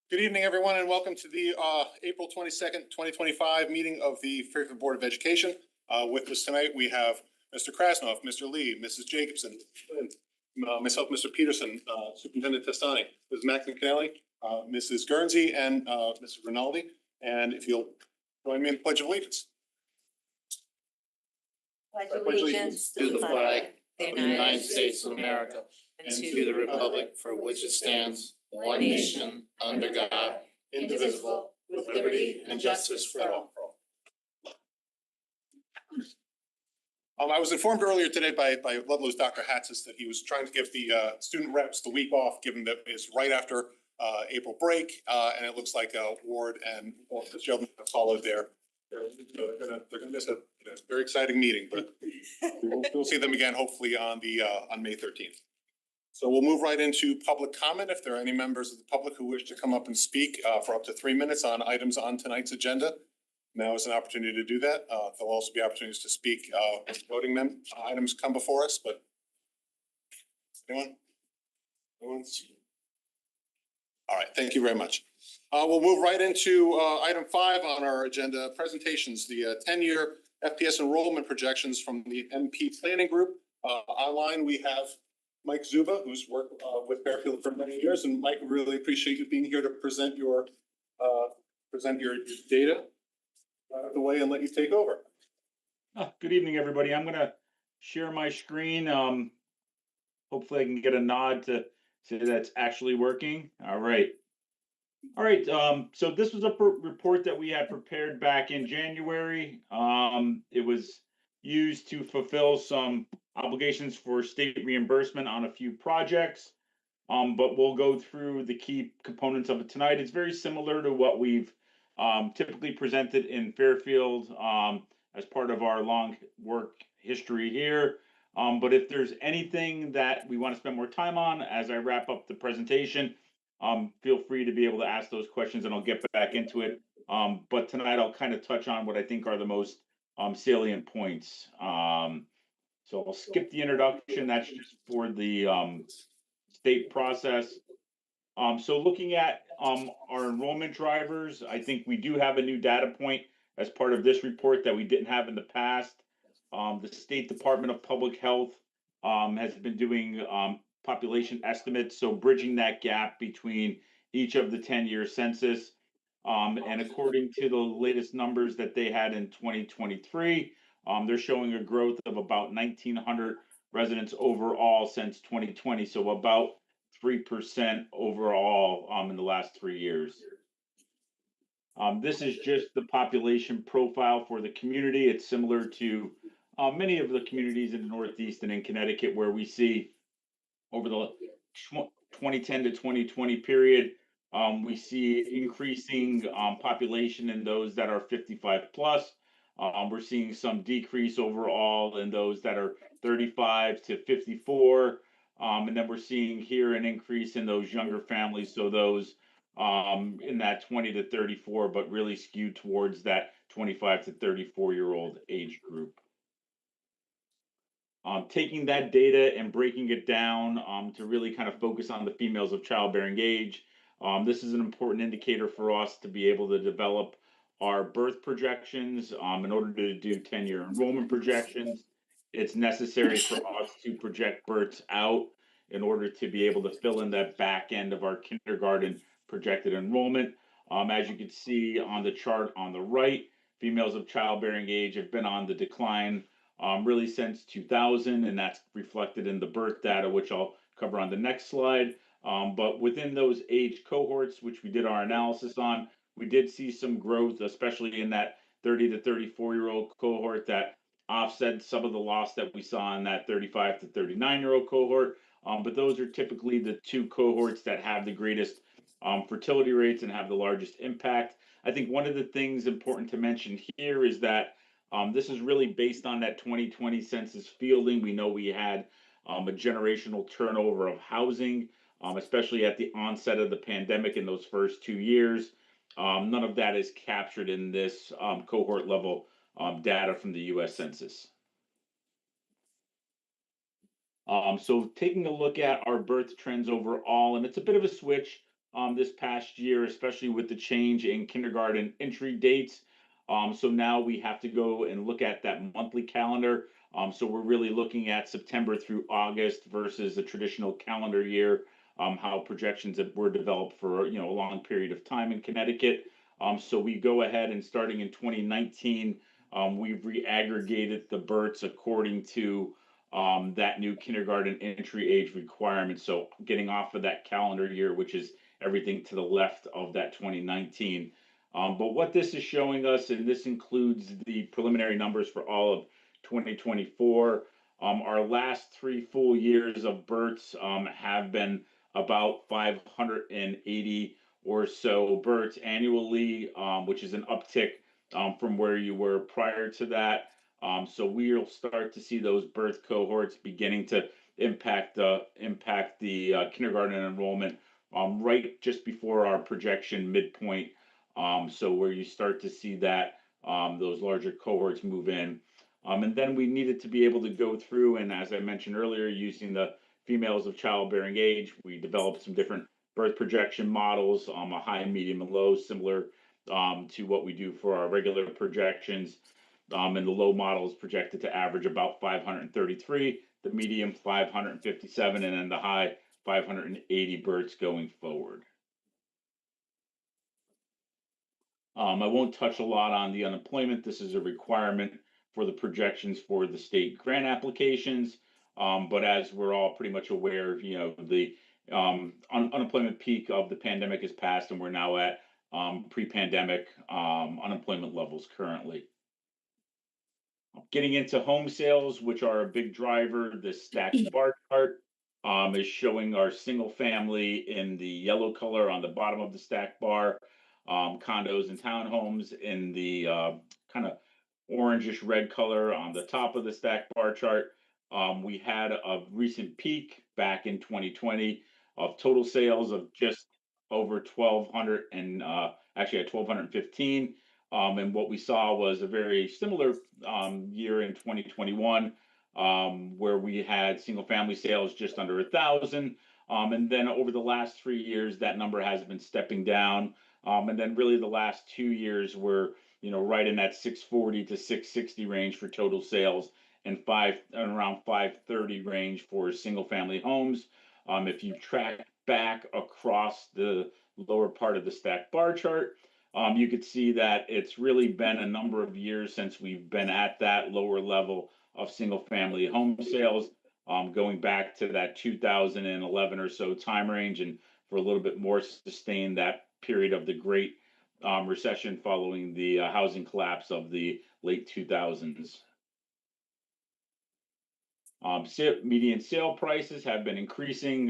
Good evening, everyone, and welcome to the April 22nd, 2025 meeting of the Fairfield Board of Education. With us tonight, we have Mr. Krasnoff, Mr. Lee, Mrs. Jacobson, myself, Mr. Peterson, Superintendent Testani, Ms. McNally, Mrs. Guernsey, and Mrs. Rinaldi. And if you'll join me in the Pledge of Allegiance. Pledge allegiance to the flag of the United States of America and to the republic for which it stands, one nation, under God, indivisible, with liberty and justice for all. I was informed earlier today by Ludlow's Dr. Hatzis that he was trying to give the student reps the week off, given that it's right after April break, and it looks like Ward and Fitzgerald have followed there. They're gonna miss a very exciting meeting, but we'll see them again hopefully on May 13th. So we'll move right into public comment. If there are any members of the public who wish to come up and speak for up to 3 minutes on items on tonight's agenda, now is an opportunity to do that. There'll also be opportunities to speak as voting items come before us, but anyone? All right, thank you very much. We'll move right into item 5 on our agenda, presentations, the 10-year FPS enrollment projections from the MP Planning Group. Online, we have Mike Zuba, who's worked with Fairfield for many years. And Mike, we really appreciate you being here to present your data the way and let you take over. Good evening, everybody. I'm going to share my screen. Hopefully I can get a nod to say that's actually working. All right. So this was a report that we had prepared back in January. It was used to fulfill some obligations for state reimbursement on a few projects, but we'll go through the key components of it tonight. It's very similar to what we've typically presented in Fairfield as part of our long work history here. But if there's anything that we want to spend more time on as I wrap up the presentation, feel free to be able to ask those questions and I'll get back into it. But tonight I'll kind of touch on what I think are the most salient points. So I'll skip the introduction. That's just for the state process. So looking at our enrollment drivers, I think we do have a new data point as part of this report that we didn't have in the past. The State Department of Public Health has been doing population estimates, so bridging that gap between each of the 10-year census. And according to the latest numbers that they had in 2023, they're showing a growth of about 1,900 residents overall since 2020, so about 3% overall in the last 3 years. This is just the population profile for the community. It's similar to many of the communities in the Northeast and in Connecticut, where we see over the 2010 to 2020 period, we see increasing population in those that are 55 plus. We're seeing some decrease overall in those that are 35 to 54. And then we're seeing here an increase in those younger families. So those in that 20 to 34, but really skewed towards that 25 to 34-year-old age group. Taking that data and breaking it down to really kind of focus on the females of childbearing age. This is an important indicator for us to be able to develop our birth projections. In order to do 10-year enrollment projections, it's necessary for us to project births out in order to be able to fill in that back end of our kindergarten projected enrollment. As you can see on the chart on the right, females of childbearing age have been on the decline really since 2000, and that's reflected in the birth data, which I'll cover on the next slide. But within those age cohorts, which we did our analysis on, we did see some growth, especially in that 30 to 34-year-old cohort that offset some of the loss that we saw in that 35 to 39-year-old cohort. But those are typically the two cohorts that have the greatest fertility rates and have the largest impact. I think one of the things important to mention here is that this is really based on that 2020 census fielding. We know we had a generational turnover of housing, especially at the onset of the pandemic in those first 2 years. None of that is captured in this cohort level data from the U.S. Census. So taking a look at our birth trends overall, and it's a bit of a switch this past year, especially with the change in kindergarten entry dates. So now we have to go and look at that monthly calendar. So we're really looking at September through August versus a traditional calendar year. How projections that were developed for a long period of time in Connecticut. So we go ahead and starting in 2019, we've re-aggregated the BERTs according to that new kindergarten entry age requirement. So getting off of that calendar year, which is everything to the left of that 2019. But what this is showing us, and this includes the preliminary numbers for all of 2024, our last 3 full years of BERTs have been about 580 or so BERTs annually, which is an uptick from where you were prior to that. So we'll start to see those birth cohorts beginning to impact the kindergarten enrollment right just before our projection midpoint. So where you start to see that those larger cohorts move in. And then we needed to be able to go through, and as I mentioned earlier, using the females of childbearing age, we developed some different birth projection models, a high, medium, and low, similar to what we do for our regular projections. And the low model is projected to average about 533, the medium 557, and then the high 580 births going forward. I won't touch a lot on the unemployment. This is a requirement for the projections for the state grant applications. But as we're all pretty much aware, the unemployment peak of the pandemic is past, and we're now at pre-pandemic unemployment levels currently. Getting into home sales, which are a big driver, the stacked bar chart is showing our single family in the yellow color on the bottom of the stacked bar, condos and townhomes in the kind of orangish red color on the top of the stacked bar chart. We had a recent peak back in 2020 of total sales of just over 1,200 and actually at 1,215. And what we saw was a very similar year in 2021, where we had single family sales just under 1,000. And then over the last 3 years, that number has been stepping down. And then really the last 2 years were, right in that 640 to 660 range for total sales and around 530 range for single family homes. If you track back across the lower part of the stacked bar chart, you could see that it's really been a number of years since we've been at that lower level of single family home sales, going back to that 2011 or so time range, and for a little bit more sustained that period of the Great Recession following the housing collapse of the late 2000s. Median sale prices have been increasing.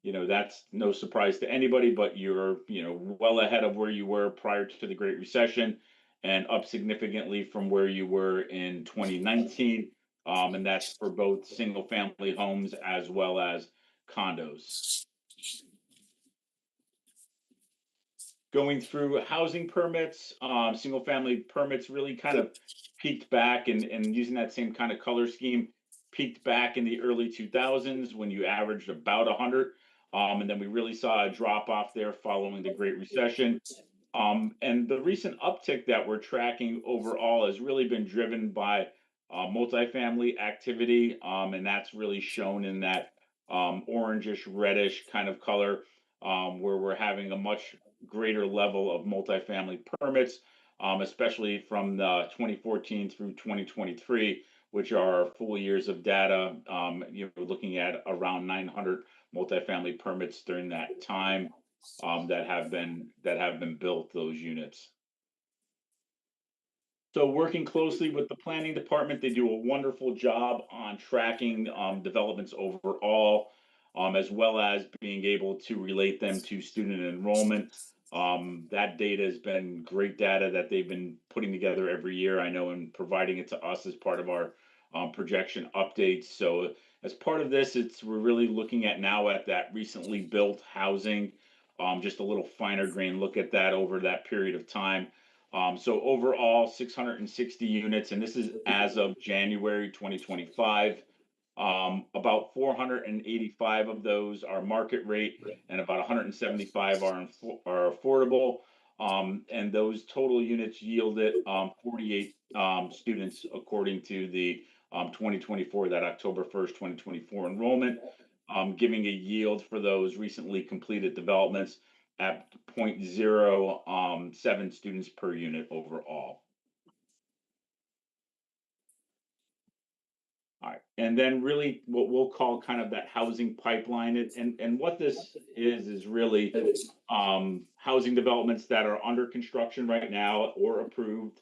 That's no surprise to anybody, but you're, well ahead of where you were prior to the Great Recession and up significantly from where you were in 2019. And that's for both single family homes as well as condos. Going through housing permits, single family permits really kind of peaked back and using that same kind of color scheme, peaked back in the early 2000s when you averaged about 100. And then we really saw a drop off there following the Great Recession. And the recent uptick that we're tracking overall has really been driven by multifamily activity. And that's really shown in that orangish, reddish kind of color, where we're having a much greater level of multifamily permits, especially from the 2014 through 2023, which are full years of data. You're looking at around 900 multifamily permits during that time that have been built, those units. So working closely with the planning department, they do a wonderful job on tracking developments overall, as well as being able to relate them to student enrollment. That data has been great data that they've been putting together every year, I know, and providing it to us as part of our projection updates. So as part of this, we're really looking at now at that recently built housing, just a little finer grain look at that over that period of time. So overall, 660 units, and this is as of January 2025. About 485 of those are market rate, and about 175 are affordable. And those total units yielded 48 students according to the 2024, that October 1st, 2024 enrollment, giving a yield for those recently completed developments at 0.07 students per unit overall. All right, and then really what we'll call kind of that housing pipeline, and what this is really housing developments that are under construction right now or approved.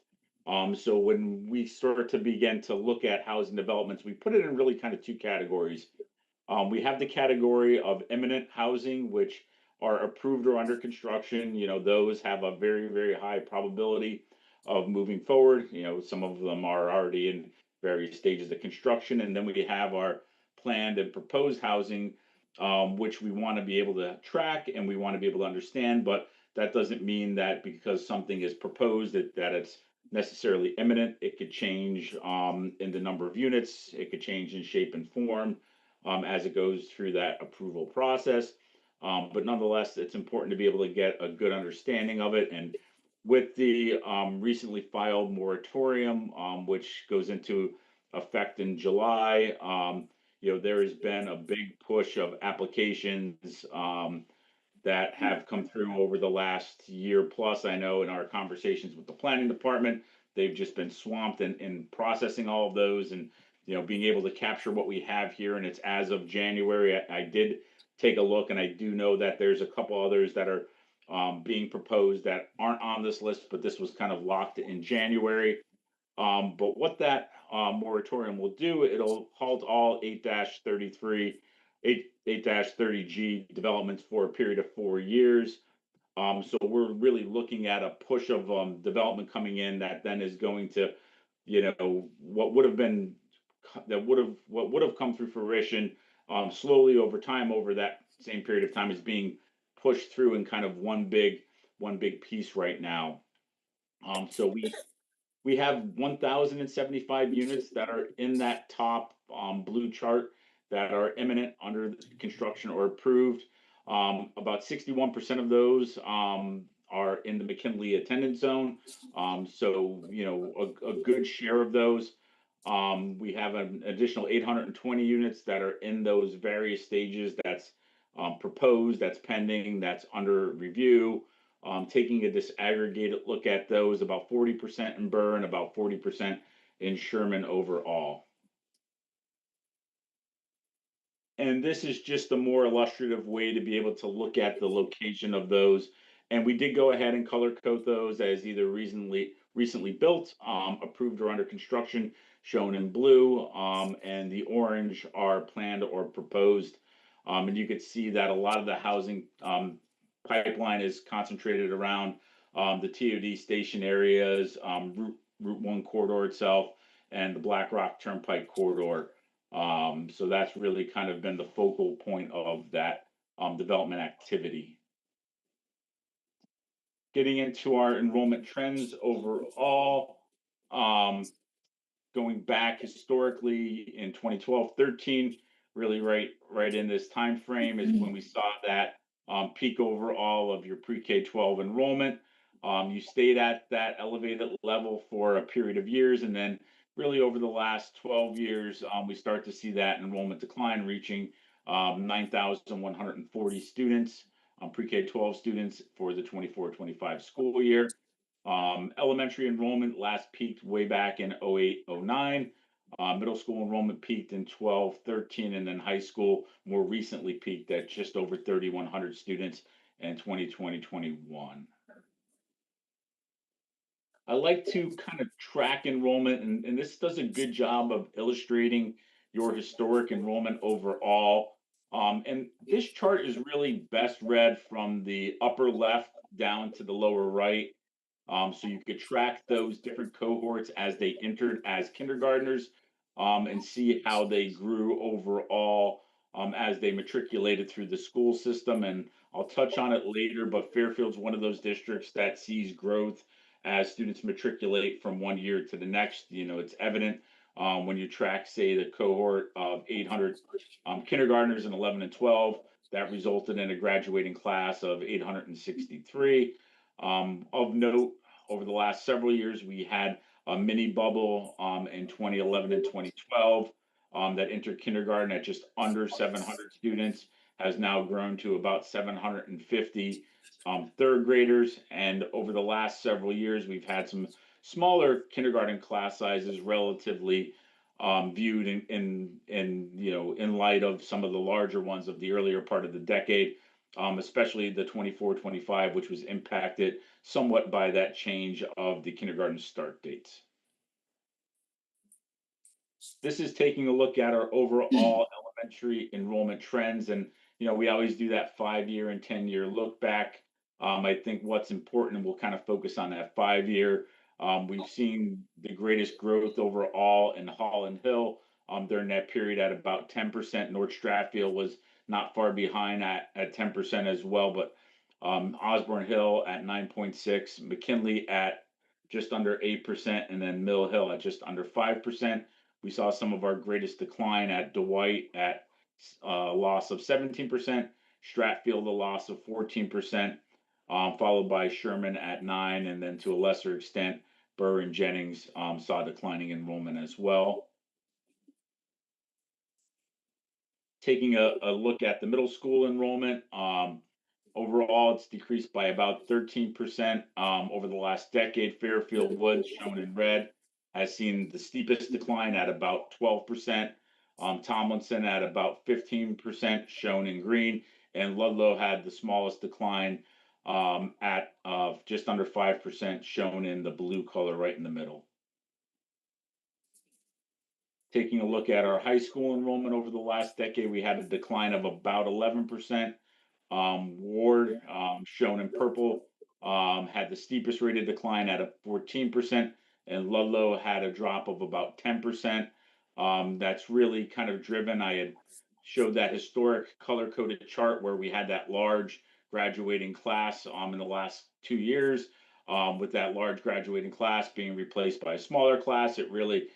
So when we start to begin to look at housing developments, we put it in really kind of two categories. We have the category of imminent housing, which are approved or under construction. You know, those have a very, very high probability of moving forward. You know, some of them are already in various stages of construction. And then we have our planned and proposed housing, which we want to be able to track and we want to be able to understand. But that doesn't mean that because something is proposed that it's necessarily imminent. It could change in the number of units. It could change in shape and form as it goes through that approval process. But nonetheless, it's important to be able to get a good understanding of it. And with the recently filed moratorium, which goes into effect in July, you know, there has been a big push of applications that have come through over the last year plus. I know in our conversations with the planning department, they've just been swamped in processing all of those and, you know, being able to capture what we have here. And it's as of January. I did take a look, and I do know that there's a couple others that are being proposed that aren't on this list, but this was kind of locked in January. But what that moratorium will do, it'll halt all 8-33, 8-30G developments for a period of 4 years. So we're really looking at a push of development coming in that then is going to, you know, what would have come through fruition slowly over time, over that same period of time, is being pushed through in kind of one big piece right now. So we have 1,075 units that are in that top blue chart that are imminent, under construction, or approved. About 61% of those are in the McKinley attendance zone. So, you know, a good share of those. We have an additional 820 units that are in those various stages. That's proposed, that's pending, that's under review. Taking a disaggregated look at those, about 40% in Burr and about 40% in Sherman overall. And this is just a more illustrative way to be able to look at the location of those. And we did go ahead and color code those as either recently built, approved, or under construction, shown in blue, and the orange are planned or proposed. And you could see that a lot of the housing pipeline is concentrated around the TOD station areas, Route 1 corridor itself, and the Black Rock Turnpike corridor. So that's really kind of been the focal point of that development activity. Getting into our enrollment trends overall, going back historically in 2012-13, really right in this time frame is when we saw that peak overall of your pre-K-12 enrollment. You stayed at that elevated level for a period of years, and then really over the last 12 years, we start to see that enrollment decline, reaching 9,140 students, pre-K-12 students for the 24-25 school year. Elementary enrollment last peaked way back in 08-09. Middle school enrollment peaked in 12-13, and then high school more recently peaked at just over 3,100 students in 2020-21. I like to kind of track enrollment, and this does a good job of illustrating your historic enrollment overall. And this chart is really best read from the upper left down to the lower right. So you could track those different cohorts as they entered as kindergartners, and see how they grew overall as they matriculated through the school system. And I'll touch on it later, but Fairfield's one of those districts that sees growth as students matriculate from one year to the next. You know, it's evident When you track, say, the cohort of 800 kindergartners in 11 and 12, that resulted in a graduating class of 863. Of note, over the last several years, we had a mini bubble in 2011 and 2012 that entered kindergarten at just under 700 students, has now grown to about 750 third graders. And over the last several years, we've had some smaller kindergarten class sizes relatively viewed in in light of some of the larger ones of the earlier part of the decade, especially the 24-25, which was impacted somewhat by that change of the kindergarten start dates. This is taking a look at our overall elementary enrollment trends, and we always do that 5-year and 10-year look back. I think what's important, and we'll kind of focus on that 5-year. We've seen the greatest growth overall in Holland Hill during that period at about 10%. North Stratfield was not far behind at 10% as well, but Osborne Hill at 9.6, McKinley at just under 8%, and then Mill Hill at just under 5%. We saw some of our greatest decline at Dwight at a loss of 17%, Stratfield a loss of 14%, followed by Sherman at 9%, and then to a lesser extent, Burr and Jennings saw declining enrollment as well. Taking a look at the middle school enrollment, overall it's decreased by about 13% over the last decade. Fairfield Woods, shown in red, has seen the steepest decline at about 12%. Tomlinson at about 15%, shown in green, and Ludlow had the smallest decline at just under 5%, shown in the blue color right in the middle. Taking a look at our high school enrollment over the last decade, we had a decline of about 11%. Ward, shown in purple, had the steepest rate of decline at a 14%, and Ludlow had a drop of about 10%. That's really kind of driven. I had showed that historic color-coded chart where we had that large graduating class in the last 2 years. With that large graduating class being replaced by a smaller class, it really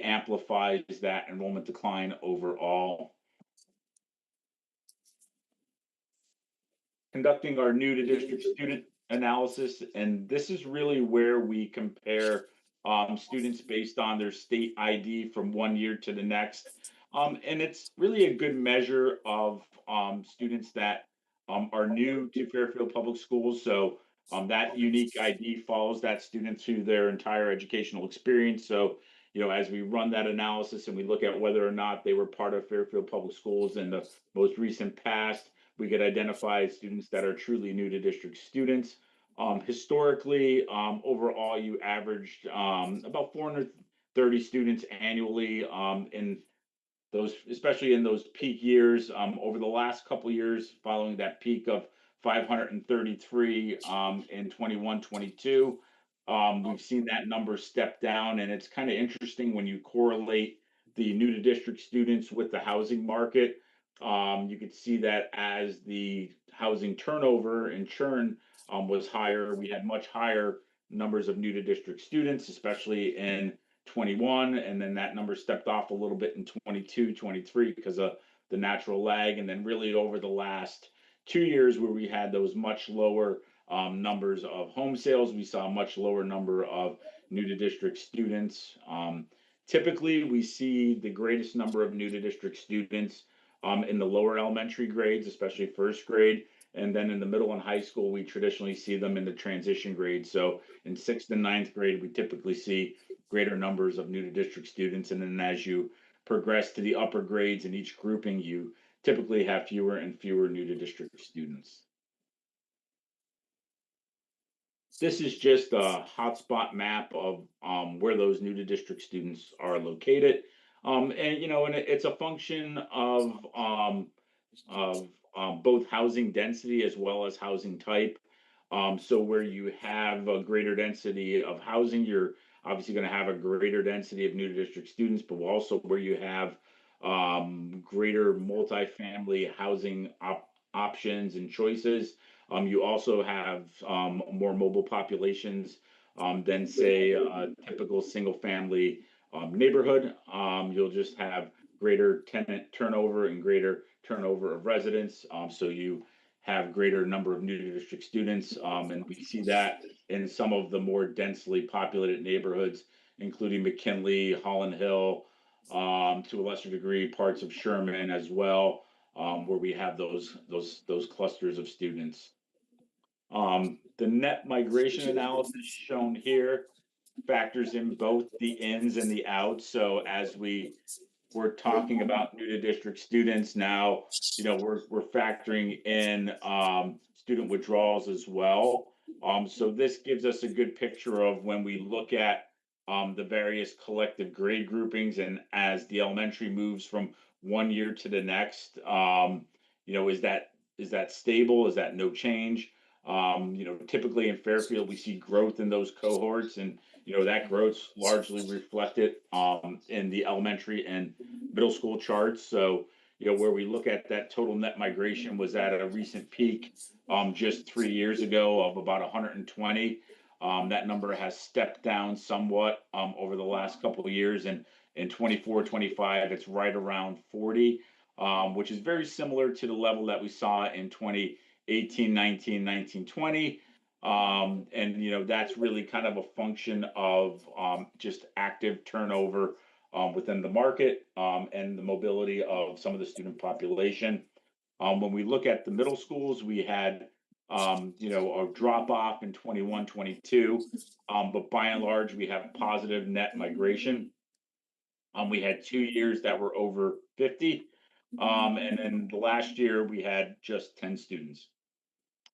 amplifies that enrollment decline overall. Conducting our new to district student analysis, and this is really where we compare students based on their state ID from one year to the next. And it's really a good measure of students that are new to Fairfield Public Schools. So that unique ID follows that student through their entire educational experience. So, as we run that analysis and we look at whether or not they were part of Fairfield Public Schools in the most recent past, we could identify students that are truly new to district students. Historically, overall, you averaged about 430 students annually in those, especially in those peak years. Over the last couple years, following that peak of 533 in 21-22, we've seen that number step down, and it's kind of interesting when you correlate the new to district students with the housing market. You could see that as the housing turnover and churn was higher, we had much higher numbers of new to district students, especially in 21, and then that number stepped off a little bit in 22, 23 because of the natural lag, and then really over the last 2 years where we had those much lower numbers of home sales, we saw a much lower number of new to district students. Typically, we see the greatest number of new to district students in the lower elementary grades, especially first grade. And then in the middle and high school, we traditionally see them in the transition grades. So in 6th and 9th grade, we typically see greater numbers of new to district students. And then as you progress to the upper grades in each grouping, you typically have fewer and fewer new to district students. This is just a hotspot map of where those new to district students are located. And it's a function of both housing density as well as housing type. So where you have a greater density of housing, you're obviously going to have a greater density of new to district students, but also where you have greater multifamily housing options and choices. You also have more mobile populations than, say, a typical single family neighborhood. You'll just have greater tenant turnover and greater turnover of residents. So you have greater number of new to district students. And we see that in some of the more densely populated neighborhoods, including McKinley, Holland Hill, to a lesser degree, parts of Sherman as well, where we have those clusters of students. The net migration analysis shown here factors in both the ins and the outs. So as we're talking about new to district students now, we're factoring in student withdrawals as well. So this gives us a good picture of when we look at the various collective grade groupings, and as the elementary moves from one year to the next, is that stable? Is that no change? Typically in Fairfield, we see growth in those cohorts, and that growth's largely reflected in the elementary and middle school charts. So, where we look at that total net migration was at a recent peak just 3 years ago of about 120. That number has stepped down somewhat over the last couple of years, and in 24-25, it's right around 40, which is very similar to the level that we saw in 2018, 19, 19, 20. And that's really kind of a function of just active turnover within the market and the mobility of some of the student population. When we look at the middle schools, we had a drop off in 21, 22, but by and large, we have positive net migration. We had 2 years that were over 50, and then the last year we had just 10 students.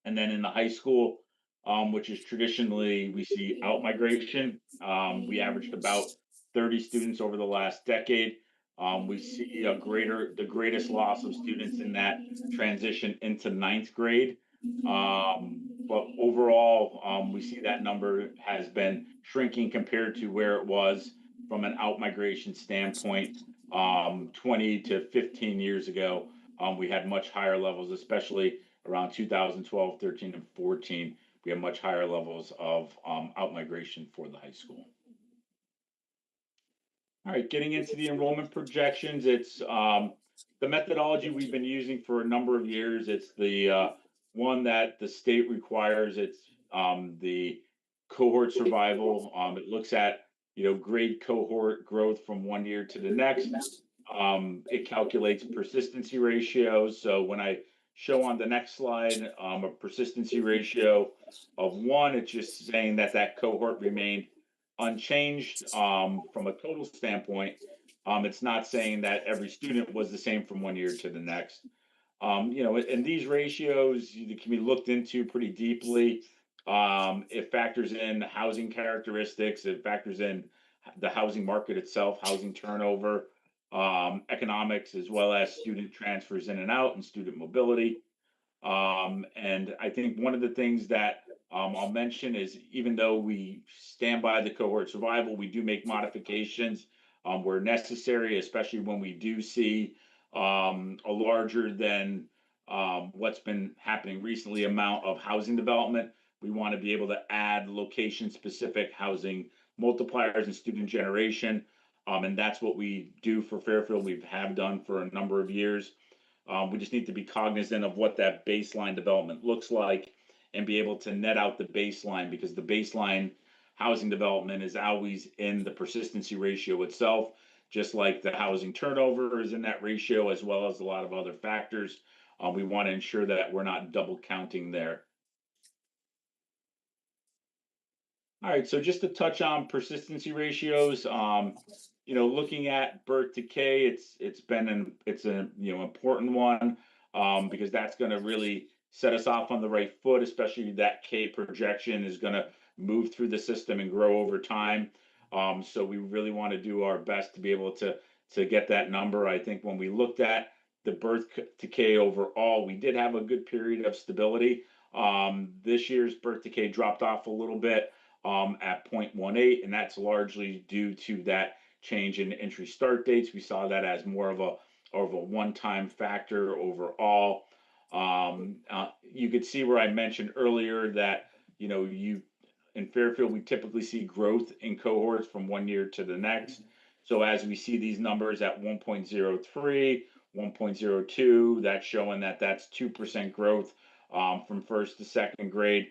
And then in the high school, which is traditionally we see out migration, we averaged about 30 students over the last decade. We see the greatest loss of students in that transition into ninth grade. But overall, we see that number has been shrinking compared to where it was from an out migration standpoint 20 to 15 years ago. We had much higher levels, especially around 2012, 13, and 14. We have much higher levels of out migration for the high school. All right, getting into the enrollment projections, it's the methodology we've been using for a number of years. It's the one that the state requires. It's the cohort survival. It looks at grade cohort growth from one year to the next. It calculates persistency ratios. So when I show on the next slide a persistency ratio of 1, it's just saying that that cohort remained unchanged from a total standpoint. It's not saying that every student was the same from one year to the next. And these ratios can be looked into pretty deeply. It factors in housing characteristics. It factors in the housing market itself, housing turnover, economics, as well as student transfers in and out and student mobility. And I think one of the things that I'll mention is, even though we stand by the cohort survival, we do make modifications where necessary, especially when we do see a larger than what's been happening recently amount of housing development. We want to be able to add location-specific housing multipliers and student generation. And that's what we do for Fairfield. We have done for a number of years. We just need to be cognizant of what that baseline development looks like and be able to net out the baseline, because the baseline housing development is always in the persistency ratio itself, just like the housing turnover is in that ratio, as well as a lot of other factors. We want to ensure that we're not double counting there. All right, so just to touch on persistency ratios, looking at birth decay, it's an important one because that's going to really set us off on the right foot, especially that K projection is going to move through the system and grow over time. So we really want to do our best to be able to get that number. I think when we looked at the birth decay overall, we did have a good period of stability. This year's birth decay dropped off a little bit at 0.18, and that's largely due to that change in entry start dates. We saw that as more of a one-time factor overall. You could see where I mentioned earlier that in Fairfield we typically see growth in cohorts from one year to the next. So as we see these numbers at 1.03, 1.02, that's showing that that's 2% growth from first to second grade.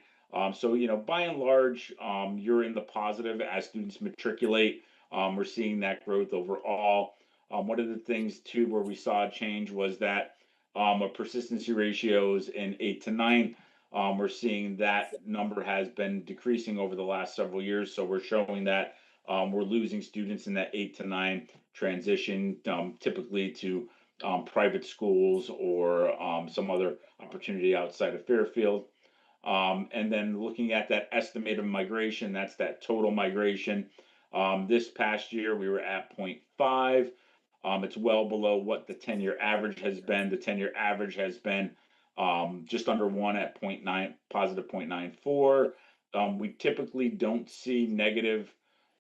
So, by and large, you're in the positive as students matriculate. We're seeing that growth overall. One of the things too where we saw a change was that our persistency ratios in 8 to 9. We're seeing that number has been decreasing over the last several years. So we're showing that we're losing students in that 8 to 9 transition, typically to private schools or some other opportunity outside of Fairfield. And then looking at that estimated migration, that's that total migration. This past year, we were at 0.5. It's well below what the 10-year average has been. The 10-year average has been just under 1 at 0.9, positive 0.94. We typically don't see negative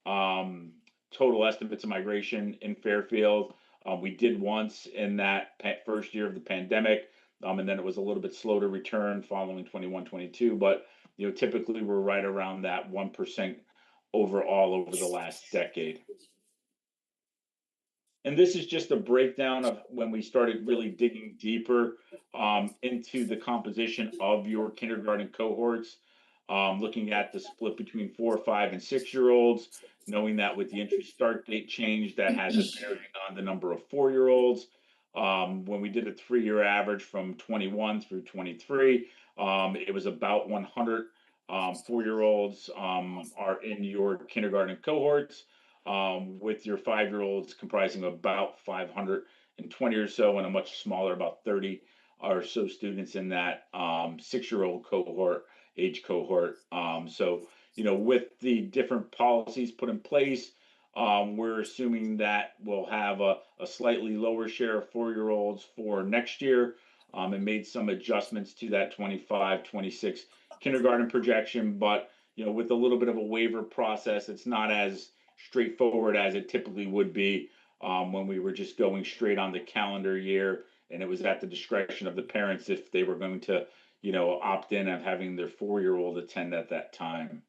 total estimates of migration in Fairfield. We did once in that first year of the pandemic, and then it was a little bit slow to return following 21, 22. But typically we're right around that 1% overall over the last decade. And this is just a breakdown of when we started really digging deeper into the composition of your kindergarten cohorts, looking at the split between 4, 5, and 6-year-olds, knowing that with the entry start date change, that has a bearing on the number of 4-year-olds. When we did a 3-year average from 21 through 23, it was about 100 4-year-olds are in your kindergarten cohorts, with your 5-year-olds comprising about 520 or so, and a much smaller, about 30 or so students in that 6-year-old age cohort. So, with the different policies put in place, we're assuming that we'll have a slightly lower share of 4-year-olds for next year, and made some adjustments to that 25, 26 kindergarten projection. But, with a little bit of a waiver process, it's not as straightforward as it typically would be when we were just going straight on the calendar year, and it was at the discretion of the parents if they were going to, opt in of having their 4-year-old attend at that time.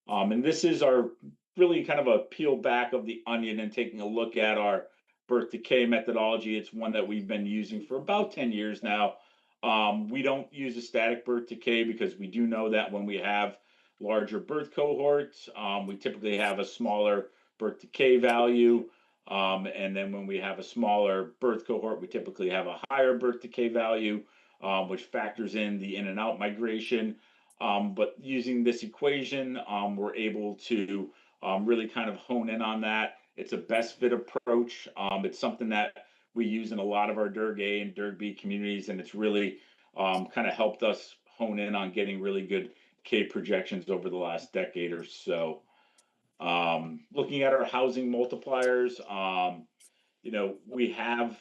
And this is our really kind of a peel back of the onion and taking a look at our birth decay methodology. It's one that we've been using for about 10 years now. We don't use a static birth decay because we do know that when we have larger birth cohorts, we typically have a smaller birth decay value. And then when we have a smaller birth cohort, we typically have a higher birth decay value, which factors in the in and out migration. But using this equation, we're able to really kind of hone in on that. It's a best fit approach. It's something that we use in a lot of our DERG A and DERG B communities, and it's really kind of helped us hone in on getting really good K projections over the last decade or so. Looking at our housing multipliers, we have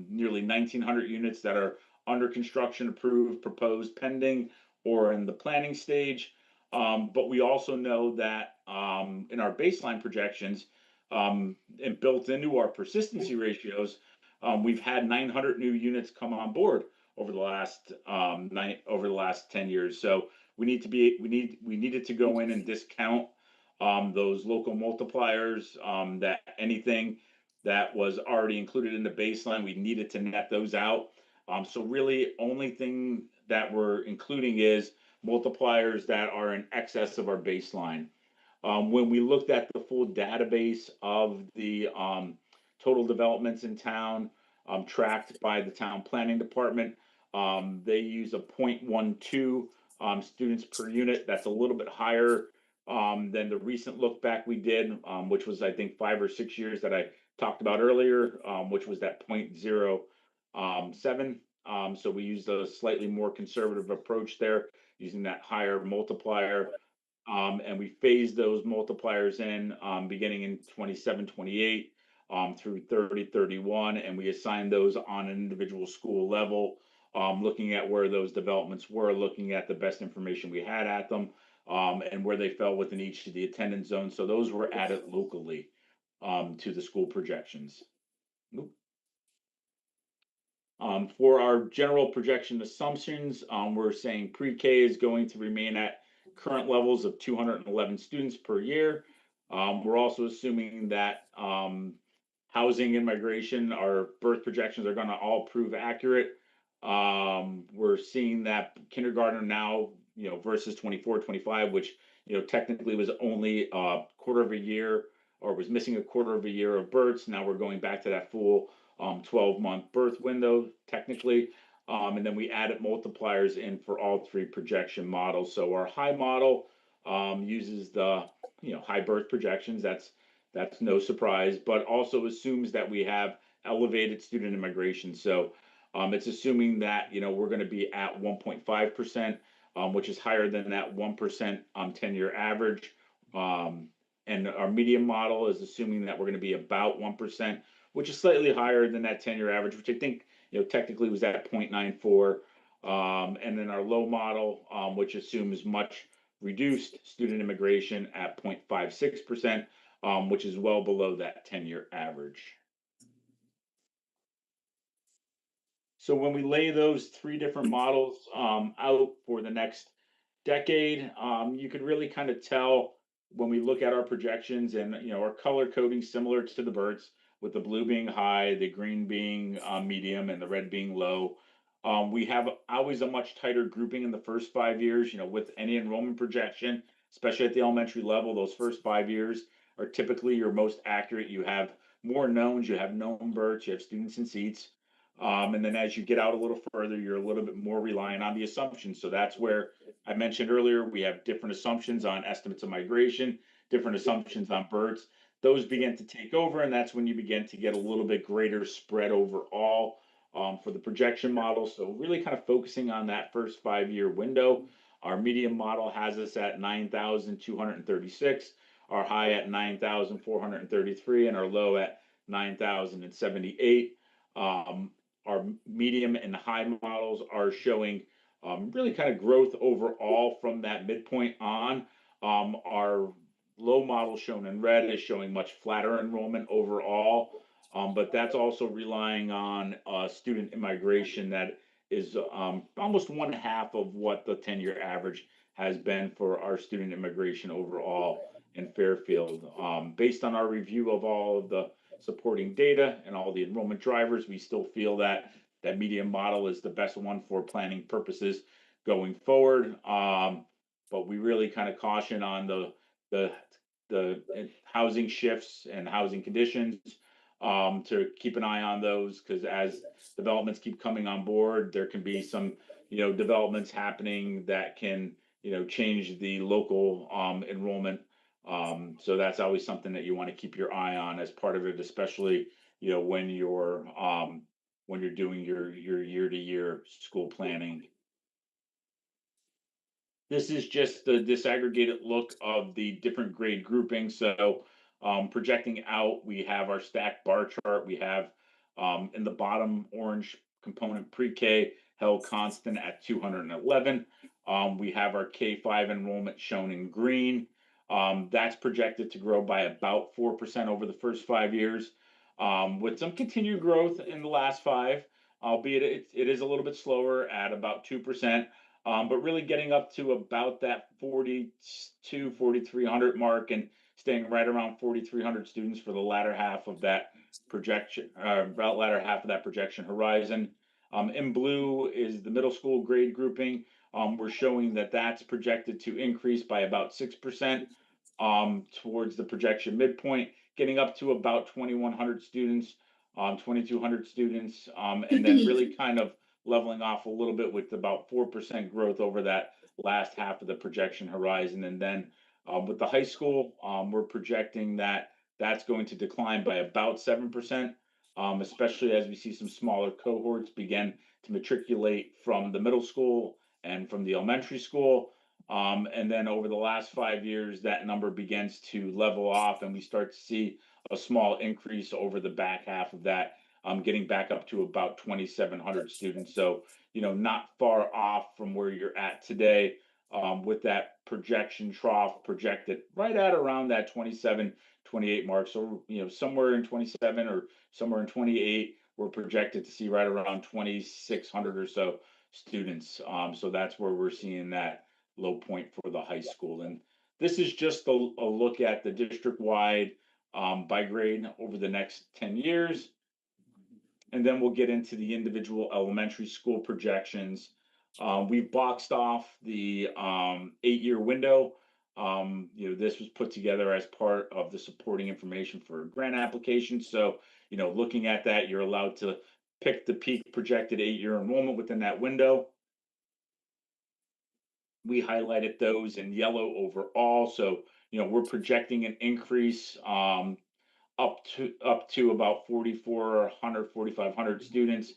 nearly 1,900 units that are under construction, approved, proposed, pending, or in the planning stage. But we also know that in our baseline projections and built into our persistency ratios, we've had 900 new units come on board over the last 10 years. So we needed to go in and discount those local multipliers, that anything that was already included in the baseline, we needed to net those out. So really only thing that we're including is multipliers that are in excess of our baseline. When we looked at the full database of the total developments in town, tracked by the town planning department, they use a 0.12 students per unit. That's a little bit higher than the recent look back we did, which was, I think, 5 or 6 years that I talked about earlier, which was that 0.07. So we used a slightly more conservative approach there, using that higher multiplier. And we phased those multipliers in beginning in 27, 28 through 30, 31, and we assigned those on an individual school level, looking at where those developments were, looking at the best information we had at them, and where they fell within each of the attendance zones. So those were added locally to the school projections. For our general projection assumptions, we're saying pre-K is going to remain at current levels of 211 students per year. We're also assuming that housing and migration, our birth projections are going to all prove accurate. We're seeing that kindergarten now, versus 24, 25, which, technically was only a quarter of a year or was missing a quarter of a year of births. Now we're going back to that full 12-month birth window, technically. And then we added multipliers in for all three projection models. So our high model uses the high birth projections. That's no surprise, but also assumes that we have elevated student immigration. So it's assuming that we're going to be at 1.5%, which is higher than that 1% 10-year average. And our medium model is assuming that we're going to be about 1%, which is slightly higher than that 10-year average, which I think technically was at 0.94. And then our low model, which assumes much reduced student immigration at 0.56%, which is well below that 10-year average. So when we lay those three different models out for the next decade, you could really kind of tell when we look at our projections, and our color coding similar to the birds, with the blue being high, the green being medium, and the red being low. We have always a much tighter grouping in the first 5 years, with any enrollment projection, especially at the elementary level. Those first 5 years are typically your most accurate. You have more knowns, you have known births, you have students and seats. And then as you get out a little further, you're a little bit more reliant on the assumptions. So that's where I mentioned earlier, we have different assumptions on estimates of migration, different assumptions on births. Those begin to take over, and that's when you begin to get a little bit greater spread overall for the projection model. So really kind of focusing on that first 5-year window. Our medium model has us at 9,236, our high at 9,433, and our low at 9,078. Our medium and high models are showing really kind of growth overall from that midpoint on. Our low model shown in red is showing much flatter enrollment overall, but that's also relying on student immigration that is almost 1/2 of what the 10-year average has been for our student immigration overall in Fairfield. Based on our review of all of the supporting data and all the enrollment drivers, we still feel that that medium model is the best one for planning purposes going forward. But we really kind of caution on the housing shifts and housing conditions to keep an eye on those, because as developments keep coming on board, there can be some developments happening that can change the local enrollment. So that's always something that you want to keep your eye on as part of it, especially when you're doing your year-to-year school planning. This is just the disaggregated look of the different grade groupings. So projecting out, we have our stacked bar chart. We have in the bottom orange component pre-K held constant at 211. We have our K-5 enrollment shown in green. That's projected to grow by about 4% over the first 5 years, with some continued growth in the last 5, albeit it is a little bit slower at about 2%, but really getting up to about that 4,300 mark and staying right around 4,300 students for the latter half of that projection, horizon. In blue is the middle school grade grouping. We're showing that that's projected to increase by about 6% towards the projection midpoint, getting up to about 2,100 students, 2,200 students, and then really kind of leveling off a little bit with about 4% growth over that last half of the projection horizon. And then with the high school, we're projecting that that's going to decline by about 7%, especially as we see some smaller cohorts begin to matriculate from the middle school and from the elementary school. And then over the last 5 years, that number begins to level off, and we start to see a small increase over the back half of that, getting back up to about 2,700 students. So, not far off from where you're at today, with that projection trough projected right at around that 27, 28 mark. So, somewhere in 27 or somewhere in 28, we're projected to see right around 2,600 or so students. So that's where we're seeing that low point for the high school. And this is just a look at the district-wide by grade over the next 10 years. And then we'll get into the individual elementary school projections. We've boxed off the 8-year window. This was put together as part of the supporting information for grant applications. So, looking at that, you're allowed to pick the peak projected 8-year enrollment within that window. We highlighted those in yellow overall. So, we're projecting an increase up to about 4,500 students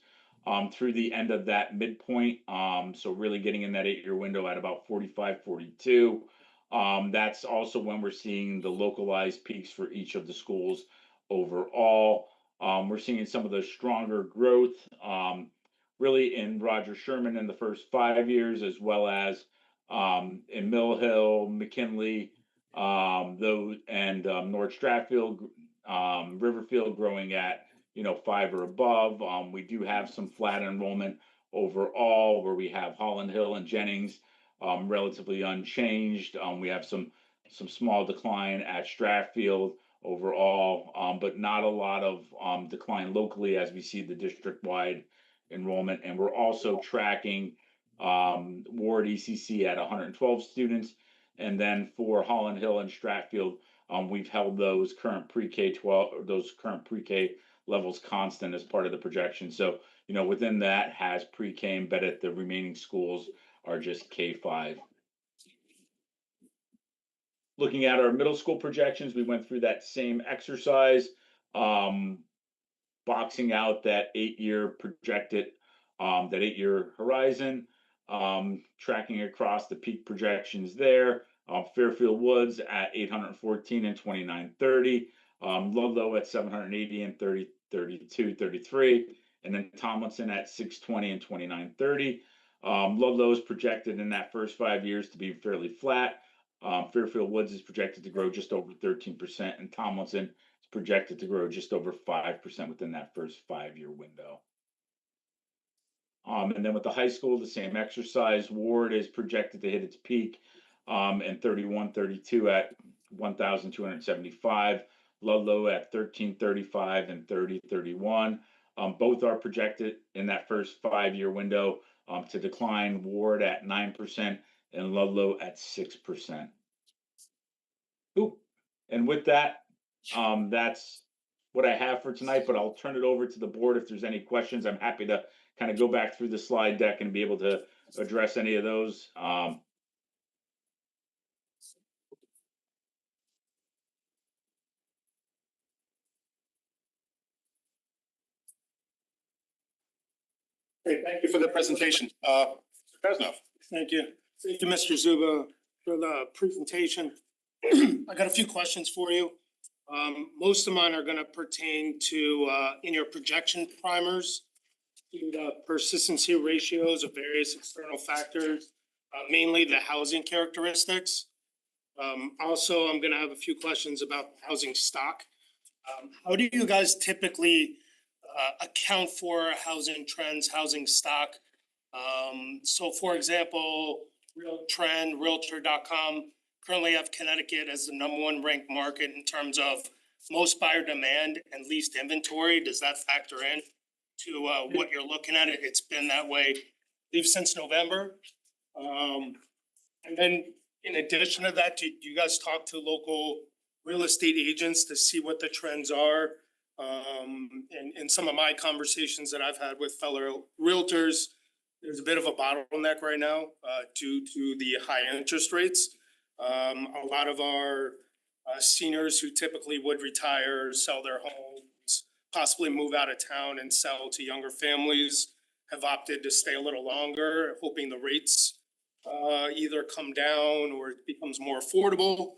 through the end of that midpoint. So really getting in that 8-year window at about 45, 42. That's also when we're seeing the localized peaks for each of the schools overall. We're seeing some of the stronger growth really in Roger Sherman in the first 5 years, as well as in Mill Hill, McKinley, and North Stratfield, Riverfield growing at 5 or above. We do have some flat enrollment overall, where we have Holland Hill and Jennings relatively unchanged. We have some small decline at Stratfield overall, but not a lot of decline locally as we see the district-wide enrollment. And we're also tracking Ward ECC at 112 students. And then for Holland Hill and Stratfield, we've held those current pre-K 12, or those current pre-K levels constant as part of the projection. So, within that has pre-K embedded. The remaining schools are just K-5. Looking at our middle school projections, we went through that same exercise, boxing out that 8-year projected, that 8-year horizon, tracking across the peak projections there. Fairfield Woods at 814 and 2930, Ludlow at 780 and 3233, and then Tomlinson at 620 and 2930. Ludlow is projected in that first 5 years to be fairly flat. Fairfield Woods is projected to grow just over 13%, and Tomlinson is projected to grow just over 5% within that first 5-year window. And then with the high school, the same exercise. Ward is projected to hit its peak and 3132 at 1,275, Ludlow at 1335 and 3031. Both are projected in that first 5-year window to decline. Ward at 9% and Ludlow at 6%. Ooh. And with that, that's what I have for tonight, but I'll turn it over to the board if there's any questions. I'm happy to kind of go back through the slide deck and be able to address any of those. Great, thank you for the presentation. Mr. Krasnov. Thank you. Thank you, Mr. Zuba, for the presentation. I got a few questions for you. Most of mine are going to pertain to in your projection primers, to the persistency ratios of various external factors, mainly the housing characteristics. Also, I'm going to have a few questions about housing stock. How do you guys typically account for housing trends, housing stock? So for example, Realtor.com currently have Connecticut as the #1 ranked market in terms of most buyer demand and least inventory. Does that factor in to what you're looking at? It's been that way, I believe, since November. And then in addition to that, do you guys talk to local real estate agents to see what the trends are? In some of my conversations that I've had with fellow realtors, there's a bit of a bottleneck right now due to the high interest rates. A lot of our seniors who typically would retire, sell their homes, possibly move out of town and sell to younger families, have opted to stay a little longer, hoping the rates either come down or it becomes more affordable.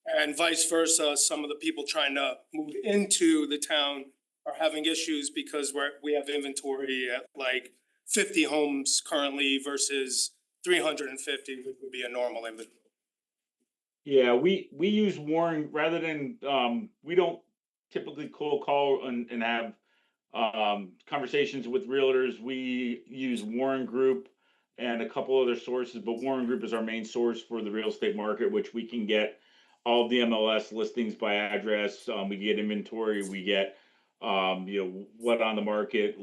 And vice versa, some of the people trying to move into the town are having issues because we have inventory at like 50 homes currently versus 350, which would be a normal inventory. Yeah, we use Warren rather than we don't typically cold call and have conversations with realtors. We use Warren Group and a couple other sources, but Warren Group is our main source for the real estate market, which we can get all of the MLS listings by address. We get inventory, we get what on the market,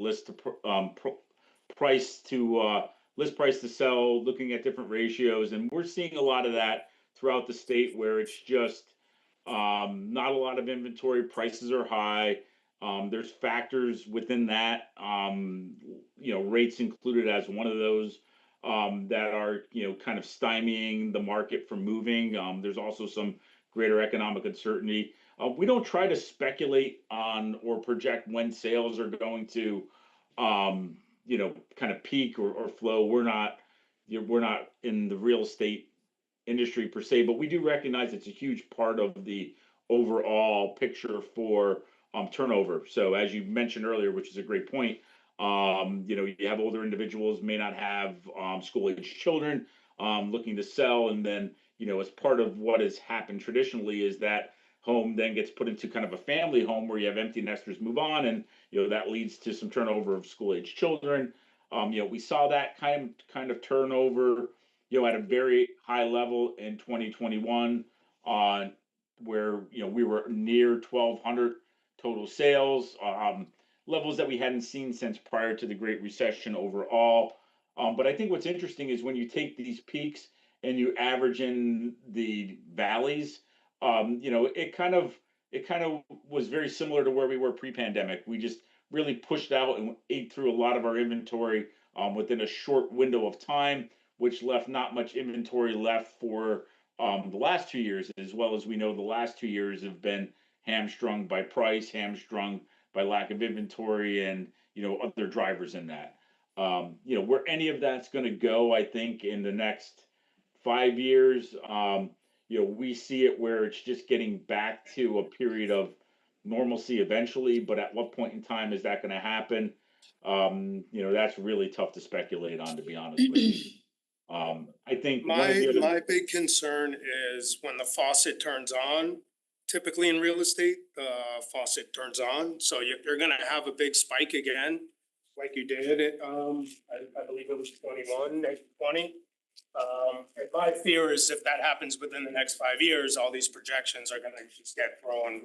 price to list price to sell, looking at different ratios, and we're seeing a lot of that throughout the state where it's just not a lot of inventory, prices are high. There's factors within that, rates included as one of those that are, kind of stymieing the market from moving. There's also some greater economic uncertainty. We don't try to speculate on or project when sales are going to, kind of peak or flow. We're not in the real estate industry per se, but we do recognize it's a huge part of the overall picture for turnover. So as you mentioned earlier, which is a great point, you have older individuals may not have school age children looking to sell, and then as part of what has happened traditionally is that home then gets put into kind of a family home where you have empty nesters move on, and that leads to some turnover of school age children. We saw that kind of turnover at a very high level in 2021 on where we were near 1,200 total sales, levels that we hadn't seen since prior to the Great Recession overall. But I think what's interesting is when you take these peaks and you average in the valleys, it kind of was very similar to where we were pre-pandemic. We just really pushed out and ate through a lot of our inventory within a short window of time, which left not much inventory left for the last 2 years, as well as we know the last 2 years have been hamstrung by price, hamstrung by lack of inventory, and other drivers in that. Where any of that's going to go, I think in the next 5 years, we see it where it's just getting back to a period of normalcy eventually. But at what point in time is that going to happen? That's really tough to speculate on, to be honest with you. I think my big concern is when the faucet turns on. Typically in real estate, the faucet turns on, so you're going to have a big spike again, like you did. I believe it was 21, 20. And my fear is if that happens within the next 5 years, all these projections are going to just get thrown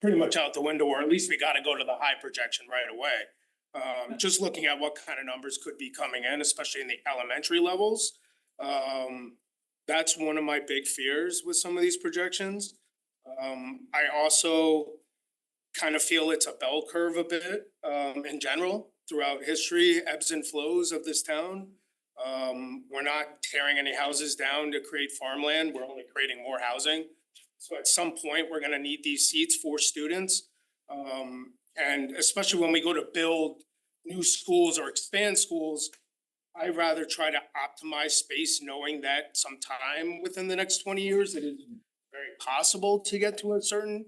pretty much out the window, or at least we got to go to the high projection right away. Just looking at what kind of numbers could be coming in, especially in the elementary levels. That's one of my big fears with some of these projections. I also kind of feel it's a bell curve a bit in general throughout history, ebbs and flows of this town. We're not tearing any houses down to create farmland. We're only creating more housing. So at some point, we're going to need these seats for students. And especially when we go to build new schools or expand schools, I'd rather try to optimize space, knowing that sometime within the next 20 years, it is very possible to get to a certain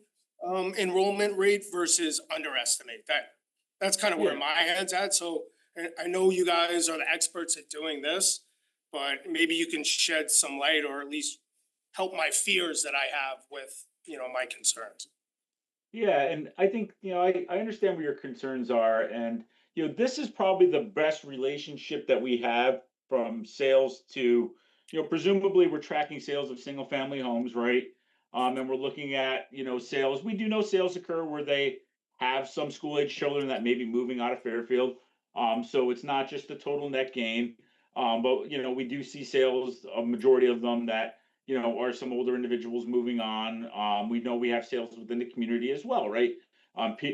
enrollment rate versus underestimate that. That's kind of where my head's at. So I know you guys are the experts at doing this, but maybe you can shed some light or at least help my fears that I have with, my concerns. Yeah, and I think, I understand where your concerns are. And, this is probably the best relationship that we have from sales to, presumably we're tracking sales of single family homes, right? And we're looking at, sales. We do know sales occur where they have some school age children that may be moving out of Fairfield. So it's not just the total net gain. But, we do see sales, a majority of them that, are some older individuals moving on. We know we have sales within the community as well, right?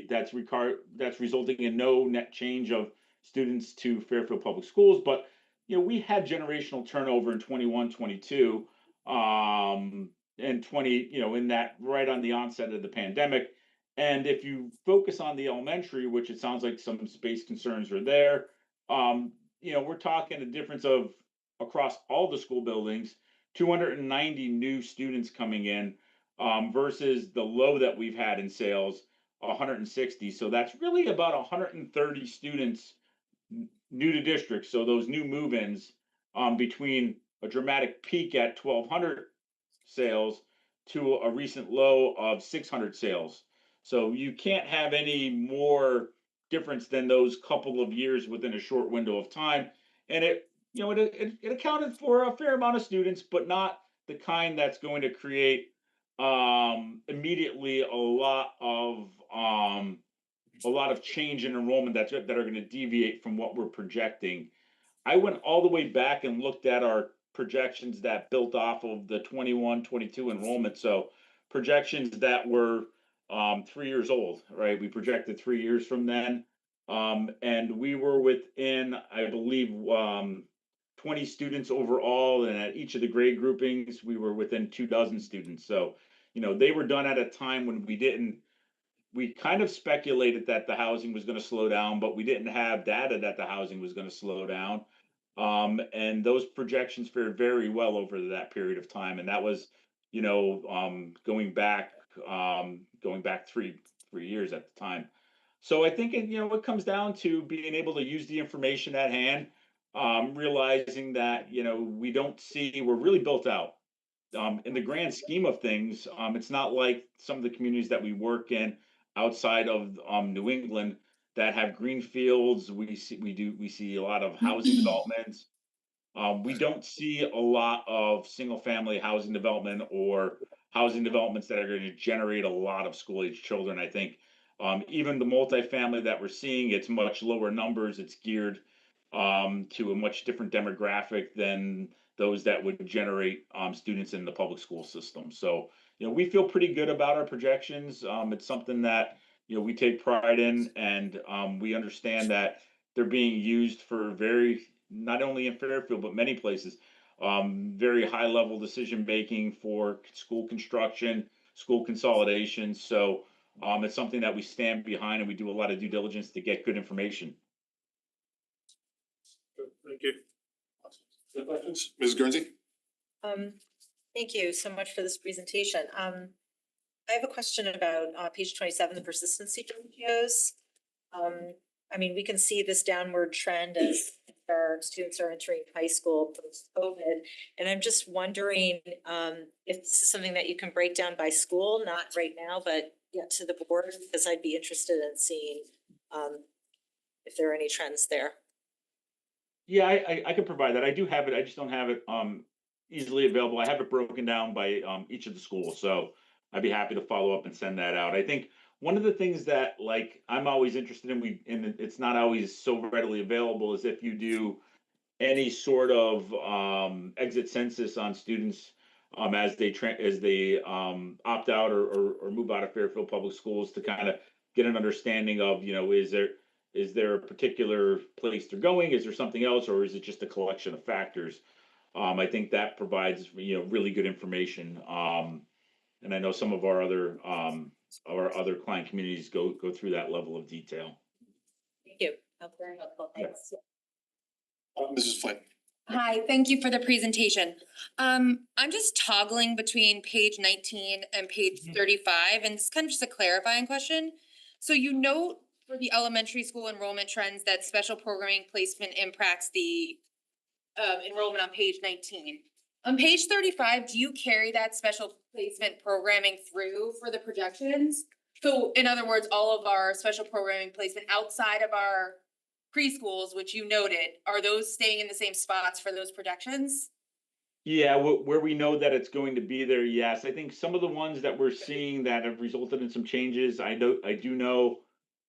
That's resulting in no net change of students to Fairfield Public Schools. But, we had generational turnover in 21, 22, and 20, in that right on the onset of the pandemic. And if you focus on the elementary, which it sounds like some space concerns are there, we're talking a difference of across all the school buildings, 290 new students coming in versus the low that we've had in sales, 160. So that's really about 130 students new to district. So those new move-ins between a dramatic peak at 1,200 sales to a recent low of 600 sales. So you can't have any more difference than those couple of years within a short window of time. And it you know, it accounted for a fair amount of students, but not the kind that's going to create immediately a lot of change in enrollment that are going to deviate from what we're projecting. I went all the way back and looked at our projections that built off of the 21-22 enrollment. So projections that were 3 years old, right? We projected 3 years from then. And we were within, I believe, 20 students overall. And at each of the grade groupings, we were within 24 students. So, they were done at a time when we kind of speculated that the housing was going to slow down, but we didn't have data that the housing was going to slow down. And those projections fared very well over that period of time. And that was, going back 3 years at the time. So I think it comes down to being able to use the information at hand, realizing that, we're really built out. In the grand scheme of things, it's not like some of the communities that we work in outside of New England that have green fields. We see a lot of housing developments. We don't see a lot of single family housing development or housing developments that are going to generate a lot of school age children. I think even the multifamily that we're seeing, it's much lower numbers. It's geared to a much different demographic than those that would generate students in the public school system. So, we feel pretty good about our projections. It's something that, we take pride in, and we understand that they're being used for not only in Fairfield, but many places, very high level decision making for school construction, school consolidation. So it's something that we stand behind, and we do a lot of due diligence to get good information. Thank you. Any questions? Ms. Guernsey? Thank you so much for this presentation. I have a question about page 27, the persistency ratios. We can see this downward trend as our students are entering high school post-COVID. And I'm just wondering if this is something that you can break down by school, not right now, but yet to the board, because I'd be interested in seeing if there are any trends there. Yeah, I can provide that. I do have it. I just don't have it easily available. I have it broken down by each of the schools. So I'd be happy to follow up and send that out. I think one of the things that I'm always interested in, and it's not always so readily available, is if you do any sort of exit census on students as they opt out or move out of Fairfield Public Schools, to kind of get an understanding of, is there a particular place they're going? Is there something else, or is it just a collection of factors? I think that provides really good information. And I know some of our other client communities go through that level of detail. Thank you. That's very helpful. Thanks. Mrs. Flynn. Hi, thank you for the presentation. I'm just toggling between page 19 and page 35, and it's kind of just a clarifying question. So you note for the elementary school enrollment trends that special programming placement impacts the enrollment on page 19. On page 35, do you carry that special placement programming through for the projections? So in other words, all of our special programming placement outside of our preschools, which you noted, are those staying in the same spots for those projections? Yeah, where we know that it's going to be there, yes. I think some of the ones that we're seeing that have resulted in some changes, I do know,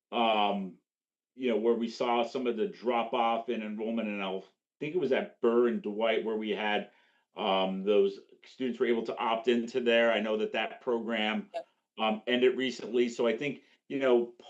where we saw some of the drop off in enrollment, and I think it was at Burr and Dwight where we had those students were able to opt into there. I know that program ended recently, so I think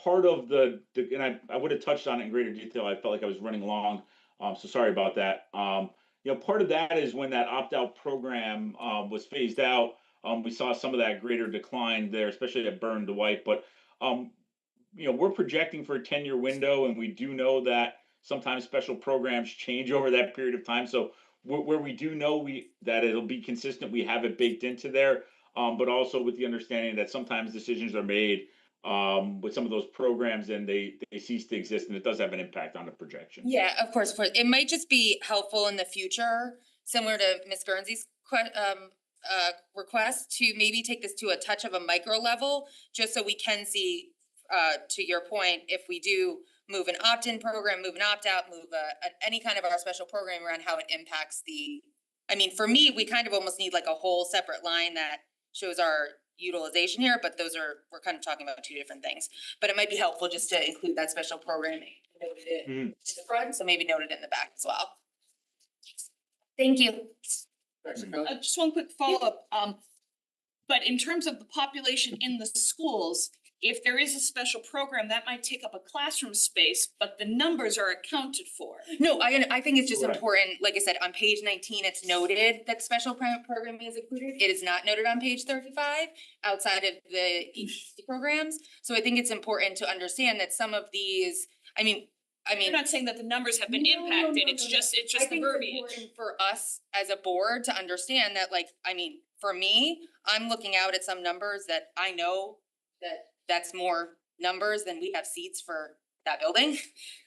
part of and I would have touched on it in greater detail. I felt like I was running long, so sorry about that. Part of that is when that opt-out program was phased out, we saw some of that greater decline there, especially at Burn Dwight. But we're projecting for a 10-year window, and we do know that sometimes special programs change over that period of time. So where we do know that it'll be consistent, we have it baked into there, but also with the understanding that sometimes decisions are made with some of those programs and they cease to exist, and it does have an impact on the projection. Yeah, of course. It might just be helpful in the future, similar to Ms. Guernsey's request, to maybe take this to a touch of a micro level, just so we can see, to your point, if we do move an opt-in program, move an opt-out, move any kind of our special program around how it impacts I mean, for me, we kind of almost need like a whole separate line that shows our utilization here, but we're kind of talking about two different things. But it might be helpful just to include that special programming, noted it in the front, so maybe noted in the back as well. Thank you. Just one quick follow-up, but in terms of the population in the schools, if there is a special program, that might take up a classroom space, but the numbers are accounted for. No, I think it's just Correct. important, like I said, on page 19, it's noted that special programming is included. It is not noted on page 35 outside of the EPC programs. So I think it's important to understand that some of these, I mean. I'm not saying that the numbers have been No, impacted, no, it's no, just, it's I just the think it's verbiage. important for us as a board to understand that, like, I mean, for me, I'm looking out at some numbers that I know that's more numbers than we have seats for that building.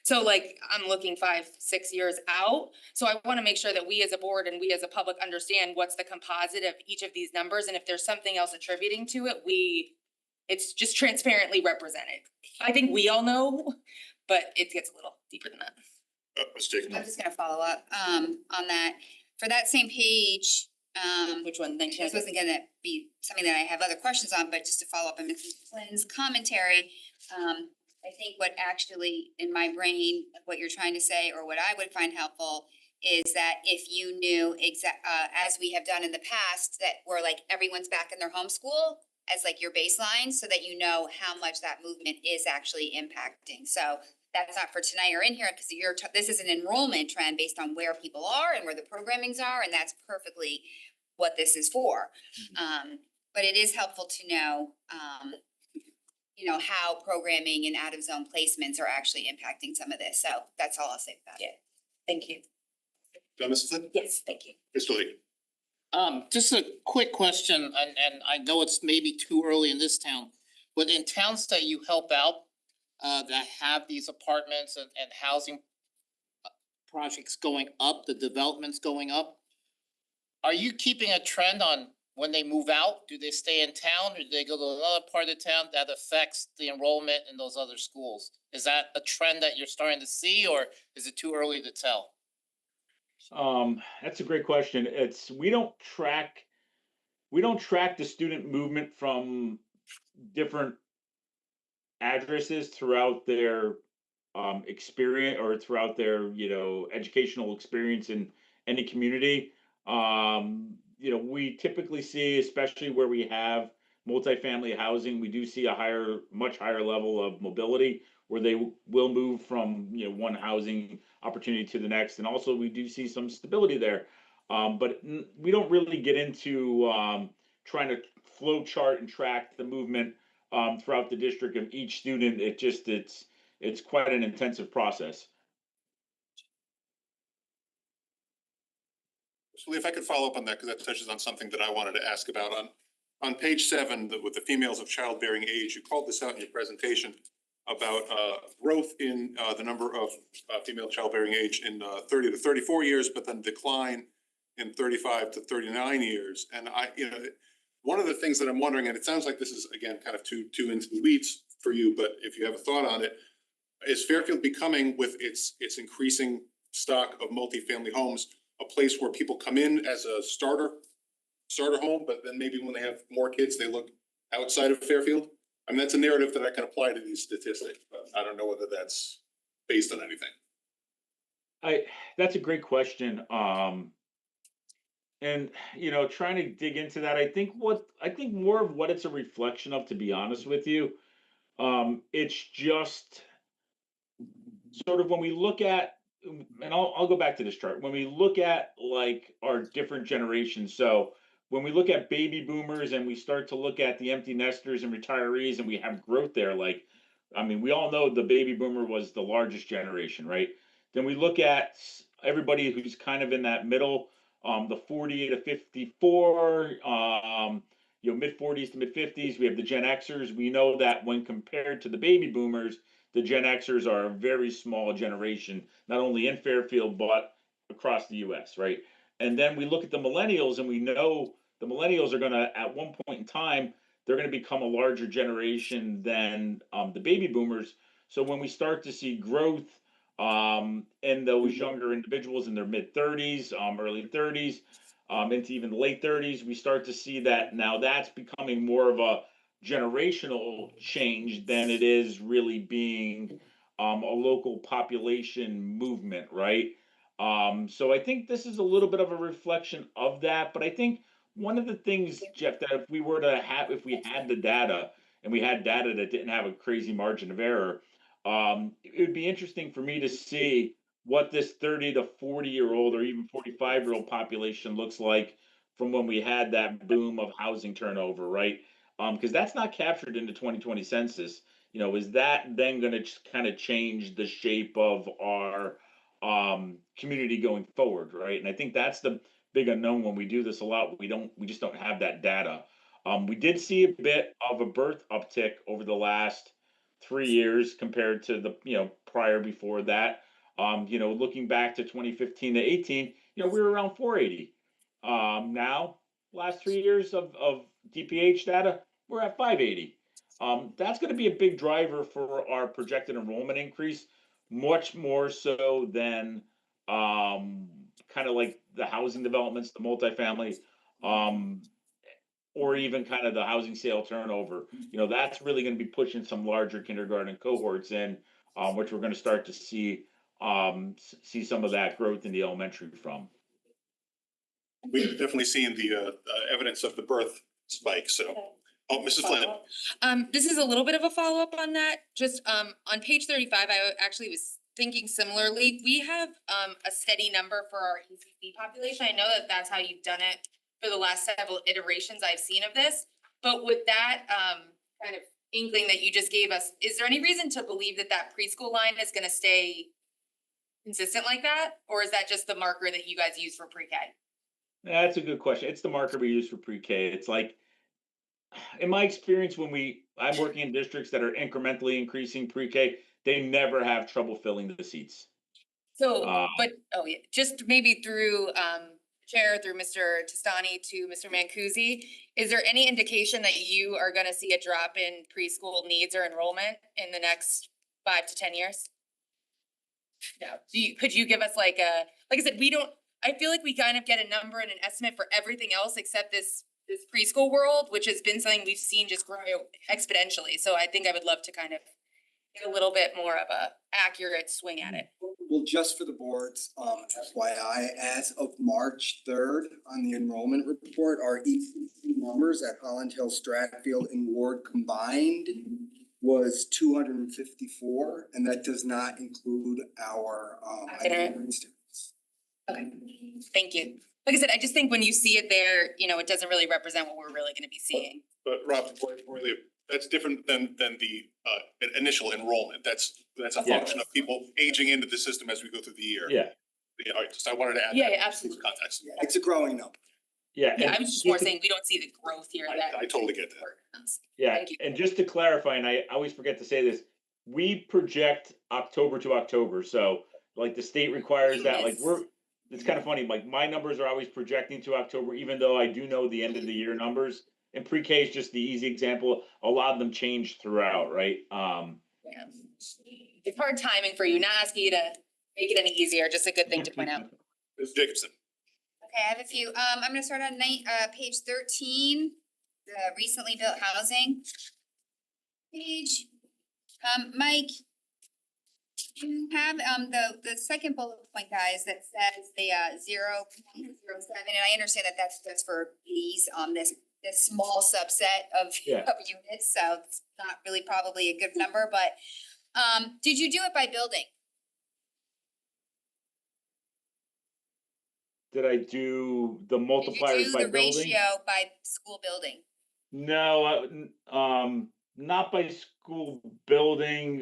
So like, I'm looking 5-6 years out. So I wanna make sure that we as a board and we as a public understand what's the composite of each of these numbers, and if there's something else attributing to it, it's just transparently represented. I think we all know, but it gets a little deeper than that. Ms. Jacob. I'm just gonna follow up on that. For that same page, Which one? Thank you. this wasn't gonna be something that I have other questions on, but just to follow up on Mrs. Flynn's commentary, I think what actually in my brain, what you're trying to say, or what I would find helpful, is that if you knew as we have done in the past, that we're like everyone's back in their homeschool as like your baseline, so that you know how much that movement is actually impacting. So that's not for tonight or in here, because this is an enrollment trend based on where people are and where the programmings are, and that's perfectly what this is for. But it is helpful to know, how programming and out of zone placements are actually impacting some of this. So that's all I'll say about it. Thank you. Mrs. Flynn? Yes, thank you. Mr. Lee? Just a quick question, and I know it's maybe too early in this town, but in towns that you help out, that have these apartments and housing projects going up, the developments going up, are you keeping a trend on when they move out? Do they stay in town, or do they go to another part of town that affects the enrollment in those other schools? Is that a trend that you're starting to see, or is it too early to tell? That's a great question. We don't track the student movement from different addresses throughout their experience, or throughout their educational experience in any community. We typically see, especially where we have multifamily housing, we do see much higher level of mobility, where they will move from one housing opportunity to the next, and also we do see some stability there. But we don't really get into trying to flow chart and track the movement throughout the district of each student. It's quite an intensive process. So Lee, if I could follow up on that, because that touches on something that I wanted to ask about. On page 7, with the females of childbearing age, you called this out in your presentation about growth in the number of female childbearing age in 30 to 34 years, but then decline in 35 to 39 years. And one of the things that I'm wondering, and it sounds like this is again kind of too into the weeds for you, but if you have a thought on it, is Fairfield becoming, with its increasing stock of multifamily homes, a place where people come in as a starter home, but then maybe when they have more kids, they look outside of Fairfield? I mean, that's a narrative that I can apply to these statistics, but I don't know whether that's based on anything. That's a great question. And trying to dig into that, I think more of what it's a reflection of, to be honest with you, it's just sort of when we look at, and I'll go back to this chart, when we look at like our different generations. So when we look at baby boomers and we start to look at the empty nesters and retirees, and we have growth there, we all know the baby boomer was the largest generation, right? Then we look at everybody who's kind of in that middle, the 40 to 54, mid 40s to mid 50s. We have the Gen Xers. We know that when compared to the baby boomers, the Gen Xers are a very small generation, not only in Fairfield, but across the US, right? And then we look at the millennials, and we know the millennials are gonna, at one point in time, they're gonna become a larger generation than the baby boomers. So when we start to see growth in those younger individuals in their mid-30s, early 30s, into even the late 30s, we start to see that now that's becoming more of a generational change than it is really being a local population movement, right? So I think this is a little bit of a reflection of that, but I think one of the things, Jeff, that if we had the data and we had data that didn't have a crazy margin of error, it would be interesting for me to see what this 30 to 40-year-old or even 45-year-old population looks like from when we had that boom of housing turnover, right? Because that's not captured in the 2020 census. Is that then going to kind of change the shape of our community going forward, right? And I think that's the big unknown when we do this a lot. We just don't have that data. We did see a bit of a birth uptick over the last 3 years compared to the prior before that. Looking back to 2015 to 18, we were around 480. Now, last 3 years of DPH data, we're at 580. That's going to be a big driver for our projected enrollment increase, much more so than kind of like the housing developments, the multifamily, or even kind of the housing sale turnover. That's really going to be pushing some larger kindergarten cohorts in, which we're going to start to see some of that growth in the elementary from. We've definitely seen the evidence of the birth spike. So, Mrs. Flynn. This is a little bit of a follow-up on that. Just on page 35, I actually was thinking similarly. We have a steady number for our ECC population. I know that that's how you've done it for the last several iterations I've seen of this. But with that kind of inkling that you just gave us, is there any reason to believe that that preschool line is going to stay consistent like that? Or is that just the marker that you guys use for pre-K? That's a good question. It's the marker we use for pre-K. It's like, in my experience, I'm working in districts that are incrementally increasing pre-K, they never have trouble filling the seats. So, just maybe through Chair, through Mr. Testani to Mr. Mancusi, is there any indication that you are gonna see a drop in preschool needs or enrollment in the next 5 to 10 years? No. Could you give us like I said, I feel like we kind of get a number and an estimate for everything else except this preschool world, which has been something we've seen just grow exponentially. So I think I would love to kind of get a little bit more of a accurate swing at it. Well, just for the board's FYI, as of March 3rd on the enrollment report, our ECC numbers at Holland Hill, Stratfield, and Ward combined was 254, and that does not include our itinerant students. Okay, thank you. Like I said, I just think when you see it there, it doesn't really represent what we're really gonna be seeing. But Rob, that's different than the initial enrollment. That's a function of people aging into the system as we go through the year. Yeah. All right, just I wanted to add Yeah, that absolutely. context. Yeah, it's a growing number. Yeah. Yeah, I was just more saying we don't see the growth here that. I totally get that. Yeah, Thank you. and just to clarify, and I always forget to say this, we project October to October. So like the state requires that, like it's kind of funny, like my numbers are always projecting to October, even though I do know the end of the year numbers. And pre-K is just the easy example. A lot of them change throughout, right? Yeah. It's hard timing for you, not asking you to make it any easier, just a good thing to point out. Ms. Jacobson. Okay, I have a few. I'm gonna start on page 13, the recently built housing page. Mike, you have the second bullet point, guys, that says the 0.07, and I understand that that's for these this small subset of units, so it's not really probably a good number, but did you do it by building? Did I do the multipliers by Did you do the building? ratio by school building? No, not by school building,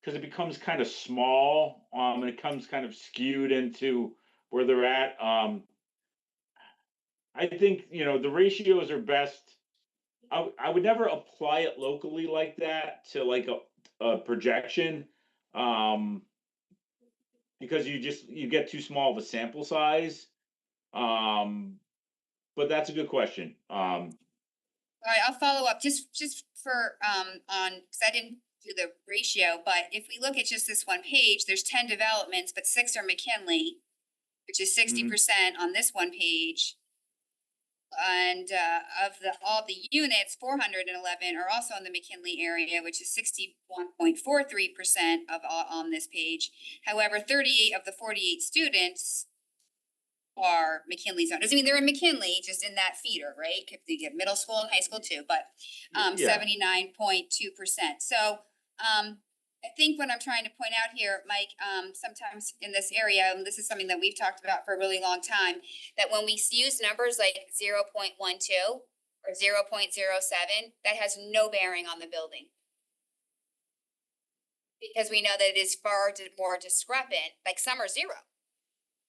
because it becomes kind of small, and it comes kind of skewed into where they're at. I think, the ratios are best. I would never apply it locally like that to like a projection, because you get too small of a sample size. But that's a good question. All right, I'll follow up just for on, because I didn't do the ratio, but if we look at just this one page, there's 10 developments, but 6 are McKinley, which is 60% on this one page. And of all the units, 411 are also in the McKinley area, which is 61.43% of all on this page. However, 38 of the 48 students are McKinley zone. Doesn't mean they're in McKinley, just in that feeder, right? You get middle school and high school too, but Yeah. 79.2%. So I think what I'm trying to point out here, Mike, sometimes in this area, and this is something that we've talked about for a really long time, that when we use numbers like 0.12 or 0.07, that has no bearing on the building. Because we know that it is far more discrepanт, like some are zero,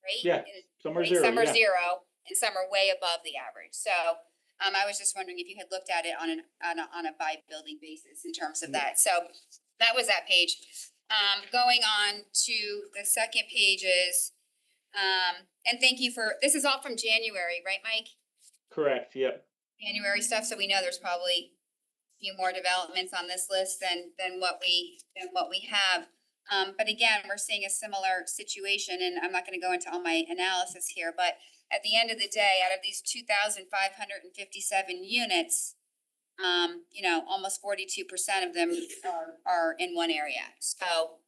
right? Yeah, some are Right, zero, some are yeah. zero and some are way above the average. So I was just wondering if you had looked at it on a by building basis in terms of that. So that was that page. Going on to the second pages. And thank you for, this is all from January, right, Mike? Correct, yep. January stuff, so we know there's probably a few more developments on this list than what we have. But again, we're seeing a similar situation, and I'm not gonna go into all my analysis here, but at the end of the day, out of these 2,557 units, almost 42% of them are in one area. So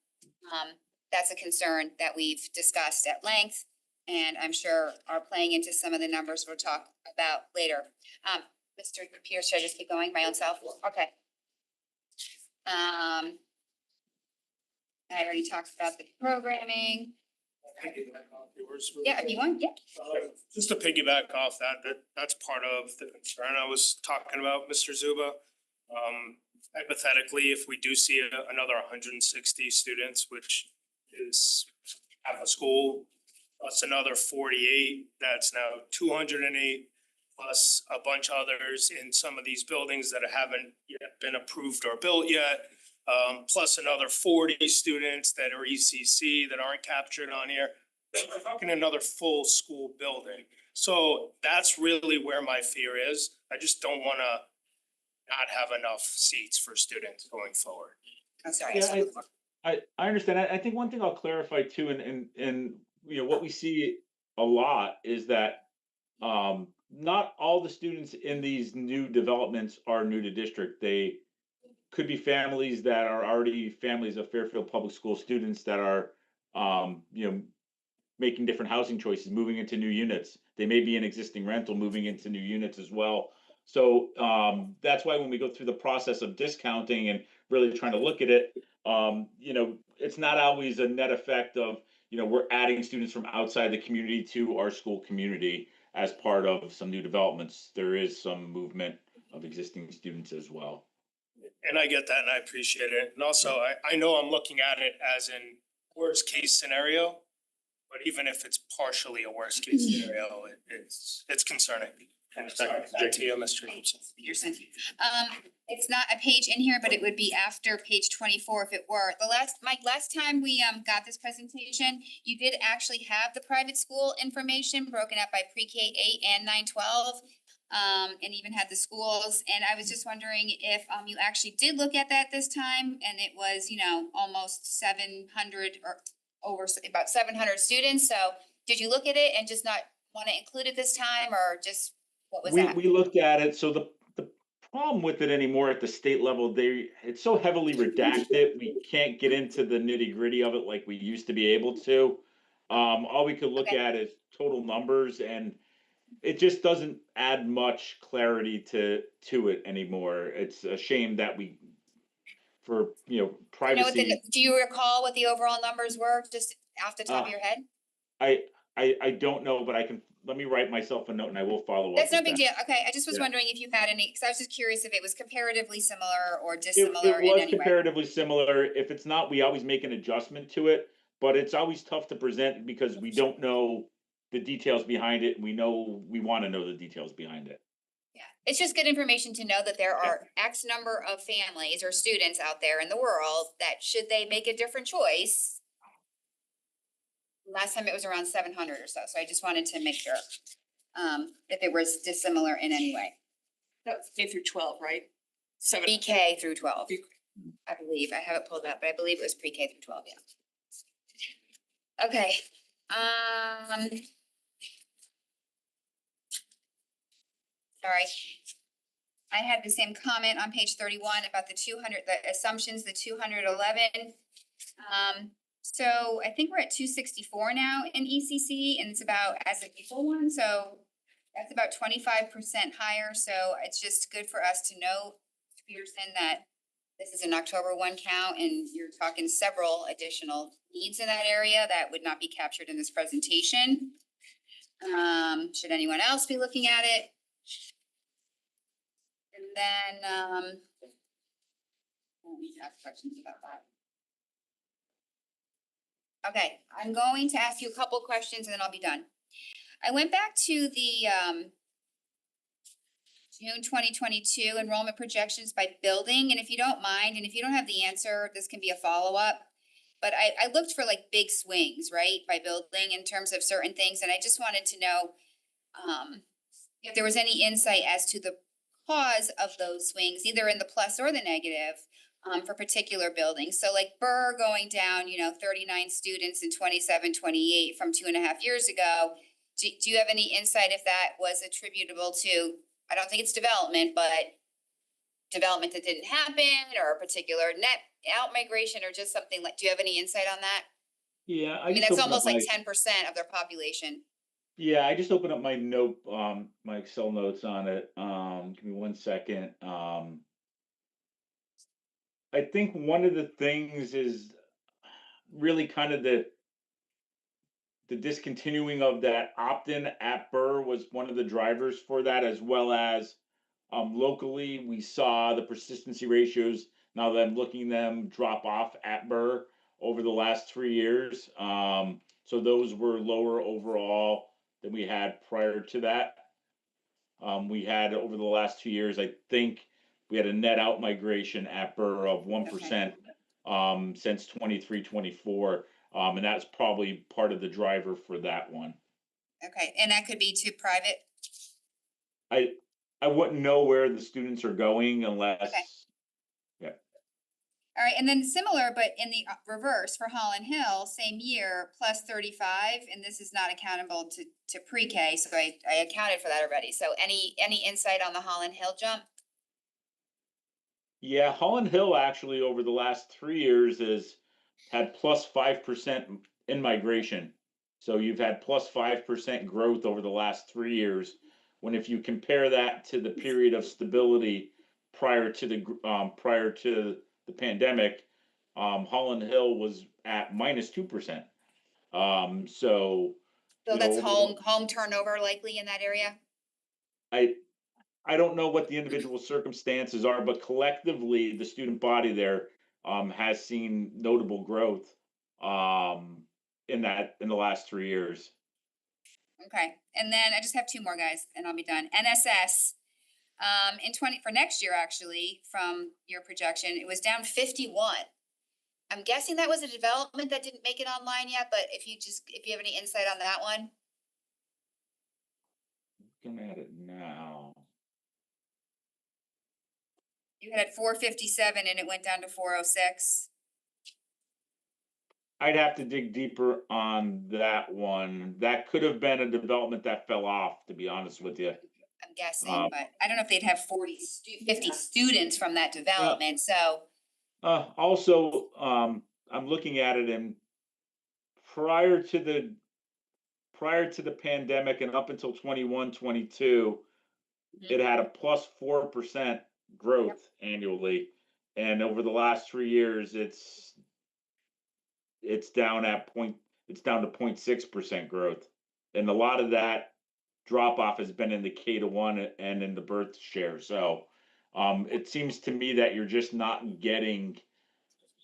that's a concern that we've discussed at length, and I'm sure are playing into some of the numbers we'll talk about later. Mr. Pierce, should I just keep going my own self? Okay. I already talked about the programming. Yeah, if you want, yeah. Just to piggyback off that's part of the concern I was talking about, Mr. Zuba. Hypothetically, if we do see another 160 students, which is half a school, plus another 48, that's now 208, plus a bunch of others in some of these buildings that haven't yet been approved or built yet. Plus another 40 students that are ECC that aren't captured on here. We're talking another full school building. So that's really where my fear is. I just don't wanna not have enough seats for students going forward. I'm sorry. Yeah, I understand. I think one thing I'll clarify too, and what we see a lot is that not all the students in these new developments are new to district. They could be families that are already families of Fairfield Public School students that are making different housing choices, moving into new units. They may be an existing rental moving into new units as well. So that's why when we go through the process of discounting and really trying to look at it, it's not always a net effect of, we're adding students from outside the community to our school community as part of some new developments. There is some movement of existing students as well. And I get that and I appreciate it. And also, I know I'm looking at it as in worst case scenario, but even if it's partially a worst case scenario, it's concerning. And sorry, back to you, Mr. Gibson. It's not a page in here, but it would be after page 24 if it were. Mike, last time we got this presentation, you did actually have the private school information broken up by pre-K 8 and 9-12. And even had the schools, and I was just wondering if you actually did look at that this time, and it was, almost 700 or over about 700 students. So did you look at it and just not want to include it this time, or just what was that? We looked at it. So the problem with it anymore at the state level, it's so heavily redacted. We can't get into the nitty gritty of it like we used to be able to. All we could look at is total numbers, and it just doesn't add much clarity to it anymore. It's a shame that for privacy. Do you recall what the overall numbers were, just off the top of your head? I don't know, but let me write myself a note and I will follow up. That's no big deal. Okay, I just was wondering if you had any, because I was just curious if it was comparatively similar or dissimilar in any way. It was comparatively similar. If it's not, we always make an adjustment to it, but it's always tough to present because we don't know the details behind it. We want to know the details behind it. Yeah, it's just good information to know that there are X number of families or students out there in the world that should they make a different choice. Last time it was around 700 or so. So I just wanted to make sure if it was dissimilar in any way. That's K through 12, right? Seven. Pre-K through 12. I believe, I have it pulled up, but I believe it was pre-K through 12, yeah. Okay, sorry. I had the same comment on page 31 about the 200, the assumptions, the 211. So I think we're at 264 now in ECC, and it's about as an equal one, so that's about 25% higher, so it's just good for us to know, Peterson, that this is an October 1 count, and you're talking several additional needs in that area that would not be captured in this presentation. Should anyone else be looking at it? And then, let me ask questions about that. Okay, I'm going to ask you a couple questions and then I'll be done. I went back to the, June 2022 enrollment projections by building, and if you don't mind, and if you don't have the answer, this can be a follow-up. But I looked for like big swings, right, by building in terms of certain things, and I just wanted to know if there was any insight as to the cause of those swings, either in the plus or the negative, for particular buildings. So like Burr going down, 39 students in 27-28 from 2.5 years ago. Do you have any insight if that was attributable to, I don't think it's development, but development that didn't happen, or a particular net out migration, or just something like, do you have any insight on that? Yeah, I mean, that's almost like 10% of their population. Yeah, I just opened up my note, my Excel notes on it. Give me 1 second. I think one of the things is really kind of the discontinuing of that opt-in at Burr was one of the drivers for that, as well as locally we saw the persistency ratios, now that I'm looking them, drop off at Burr over the last 3 years. So those were lower overall than we had prior to that. We had over the last 2 years, I think we had a net out migration at Burr of 1% since 23-24. And that's probably part of the driver for that one. Okay, and that could be to private? I wouldn't know where the students are going unless. Okay. Yeah. All right, and then similar, but in the reverse for Holland Hill, same year, plus 35, and this is not accountable to pre-K, so I accounted for that already. So any insight on the Holland Hill jump? Yeah, Holland Hill actually over the last 3 years has had plus 5% in migration. So you've had plus 5% growth over the last 3 years. When if you compare that to the period of stability prior to the pandemic, Holland Hill was at minus 2%. So that's home turnover likely in that area? I don't know what the individual circumstances are, but collectively, the student body there has seen notable growth in the last 3 years. Okay, and then I just have 2 more, guys, and I'll be done. NSS, for next year, actually, from your projection, it was down 51. I'm guessing that was a development that didn't make it online yet, but if you have any insight on that one? Looking at it now. You had 457 and it went down to 406. I'd have to dig deeper on that one. That could have been a development that fell off, to be honest with you. I'm guessing, but I don't know if they'd have 50 students from that development, so. Also, I'm looking at it, and prior to the pandemic and up until 21-22, it had a plus 4% growth annually, and over the last 3 years, it's down to 0.6% growth, and a lot of that drop off has been in the K-1 and in the birth share. So it seems to me that you're just not getting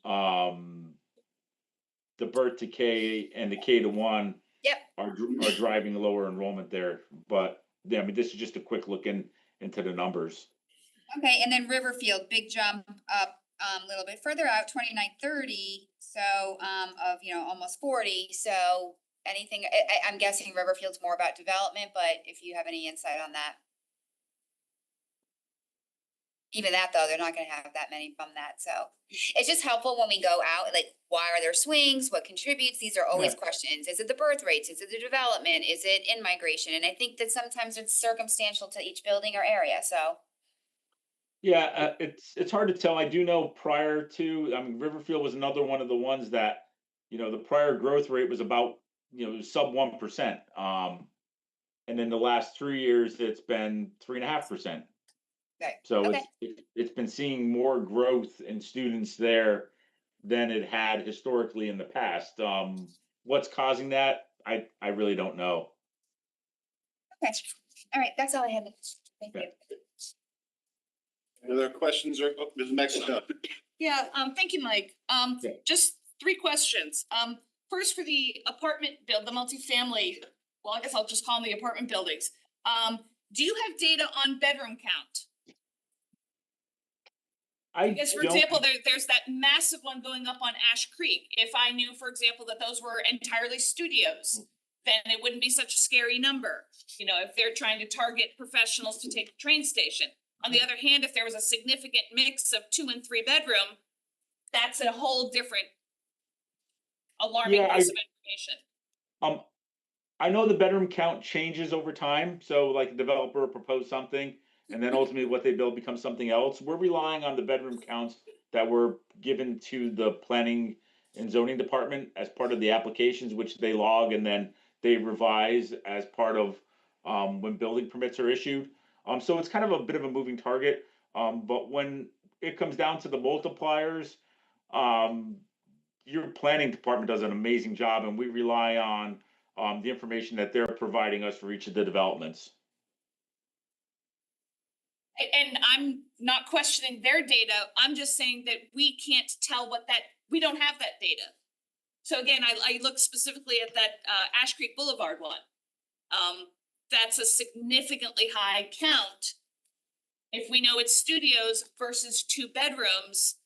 the birth to K and the K-1 are driving lower enrollment there. But yeah, I mean, this is just a quick look into the numbers. Okay, and then Riverfield, big jump up a little bit further out, 29-30, so of almost 40. So anything, I'm guessing Riverfield's more about development, but if you have any insight on that. even that though, they're not gonna have that many from that, so. It's just helpful when we go out, like, why are there swings? What contributes? These are always Yeah. questions. Is it the birth rates? Is it the development? Is it in migration? And I think that sometimes it's circumstantial to each building or area, so. Yeah, it's hard to tell. I do know prior to, I mean, Riverfield was another one of the ones that, the prior growth rate was about, sub 1%. And in the last 3 years, it's been 3.5%. Right, So okay. it's been seeing more growth in students there than it had historically in the past. What's causing that? I really don't know. Okay, all right, that's all I had. Thank Yeah. you. Any other questions or, Ms. Mexico? Yeah, thank you, Mike. Yeah. Just 3 questions. First for the apartment build, the multifamily, well, I guess I'll just call them the apartment buildings. Do you have data on bedroom count? I Because, for don't- example, there's that massive one going up on Ash Creek. If I knew, for example, that those were entirely studios, then it wouldn't be such a scary number. If they're trying to target professionals to take the train station. On the other hand, if there was a significant mix of 2 and 3 bedroom, that's a whole different alarming Yeah, piece of information. I know the bedroom count changes over time. So like a developer proposed something and then ultimately what they build becomes something else. We're relying on the bedroom counts that were given to the planning and zoning department as part of the applications, which they log and then they revise as part of when building permits are issued. So it's kind of a bit of a moving target. But when it comes down to the multipliers, your planning department does an amazing job and we rely on the information that they're providing us for each of the developments. And I'm not questioning their data, I'm just saying that we can't tell we don't have that data. So again, I look specifically at that Ash Creek Boulevard one. That's a significantly high count. If we know it's studios versus 2 bedrooms,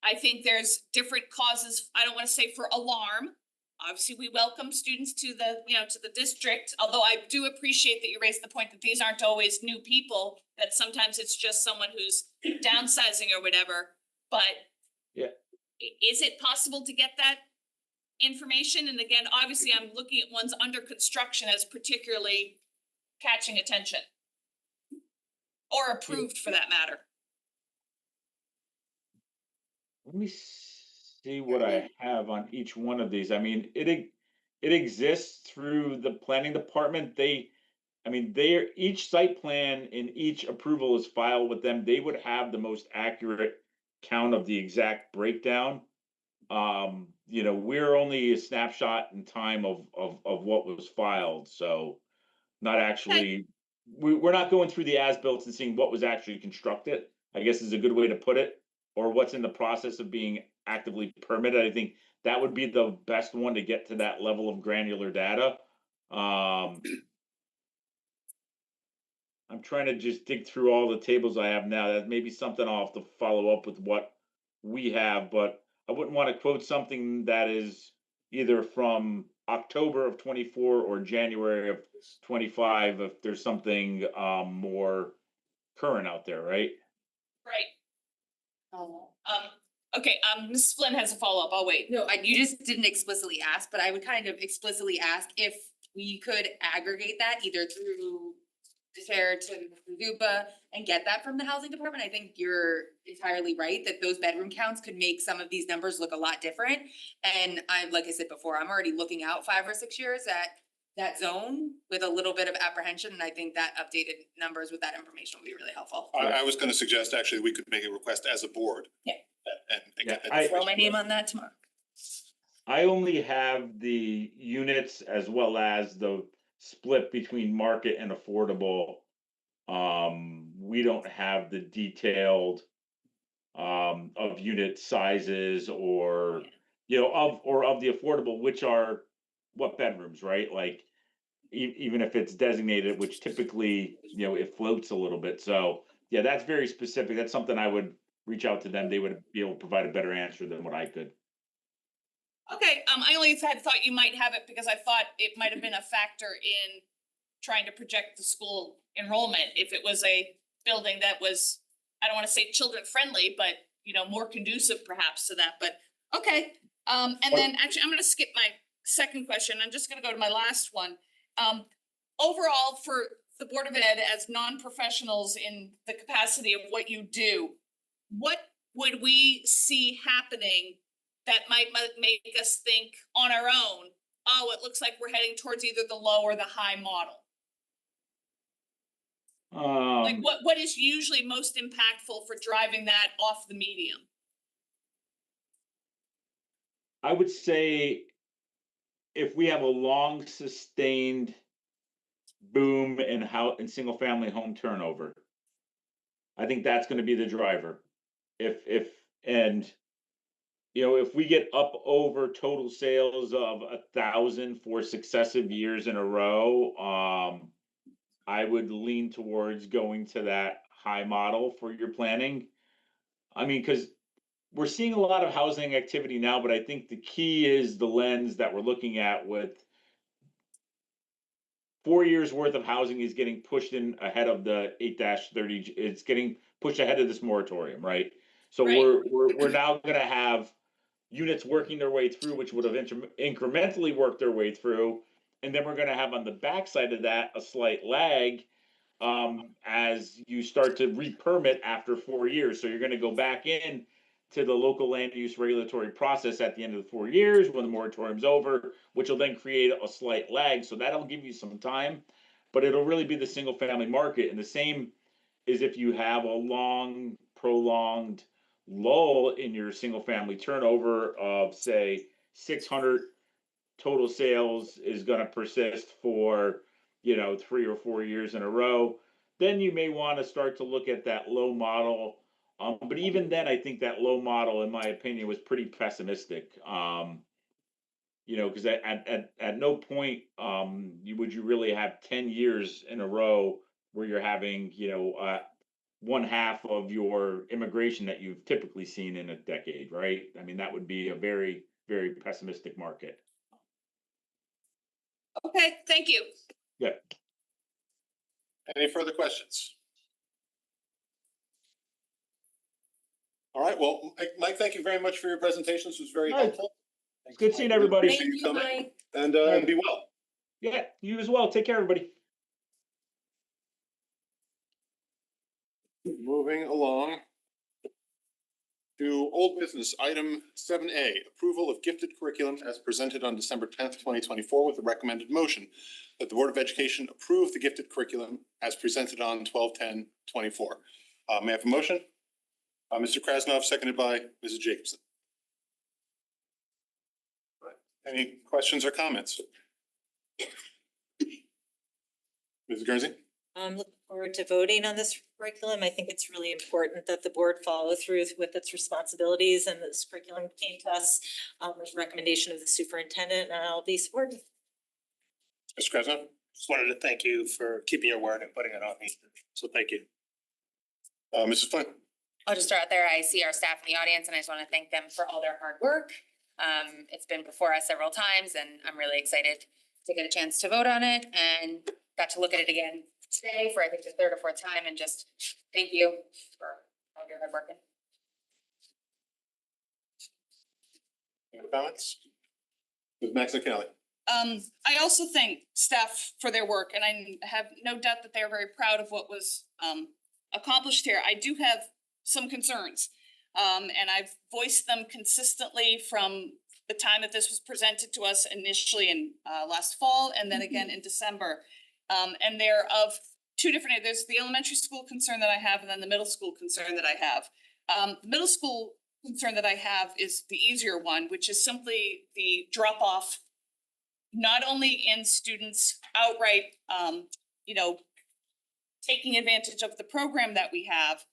I think there's different causes, I don't wanna say for alarm. Obviously, we welcome students to the district, although I do appreciate that you raised the point that these aren't always new people, that sometimes it's just someone who's downsizing or whatever, but. Yeah. Is it possible to get that information? And again, obviously, I'm looking at ones under construction as particularly catching attention. Or approved for that matter. Let me see what I have on each one of these. I mean, it exists through the planning department. Each site plan and each approval is filed with them. They would have the most accurate count of the exact breakdown. We're only a snapshot in time of what was filed, so not actually, we're not going through the as-built and seeing what was actually constructed, I guess is a good way to put it, or what's in the process of being actively permitted. I think that would be the best one to get to that level of granular data. I'm trying to just dig through all the tables I have now. That may be something I'll have to follow up with what we have, but I wouldn't want to quote something that is either from October of 24 or January of 25 if there's something more current out there, right? Right. Okay, Mrs. Flynn has a follow-up, I'll wait. No, you just didn't explicitly ask, but I would kind of explicitly ask if we could aggregate that either through share to Zupa and get that from the housing department. I think you're entirely right that those bedroom counts could make some of these numbers look a lot different. And like I said before, I'm already looking out 5 or 6 years at that zone with a little bit of apprehension. And I think that updated numbers with that information would be really helpful. I was gonna suggest actually we could make a request as a board. Yeah. And get that I- Throw my name information. on that tomorrow. I only have the units as well as the split between market and affordable. We don't have the detailed of unit sizes or of the affordable, which are what bedrooms, right? Like even if it's designated, which typically, it floats a little bit. So yeah, that's very specific. That's something I would reach out to them. They would be able to provide a better answer than what I could. Okay, I only had thought you might have it because I thought it might have been a factor in trying to project the school enrollment if it was a building that was I don't wanna say children friendly, but more conducive perhaps to that, but okay. And then actually, I'm gonna skip my second question. I'm just gonna go to my last one. Overall, for the Board of Ed as non-professionals in the capacity of what you do, what would we see happening that might make us think on our own, oh, it looks like we're heading towards either the low or the high model? Like what is usually most impactful for driving that off the medium? I would say if we have a long sustained boom in single family home turnover, I think that's going to be the driver. And if we get up over total sales of 1,000 for successive years in a row, I would lean towards going to that high model for your planning. I mean, because we're seeing a lot of housing activity now, but I think the key is the lens that we're looking at with 4 years worth of housing is getting pushed in ahead of the 8-30. It's getting pushed ahead of this moratorium, right? So Right. we're now going to have units working their way through, which would have incrementally worked their way through, and then we're going to have on the backside of that a slight lag as you start to re-permit after 4 years. So you're going to go back in to the local land use regulatory process at the end of the 4 years when the moratorium's over, which will then create a slight lag. So that'll give you some time, but it'll really be the single family market. And the same is if you have a long, prolonged lull in your single family turnover of say 600 total sales is going to persist for 3 or 4 years in a row, then you may want to start to look at that low model. But even then, I think that low model, in my opinion, was pretty pessimistic. Because at no point would you really have 10 years in a row where you're having one half of your immigration that you've typically seen in a decade, right? I mean, that would be a very, very pessimistic market. Okay, thank you. Yeah. Any further questions? All right, well, Mike, thank you very much for your presentation. This was very All right. helpful. It's good seeing everybody. Appreciate Thank you, coming. Mike. And be well. Yeah, you as well. Take care, everybody. Moving along to old business, item 7A, approval of gifted curriculum as presented on December 10th, 2024 with a recommended motion that the Board of Education approve the gifted curriculum as presented on 12/10/24. May I have a motion? Mr. Krasnov, seconded by Mrs. Jacobson. Any questions or comments? Mrs. Guernsey? I'm looking forward to voting on this curriculum. I think it's really important that the board follow through with its responsibilities, and this curriculum came to us with recommendation of the superintendent, and I'll be supporting. Mr. Krasnov? Just wanted to thank you for keeping your word and putting it on me. So thank you. Mrs. Flynn? I'll just start out there. I see our staff in the audience and I just want to thank them for all their hard work. It's been before us several times and I'm really excited to get a chance to vote on it and got to look at it again today for I think the third or fourth time, and just thank you for all your hard work. Any comments? Ms. Maxon Kelly? I also thank staff for their work, and I have no doubt that they are very proud of what was accomplished here. I do have some concerns, and I've voiced them consistently from the time that this was presented to us initially in last fall and then again in December. And they're of two different, there's the elementary school concern that I have and then the middle school concern that I have. The middle school concern that I have is the easier one, which is simply the drop off, not only in students outright, taking advantage of the program that we have,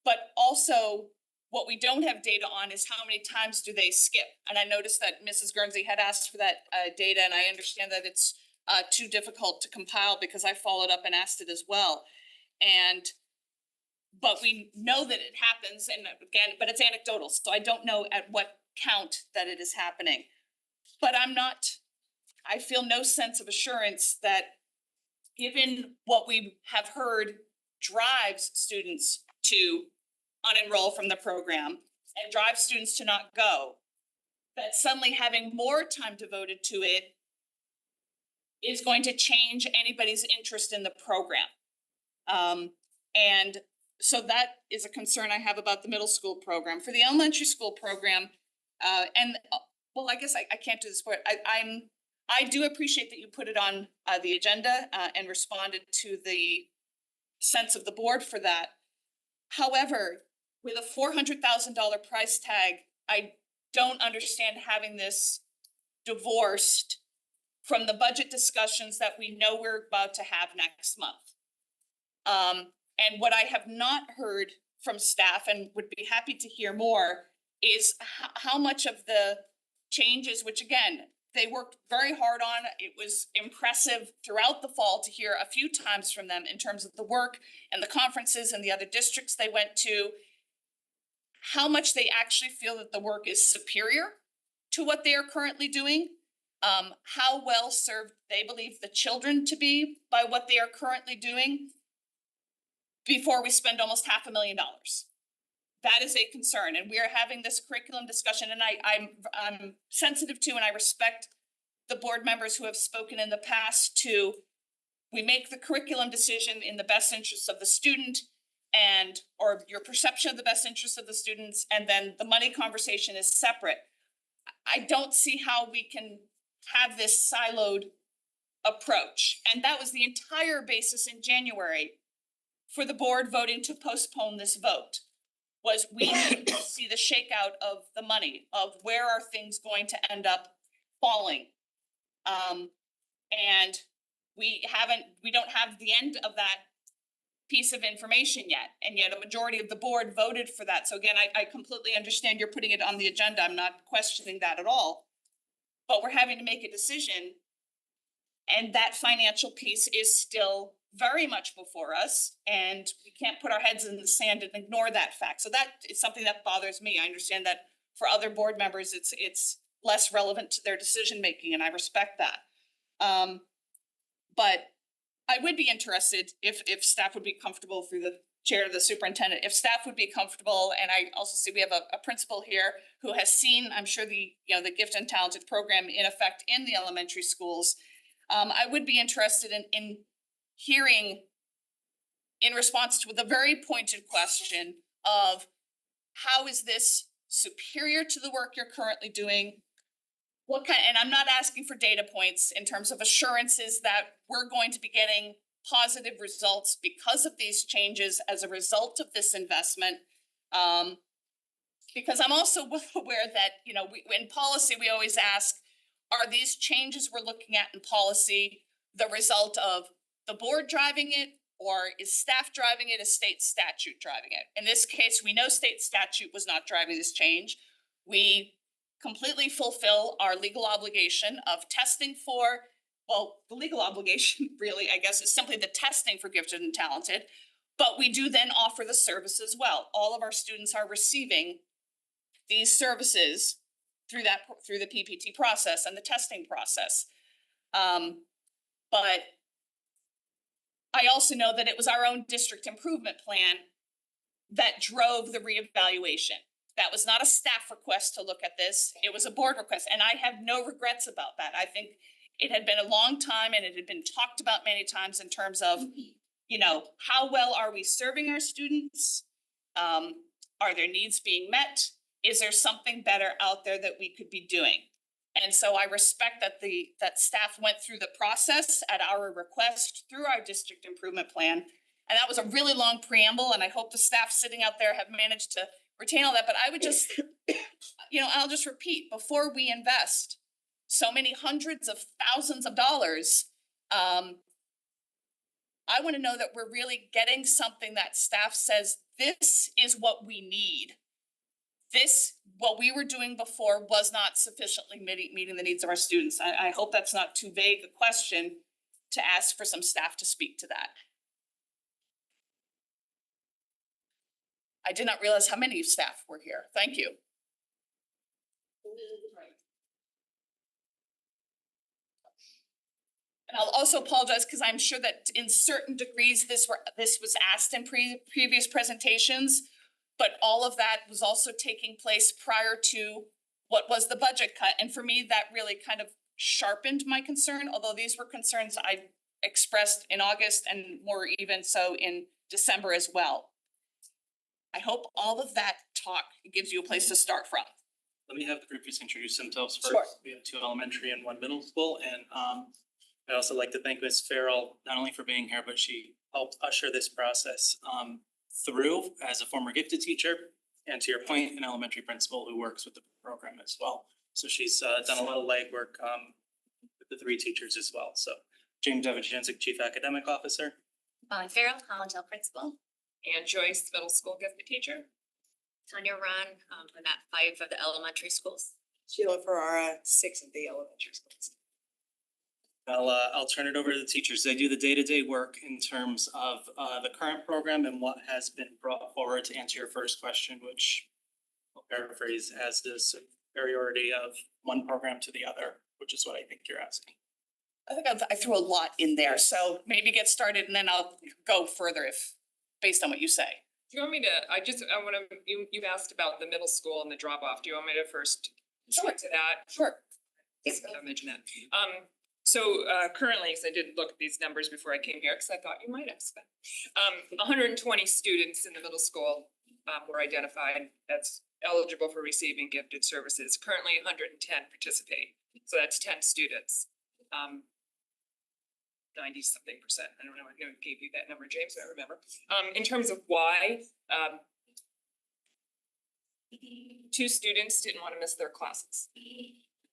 but also what we don't have data on is how many times do they skip. And I noticed that Mrs. Guernsey had asked for that data, and I understand that it's too difficult to compile because I followed up and asked it as well. But we know that it happens, and again, but it's anecdotal, so I don't know at what count that it is happening. But I feel no sense of assurance that given what we have heard drives students to unenroll from the program and drive students to not go, that suddenly having more time devoted to it is going to change anybody's interest in the program. And so that is a concern I have about the middle school program. For the elementary school program, well, I guess I can't do this, but I do appreciate that you put it on the agenda and responded to the sense of the board for that. However, with a $400,000 price tag, I don't understand having this divorced from the budget discussions that we know we're about to have next month. And what I have not heard from staff and would be happy to hear more is how much of the changes, which again, they worked very hard on. It was impressive throughout the fall to hear a few times from them in terms of the work and the conferences and the other districts they went to, how much they actually feel that the work is superior to what they are currently doing, how well served they believe the children to be by what they are currently doing before we spend almost $500,000. That is a concern, and we are having this curriculum discussion, and I'm sensitive to and I respect the board members who have spoken in the past to, we make the curriculum decision in the best interest of the student and, or your perception of the best interest of the students, and then the money conversation is separate. I don't see how we can have this siloed approach, and that was the entire basis in January for the board voting to postpone this vote, was we need to see the shakeout of the money, of where are things going to end up falling. And we don't have the end of that piece of information yet, and yet a majority of the board voted for that. So again, I completely understand you're putting it on the agenda. I'm not questioning that at all. But we're having to make a decision, and that financial piece is still very much before us, and we can't put our heads in the sand and ignore that fact. So that is something that bothers me. I understand that for other board members, it's less relevant to their decision making, and I respect that. But I would be interested if staff would be comfortable, through the chair of the superintendent, if staff would be comfortable, and I also see we have a principal here who has seen, I'm sure, the gifted and talented program in effect in the elementary schools. I would be interested in hearing, in response to the very pointed question of how is this superior to the work you're currently doing? And I'm not asking for data points in terms of assurances that we're going to be getting positive results because of these changes as a result of this investment. Because I'm also aware that, in policy, we always ask, are these changes we're looking at in policy the result of the board driving it, or is staff driving it, is state statute driving it? In this case, we know state statute was not driving this change. We completely fulfill our legal obligation of testing for, well, the legal obligation really, I guess, is simply the testing for gifted and talented, but we do then offer the service as well. All of our students are receiving these services through the PPT process and the testing process. But I also know that it was our own district improvement plan that drove the reevaluation. That was not a staff request to look at this. It was a board request, and I have no regrets about that. I think it had been a long time and it had been talked about many times in terms of, how well are we serving our students? Are their needs being met? Is there something better out there that we could be doing? And so I respect that staff went through the process at our request through our district improvement plan. And that was a really long preamble, and I hope the staff sitting out there have managed to retain all that. But I would just, I'll just repeat, before we invest so many hundreds of thousands of dollars, I want to know that we're really getting something that staff says, this is what we need. What we were doing before was not sufficiently meeting the needs of our students. I hope that's not too vague a question to ask for some staff to speak to that. I did not realize how many staff were here. Thank you. And I'll also apologize because I'm sure that in certain degrees, this was asked in previous presentations. But all of that was also taking place prior to what was the budget cut. And for me, that really kind of sharpened my concern, although these were concerns I expressed in August and more even so in December as well. I hope all of that talk gives you a place to start from. Let me have the group just introduce themselves Sure. first. We have 2 elementary and 1 middle school, and I'd also like to thank Ms. Farrell, not only for being here, but she helped usher this process through as a former gifted teacher, and to your point, an elementary principal who works with the program as well. So she's done a lot of legwork with the 3 teachers as well. So James Evajancic, Chief Academic Officer. Molly Farrell, Hollandale Principal. Ann Joyce, middle school gifted teacher. Tanya Ron, I'm at 5 of the elementary schools. Sheila Ferrara, 6 of the elementary schools. I'll turn it over to the teachers. They do the day-to-day work in terms of the current program and what has been brought forward to answer your first question, which I'll paraphrase as the superiority of one program to the other, which is what I think you're asking. I think I threw a lot in there, so maybe get started and then I'll go further if, based on what you say. Do you want me to, I wanna, you've asked about the middle school and the drop off. Do you want me to first speak to that? Sure. I'll mention that. So currently, because I did look at these numbers before I came here, because I thought you might ask that. 120 students in the middle school were identified as eligible for receiving gifted services. Currently, 110 participate. So that's 10 students. 90-something%. I don't know. I know I gave you that number, James. I remember. In terms of why, 2 students didn't want to miss their classes.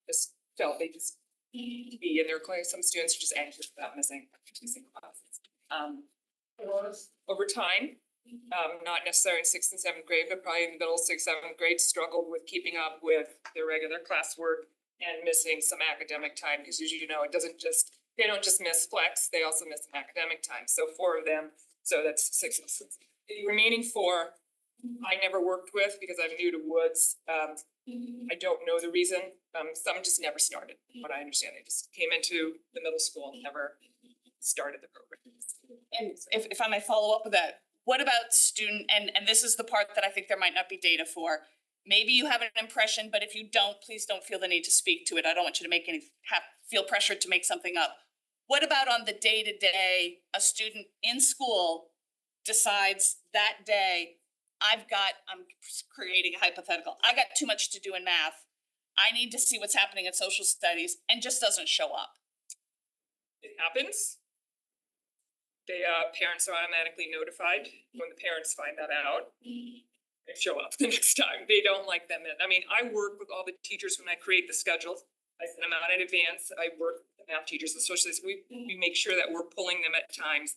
Just felt they just be in their class. Some students are just anxious about missing classes. Over time, not necessarily in 6th and 7th grade, but probably in the middle, 6th, 7th grade, struggled with keeping up with their regular classwork and missing some academic time, because as you know, they don't just miss flex, they also miss some academic time. So 4 of them, so that's 6 and 6. The remaining 4, I never worked with because I'm new to Woods. I don't know the reason. Some just never started, what I understand. They just came into the middle school and never started the program. And if I may follow up with that, what about student, and this is the part that I think there might not be data for. Maybe you have an impression, but if you don't, please don't feel the need to speak to it. I don't want you to feel pressured to make something up. What about on the day-to-day, a student in school decides that day, I'm creating a hypothetical. I got too much to do in math. I need to see what's happening in social studies and just doesn't show up. It happens. Parents are automatically notified when the parents find that out. They show up the next time. They don't like them. I mean, I work with all the teachers when I create the schedules. I send them out in advance. I work with the math teachers, the social studies. We make sure that we're pulling them at times.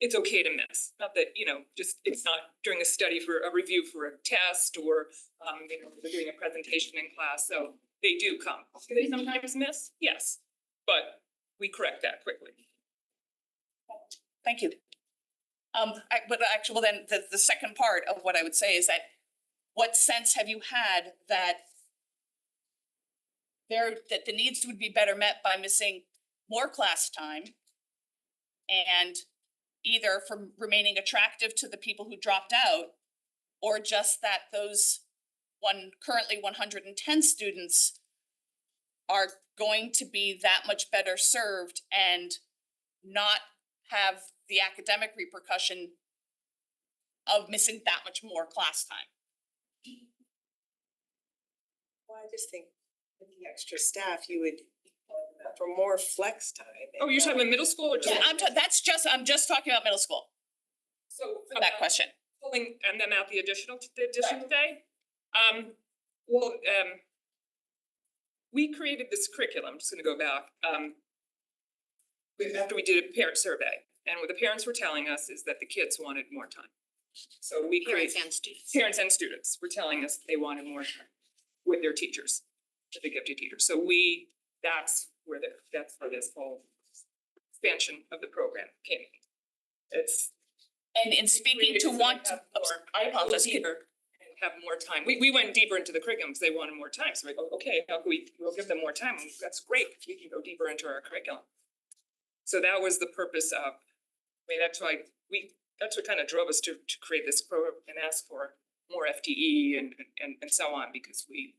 It's okay to miss. Not that, just it's not during a study for a review for a test or they're doing a presentation in class. So they do come. Do they sometimes miss? Yes. But we correct that quickly. Thank you. Then the second part of what I would say is that what sense have you had that the needs would be better met by missing more class time and either from remaining attractive to the people who dropped out, or just that those currently 110 students are going to be that much better served and not have the academic repercussion of missing that much more class time. Well, I just think with the extra staff, you would, for more flex time. Oh, you're talking about middle school or just? Yeah, I'm just talking about middle school So for that question. Pulling and then out the additional day. We created this curriculum. I'm just gonna go back. After we did a parent survey, and what the parents were telling us is that the kids wanted more time. So we Parents and students. Parents and students were telling us they wanted more time with their teachers, with the gifted teachers. So that's where this whole expansion of the program came in. And in speaking to I apologize. Have more time. We went deeper into the curriculum because they wanted more time. So we go, okay, we'll give them more time. That's great. We can go deeper into our curriculum. So that was the purpose of, I mean, that's what kind of drove us to create this program and ask for more FTE and so on, because we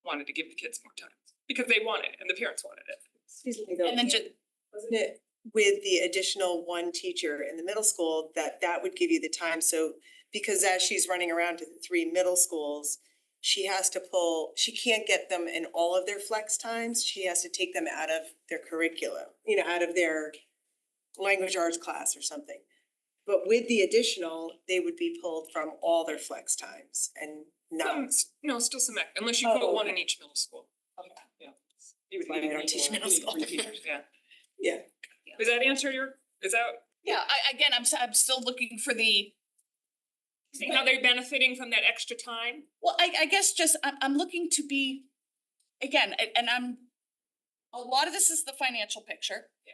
wanted to give the kids more time, because they wanted it and the parents wanted it. Excuse me though. And then Wasn't it with the additional one teacher in the middle school that would give you the time? So because as she's running around to the 3 middle schools, she has to she can't get them in all of their flex times. She has to take them out of their curriculum, out of their language arts class or something. But with the additional, they would be pulled from all their flex times and not. No, still some, unless you Oh, put one in okay. each middle school. Okay. Yeah. You would Why I need don't teach more. middle You need school. 3 teachers, yeah. Yeah. Does that answer is that, Yeah, I'm still looking for the. see how they're benefiting from that extra time? Well, I guess just, I'm looking to be, again, and a lot of this is the financial picture. Yeah.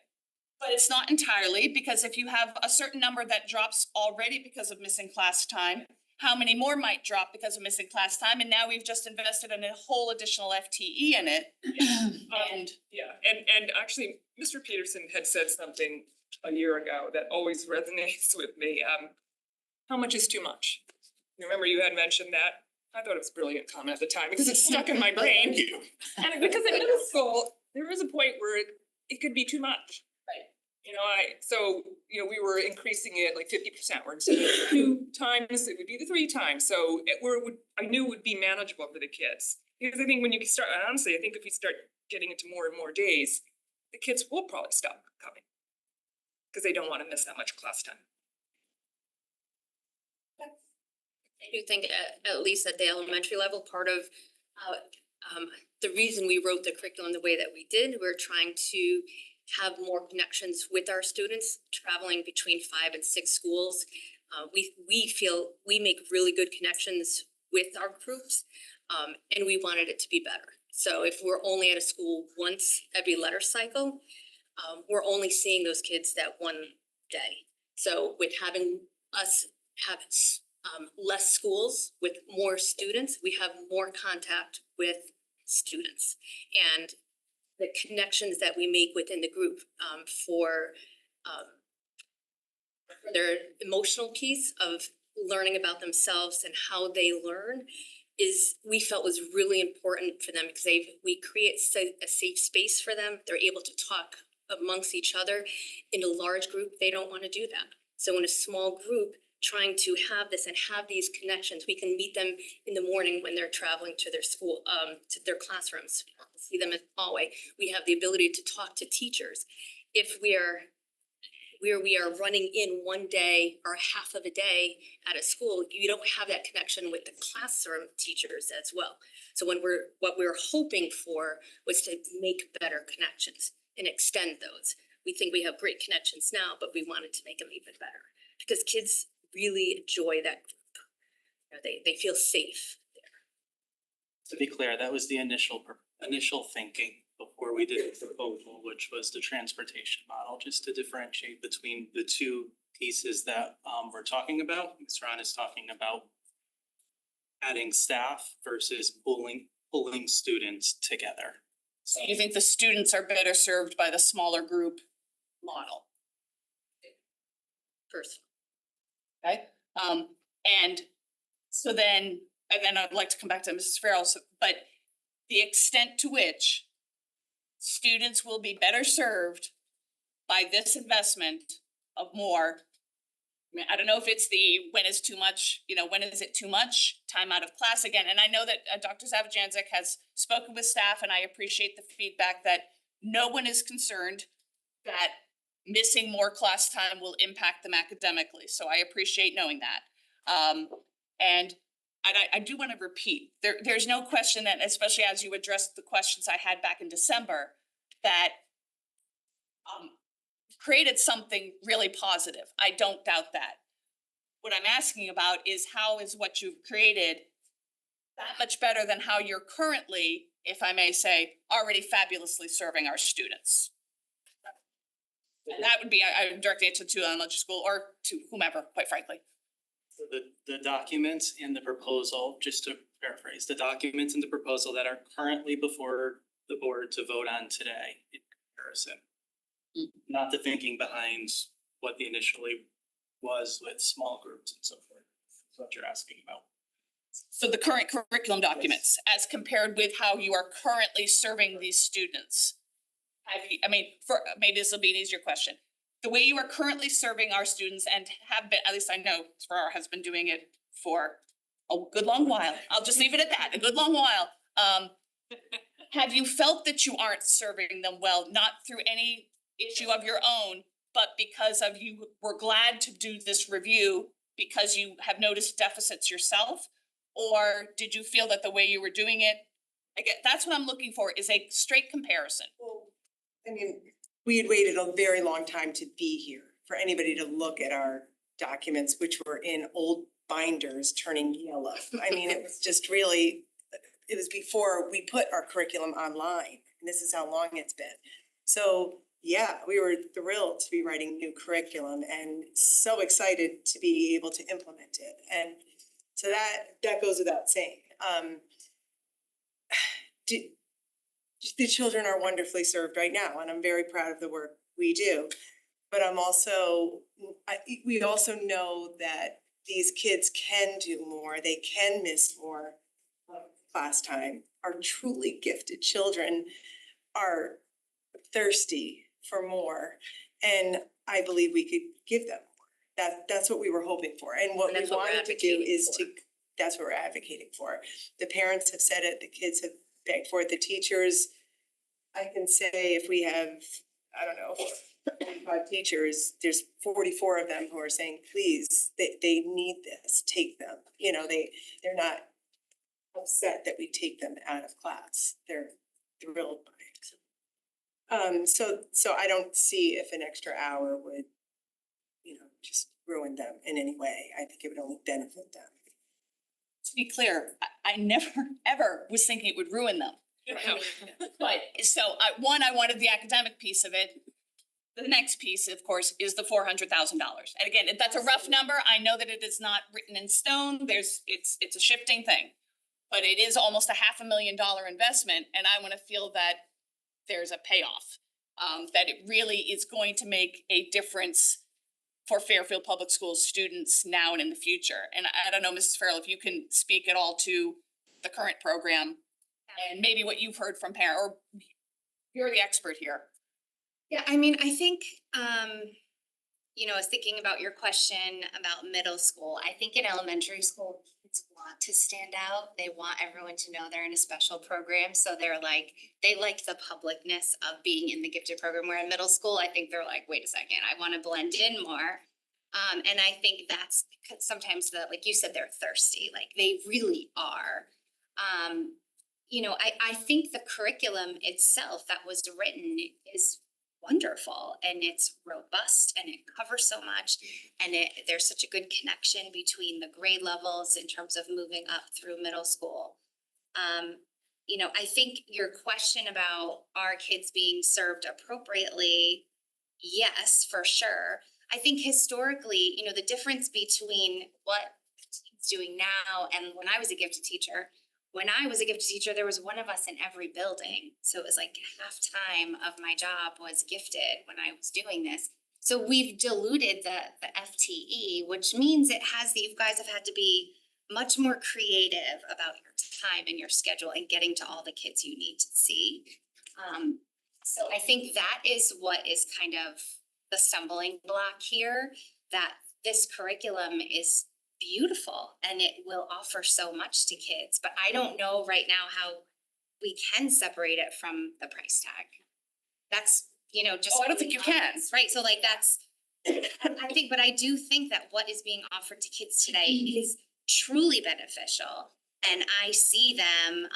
But it's not entirely, because if you have a certain number that drops already because of missing class time, how many more might drop because of missing class time? And now we've just invested in a whole additional FTE in it. And Yeah, and actually, Mr. Peterson had said something a year ago that always resonates with me. How much is too much? You remember you had mentioned that? I thought it was a brilliant comment at the time because it's stuck in my brain. Thank you. And because in middle school, there is a point where it could be too much. Right. We were increasing it like 50%, where instead of 2 times, it would be the 3 times. So I knew it would be manageable for the kids. Because I think when you start, honestly, I think if we start getting into more and more days, the kids will probably stop coming. Because they don't want to miss that much class time. I do think at least at the elementary level, part of the reason we wrote the curriculum the way that we did, we're trying to have more connections with our students traveling between 5 and 6 schools. We feel we make really good connections with our groups, and we wanted it to be better. So if we're only at a school once every letter cycle, we're only seeing those kids that one day. So with having us have less schools with more students, we have more contact with students. And the connections that we make within the group for their emotional piece of learning about themselves and how they learn we felt was really important for them, because we create a safe space for them. They're able to talk amongst each other. In a large group, they don't want to do that. So in a small group, trying to have this and have these connections, we can meet them in the morning when they're traveling to their school, to their classrooms, see them in the hallway. We have the ability to talk to teachers. If we are running in one day or half of a day at a school, you don't have that connection with the classroom teachers as well. So what we're hoping for was to make better connections and extend those. We think we have great connections now, but we wanted to make them even better, because kids really enjoy that group. They feel safe there. To be clear, that was the initial thinking before we did the proposal, which was the transportation model, just to differentiate between the 2 pieces that we're talking about. Ms. Ron is talking about adding staff versus pulling students together. so you think the students are better served by the smaller group model? First, Okay, and then I'd like to come back to Mrs. Farrell, but the extent to which students will be better served by this investment of more. I mean, I don't know if it's when is too much, when is it too much, time out of class again, and I know that Dr. Zavajanzik has spoken with staff, and I appreciate the feedback that no one is concerned that missing more class time will impact them academically, so I appreciate knowing that. And I do want to repeat, there's no question that, especially as you addressed the questions I had back in December, that created something really positive. I don't doubt that. What I'm asking about is how is what you've created that much better than how you're currently, if I may say, already fabulously serving our students? And that would be, I'm directing it to elementary school or to whomever, quite frankly. The documents in the proposal, just to paraphrase, the documents in the proposal that are currently before the board to vote on today in comparison not the thinking behind what the initially was with small groups and so forth. That's what you're asking about. So the current curriculum documents as compared with how you are currently serving these students. Have you, I mean, maybe this will be an easier question. The way you are currently serving our students and have been, at least I know Farrar has been doing it for a good long while. I'll just leave it at that, a good long while. Have you felt that you aren't serving them well, not through any issue of your own, but because of you were glad to do this review because you have noticed deficits yourself? Or did you feel that the way you were doing it, again, that's what I'm looking for, is a straight comparison. Well, I mean, we had waited a very long time to be here for anybody to look at our documents, which were in old binders turning yellow. I mean, it was just really, it was before we put our curriculum online, and this is how long it's been. So, yeah, we were thrilled to be writing new curriculum and so excited to be able to implement it. And so that goes without saying. The children are wonderfully served right now, and I'm very proud of the work we do. But I'm also, we also know that these kids can do more, they can miss more class time. Our truly gifted children are thirsty for more, and I believe we could give them more. That's what we were hoping for, and what we That's what we're wanted to do advocating is for. that's what we're advocating for. The parents have said it, the kids have begged for it, the teachers. I can say if we have, I don't know, 45 teachers, there's 44 of them who are saying, please, they need this, take them. You know, they're not upset that we take them out of class. They're thrilled by it. So I don't see if an extra hour would, just ruin them in any way. I think it would only benefit them. To be clear, I never, ever was thinking it would ruin them. But so I wanted the academic piece of it. The next piece, of course, is the $400,000. And again, that's a rough number. I know that it is not written in stone. It's a shifting thing. But it is almost $500,000 investment, and I want to feel that there's a payoff. That it really is going to make a difference for Fairfield Public Schools students now and in the future. And I don't know, Mrs. Farrell, if you can speak at all to the current program and maybe what you've heard from parents, or you're the expert here. Yeah, I mean, I think, I was thinking about your question about middle school. I think in elementary school, kids want to stand out. They want everyone to know they're in a special program. So they like the publicness of being in the gifted program. Where in middle school, I think they're like, wait a second, I want to blend in more. And I think that's because sometimes like you said, they're thirsty, like they really are. I think the curriculum itself that was written is wonderful, and it's robust, and it covers so much, and there's such a good connection between the grade levels in terms of moving up through middle school. I think your question about are kids being served appropriately, yes, for sure. I think historically, the difference between what it's doing now and when I was a gifted teacher. When I was a gifted teacher, there was one of us in every building. So it was like half time of my job was gifted when I was doing this. So we've diluted the FTE, which means you guys have had to be much more creative about your time and your schedule and getting to all the kids you need to see. So I think that is what is kind of the stumbling block here, that this curriculum is beautiful and it will offer so much to kids, but I don't know right now how we can separate it from the price tag. That's, just. I don't think you can. Right, so like that's, but I do think that what is being offered to kids today is truly beneficial. And I see them,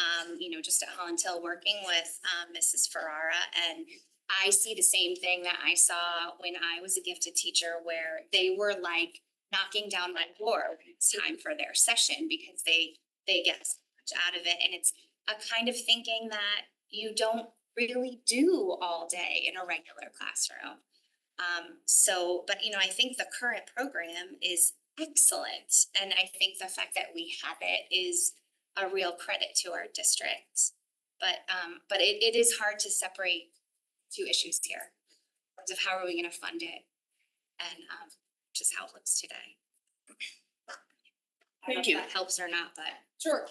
just at Holland Hill working with Mrs. Ferrara, and I see the same thing that I saw when I was a gifted teacher, where they were like knocking down my door when it's time for their session because they get so much out of it. And it's a kind of thinking that you don't really do all day in a regular classroom. I think the current program is excellent. And I think the fact that we have it is a real credit to our district. But it is hard to separate two issues here. of how are we gonna fund it? And just how it looks today. I don't know Thank if you. that helps or not, but. Sure.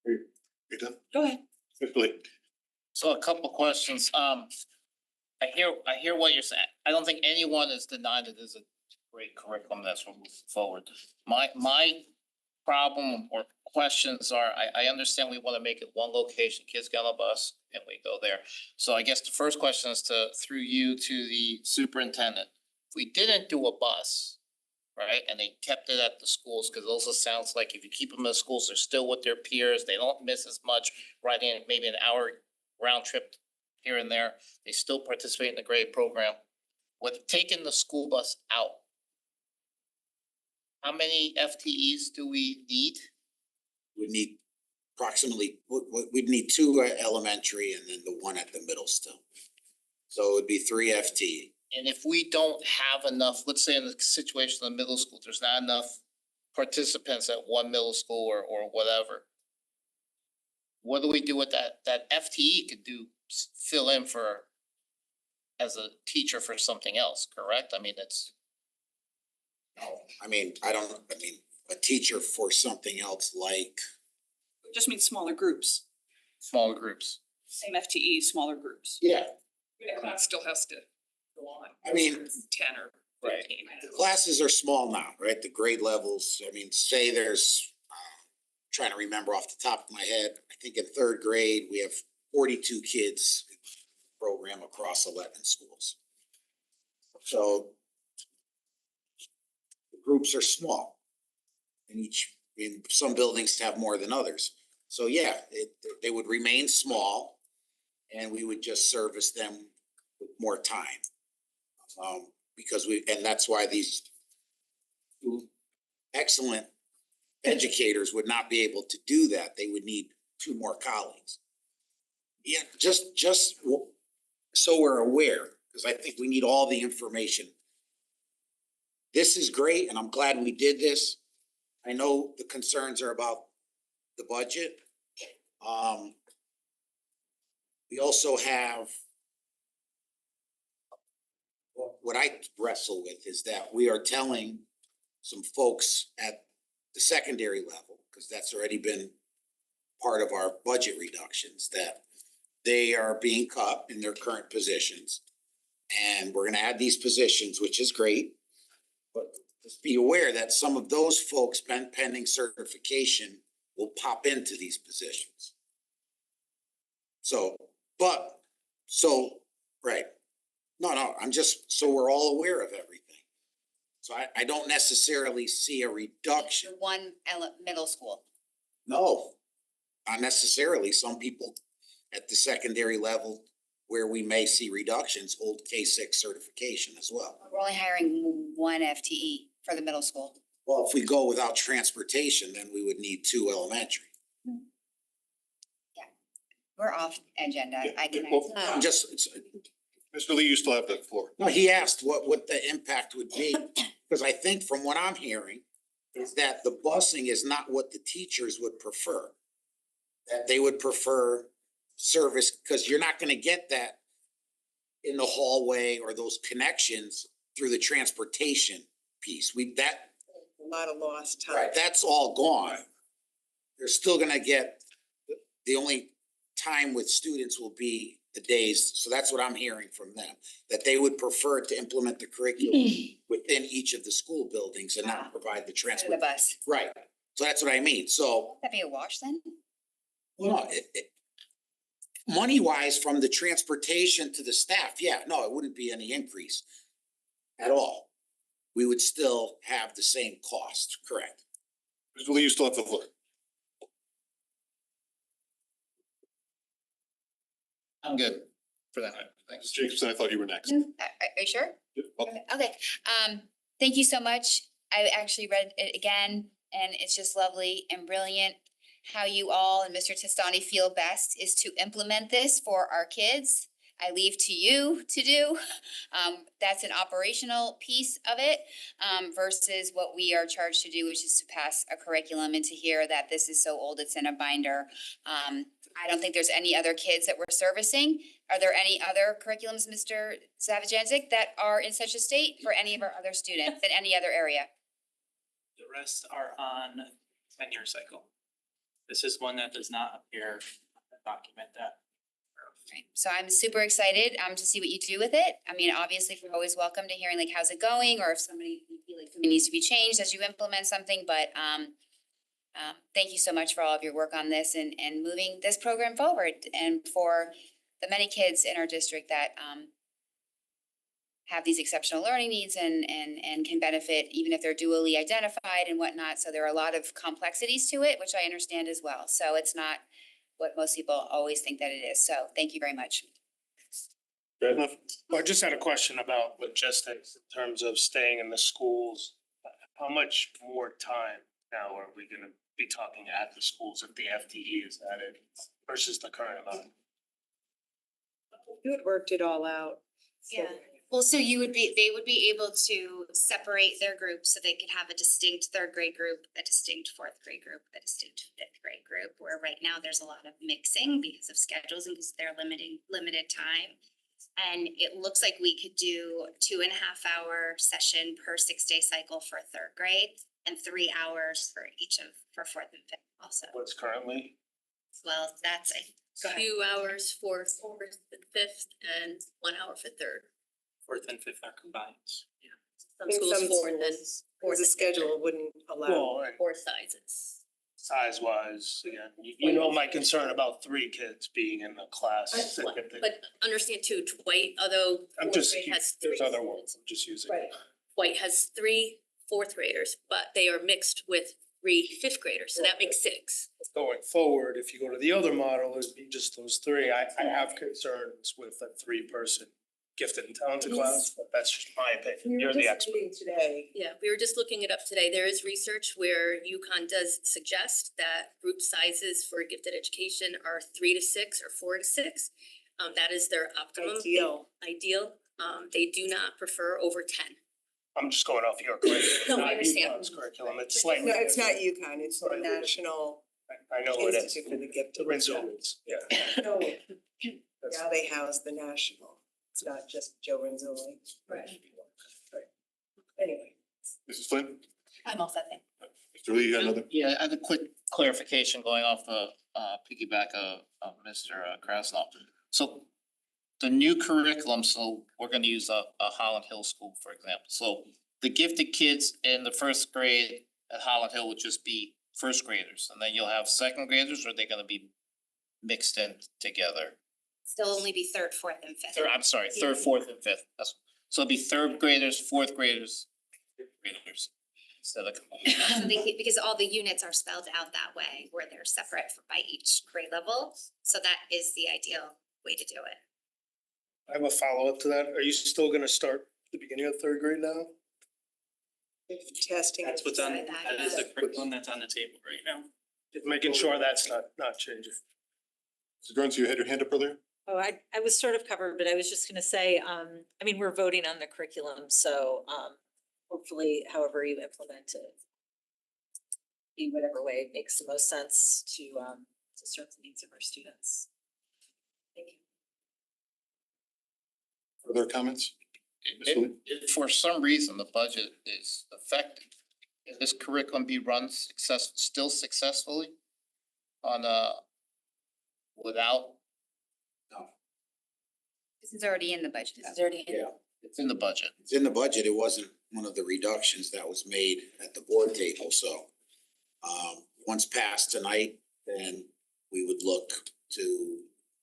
You done? Go ahead. Mr. Lee? So a couple questions. I hear what you're saying. I don't think anyone is denying that there's a great curriculum that's moving forward. My problem or questions are, I understand we wanna make it one location, kids get on a bus and we go there. So I guess the first question is through you to the superintendent. If we didn't do a bus, right, and they kept it at the schools, cause also sounds like if you keep them in the schools, they're still with their peers, they don't miss as much, riding maybe an hour round trip here and there, they still participate in the grade program. With taking the school bus out, how many FTEs do we need? Would need approximately, we'd need 2 elementary and then the 1 at the middle still. So it would be 3 FTE. And if we don't have enough, let's say in the situation in the middle school, there's not enough participants at one middle school or whatever. What do we do with that? That FTE could fill in for as a teacher for something else, correct? I mean, it's. No, I mean, a teacher for something else like, Just means smaller groups, Smaller groups. same FTE, smaller groups. yeah, The class still has to go on. I mean, 10 or Right. 15. classes are small now, right? The grade levels, I mean, say there's, trying to remember off the top of my head, I think in 3rd grade, we have 42 kids program across 11 schools. So the groups are small. And some buildings have more than others. So yeah, they would remain small and we would just service them with more time. Because and that's why these excellent educators would not be able to do that. They would need 2 more colleagues. Yeah, just so we're aware, because I think we need all the information. This is great, and I'm glad we did this. I know the concerns are about the budget. We also have what I wrestle with is that we are telling some folks at the secondary level, because that's already been part of our budget reductions, that they are being cut in their current positions. And we're gonna add these positions, which is great. But just be aware that some of those folks pending certification will pop into these positions. Right. No, I'm just, so we're all aware of everything. So I don't necessarily see a reduction. One middle school. No, not necessarily. Some people at the secondary level where we may see reductions hold K-6 certification as well. We're only hiring 1 FTE for the middle school. Well, if we go without transportation, then we would need 2 elementary. We're off agenda. I can. Well, I'm just, Mr. Lee, you still have the floor. no, he asked what the impact would be, because I think from what I'm hearing is that the busing is not what the teachers would prefer. That they would prefer service, because you're not gonna get that in the hallway or those connections through the transportation piece. A lot of lost time. Right, that's all gone. They're still gonna get, the only time with students will be the days, so that's what I'm hearing from them. That they would prefer to implement the curriculum within each of the school buildings and not provide the The transport. bus. Right, so that's what I mean, so, Won't that be a wash then? well, no, money wise, from the transportation to the staff, yeah, no, it wouldn't be any increase at all. We would still have the same cost, correct? Mr. Lee, you still have the floor. I'm good for that. Thanks. Mr. Jacobson, I thought you were next. Are you sure? Yep, okay. Okay, thank you so much. I actually read it again and it's just lovely and brilliant. How you all and Mr. Testani feel best is to implement this for our kids. I leave to you to do. That's an operational piece of it, versus what we are charged to do, which is to pass a curriculum and to hear that this is so old, it's in a binder. I don't think there's any other kids that we're servicing Are there any other curriculums, Mr. Savajancic, that are in such a state for any of our other students in any other area? The rest are on 10-year cycle. This is one that does not appear document that. Right. So I'm super excited to see what you do with it. I mean, obviously, we're always welcome to hearing like how's it going, or if somebody you feel like something needs to be changed as you implement something, but thank you so much for all of your work on this and moving this program forward, and for the many kids in our district that have these exceptional learning needs and can benefit even if they're dually identified and whatnot. So there are a lot of complexities to it, which I understand as well. So it's not what most people always think that it is. So thank you very much. Good enough. Well, I just had a question about logistics in terms of staying in the schools. How much more time now are we gonna be talking at the schools if the FTE is added versus the current amount? You had worked it all out. Yeah. Well, so they would be able to separate their groups so they could have a distinct third grade group, a distinct fourth grade group, a distinct fifth grade group, where right now there's a lot of mixing because of schedules and because they're limited time. And it looks like we could do 2.5-hour session per 6-day cycle for third grade and 3 hours for for fourth and fifth also. What's currently? Well, that's 2 hours for fourth and fifth and 1 hour for third. Fourth and fifth are combined. Some schools four and then Or the schedule wouldn't allow. Well, four sizes. size wise, again, you know my concern about 3 kids being in the class. But understand too, Dwight, although I'm fourth just, grade has there's 3 other ones, I'm just using. Right. Dwight has 3 fourth graders, but they are mixed with 3 fifth graders, so that makes 6. Going forward, if you go to the other model, it'd be just those 3. I have concerns with a 3-person gifted and talented class, but that's just my opinion. You're the expert. Today. Yeah, we were just looking it up today. There is research where UConn does suggest that group sizes for gifted education are 3 to 6 or 4 to 6. That is their optimum. Ideal. They do not prefer over 10. I'm just going off your curriculum. No, I not understand. UConn's curriculum, it's slightly. No, it's not different. UConn, it's the National I know it is. Institute for the Gifted. Renzulli's, yeah. No, now they house the National, it's not just Joe Renzulli. Right. Anyway. Mrs. Flynn? I'm all set, thank you. Mr. Lee, you got another? Yeah, I have a quick clarification going off the piggyback of Mr. Krasnow. So the new curriculum, so we're gonna use a Holland Hill School, for example. So the gifted kids in the first grade at Holland Hill would just be first graders, and then you'll have second graders, or are they gonna be mixed in together? Still only be third, fourth and fifth. I'm sorry, third, fourth, and fifth. So it'll be third graders, fourth graders, fifth graders instead of combined. So because all the units are spelled out that way, where they're separate by each grade level. So that is the ideal way to do it. I have a follow-up to that. Are you still gonna start the beginning of 3rd grade now? Testing. That's what's on, that is the curriculum that's on the table right now. Just making sure that's not changing. Mrs. Burns, you had your hand up earlier? Oh, I was sort of covered, but I was just gonna say, I mean, we're voting on the curriculum, so, hopefully however you implement it, in whatever way makes the most sense to serve the needs of our students. Thank you. Further comments? Mr. Lee? If for some reason the budget is affected, can this curriculum be run still successfully on without? This is already in the budget. This is already in. Yeah. It's in the budget. It's in the budget. It wasn't one of the reductions that was made at the board table, so. Once passed tonight, then we would look to,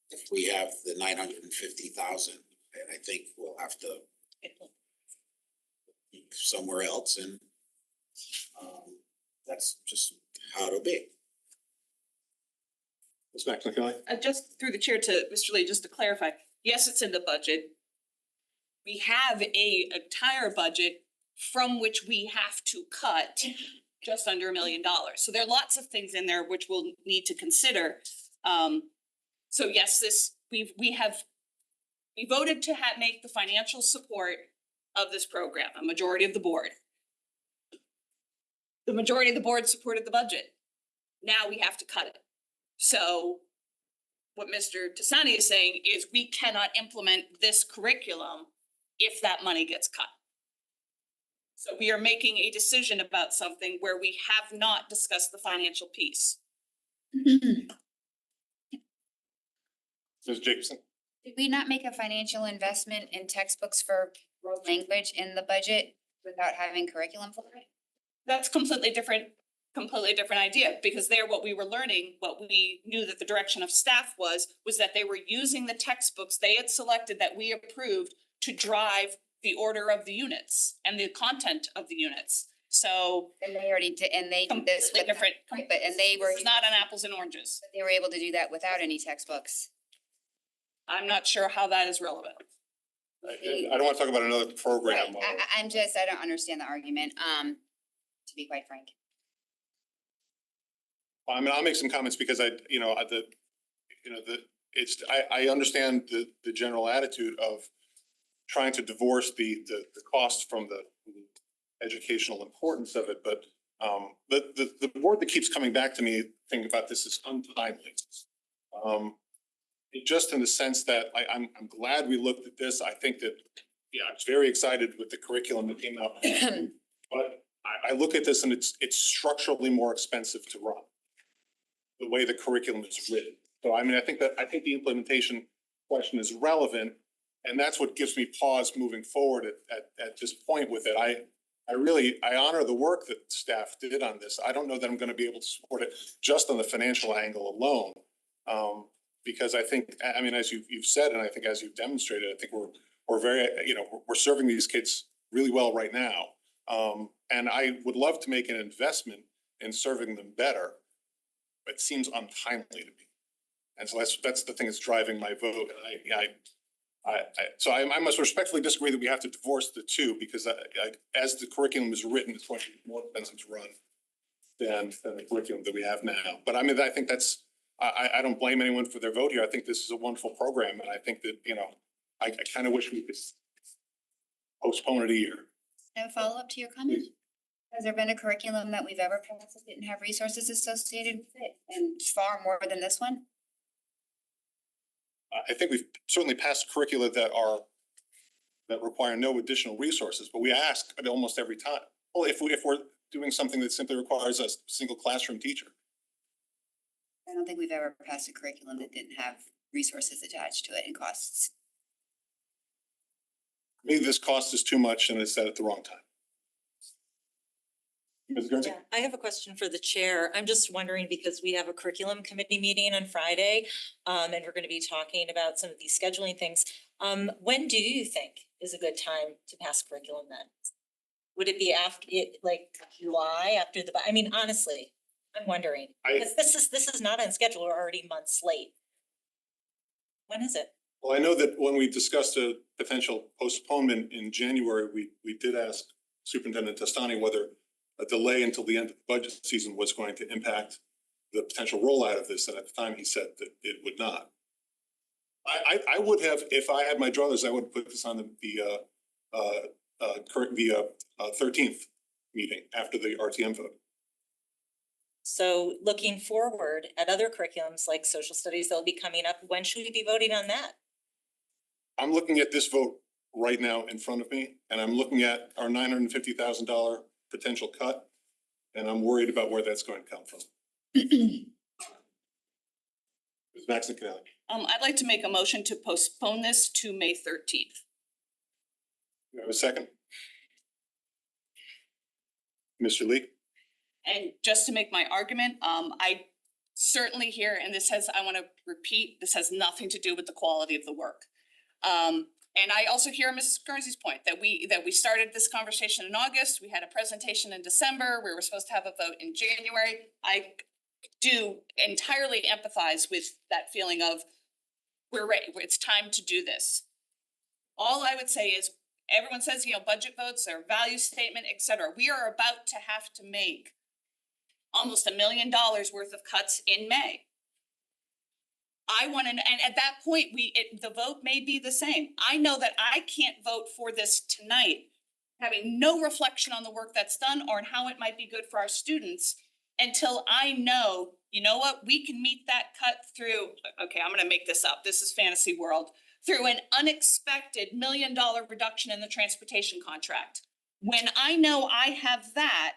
if we have the 950,000, I think we'll have to somewhere else, and that's just how it'll be. Ms. McNamee? Just through the chair to Mr. Lee, just to clarify, yes, it's in the budget. We have a entire budget from which we have to cut just under $1 million. So there are lots of things in there which we'll need to consider. So yes, we voted to make the financial support of this program, a majority of the board. The majority of the board supported the budget. Now we have to cut it. So what Mr. Tasani is saying is we cannot implement this curriculum if that money gets cut. So we are making a decision about something where we have not discussed the financial piece. Ms. Jacobson? Did we not make a financial investment in textbooks for world language in the budget without having curriculum for it? That's completely different idea, because there, what we were learning, what we knew that the direction of staff was that they were using the textbooks they had selected that we approved to drive the order of the units and the content of the units. So And they already did, and they did this completely with, different. right, but, and they were, It's not an apples and oranges. they were able to do that without any textbooks. I'm not sure how that is relevant. I don't want to talk about another program. Right, I'm just, I don't understand the argument, to be quite frank. I mean, I'll make some comments because I understand the general attitude of trying to divorce the cost from the educational importance of it, but the word that keeps coming back to me thinking about this is untimely. Just in the sense that I'm glad we looked at this. I think that, yeah, I was very excited with the curriculum that came out. But I look at this and it's structurally more expensive to run the way the curriculum is written. So I mean, I think the implementation question is relevant, and that's what gives me pause moving forward at this point with it. I honor the work that staff did on this. I don't know that I'm going to be able to support it just on the financial angle alone. Because I think, I mean, as you've said, and I think as you've demonstrated, I think we're very, we're serving these kids really well right now. And I would love to make an investment in serving them better, but it seems untimely to me. And so that's the thing that's driving my vote. So I must respectfully disagree that we have to divorce the two, because as the curriculum is written, it's going to be more expensive to run than the curriculum that we have now. But I mean, I think that's, I don't blame anyone for their vote here. I think this is a wonderful program, and I think that, I kind of wish we could postpone it a year. No follow-up to your comment? Has there been a curriculum that we've ever passed that didn't have resources associated with it, and far more than this one? I think we've certainly passed curricula that require no additional resources, but we ask at almost every time. Well, if we're doing something that simply requires a single classroom teacher. I don't think we've ever passed a curriculum that didn't have resources attached to it and costs. Maybe this cost is too much and it's said at the wrong time. Ms. Guernsey? Yeah, I have a question for the chair. I'm just wondering, because we have a curriculum committee meeting on Friday, and we're going to be talking about some of these scheduling things. When do you think is a good time to pass curriculum then? Would it be after, like July after the, I mean, honestly, I'm wondering, because this is not on schedule. We're already months late. When is it? Well, I know that when we discussed a potential postponement in January, we did ask Superintendent Testani whether a delay until the end of the budget season was going to impact the potential rollout of this, and at the time he said that it would not. I would have, if I had my druthers, I would put this on the 13th meeting after the RTM vote. So looking forward at other curriculums like social studies, they'll be coming up. When should we be voting on that? I'm looking at this vote right now in front of me, and I'm looking at our $950,000 potential cut, and I'm worried about where that's going to come from. Ms. Maxon Canale. I'd like to make a motion to postpone this to May 13th. You have a second? Mr. Lee? And just to make my argument, I certainly hear, and I want to repeat, this has nothing to do with the quality of the work. And I also hear Mrs. Guernsey's point that we started this conversation in August, we had a presentation in December, we were supposed to have a vote in January. I do entirely empathize with that feeling of we're ready, it's time to do this. All I would say is, everyone says, budget votes, their value statement, et cetera. We are about to have to make almost $1 million worth of cuts in May. I want to, and at that point, the vote may be the same. I know that I can't vote for this tonight, having no reflection on the work that's done or on how it might be good for our students, until I know you know what, we can meet that cut through, okay, I'm gonna make this up, this is fantasy world, through an unexpected $1 million reduction in the transportation contract. When I know I have that,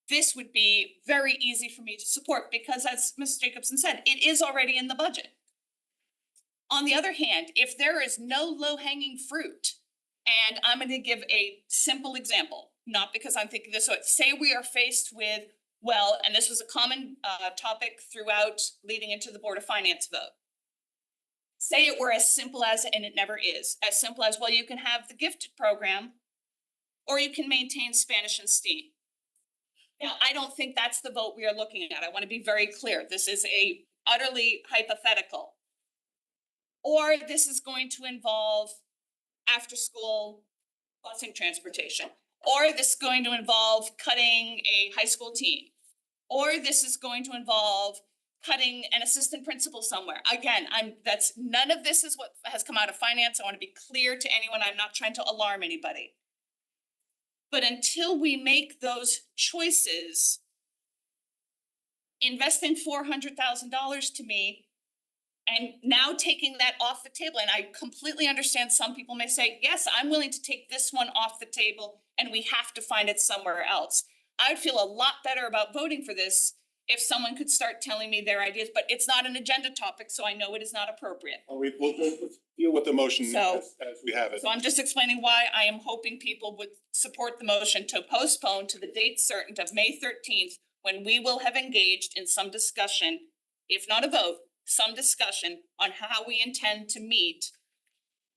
this would be very easy for me to support because as Ms. Jacobson said, it is already in the budget. On the other hand, if there is no low-hanging fruit, and I'm gonna give a simple example, not because I'm thinking this way, say we are faced with, well, and this was a common topic throughout leading into the Board of Finance vote. Say it were as simple as, and it never is, as simple as, well, you can have the gifted program or you can maintain Spanish and STEAM. Now, I don't think that's the vote we are looking at. I want to be very clear. This is a utterly hypothetical. Or this is going to involve after-school busing transportation. Or this is going to involve cutting a high school team. Or this is going to involve cutting an assistant principal somewhere. Again, none of this is what has come out of finance. I want to be clear to anyone. I'm not trying to alarm anybody. But until we make those choices, investing $400,000 to me and now taking that off the table, and I completely understand some people may say, yes, I'm willing to take this one off the table and we have to find it somewhere else. I would feel a lot better about voting for this if someone could start telling me their ideas, but it's not an agenda topic, so I know it is not appropriate. We'll deal with the motion So- as we have it. So I'm just explaining why I am hoping people would support the motion to postpone to the date certain of May 13th, when we will have engaged in some discussion, if not a vote, some discussion on how we intend to meet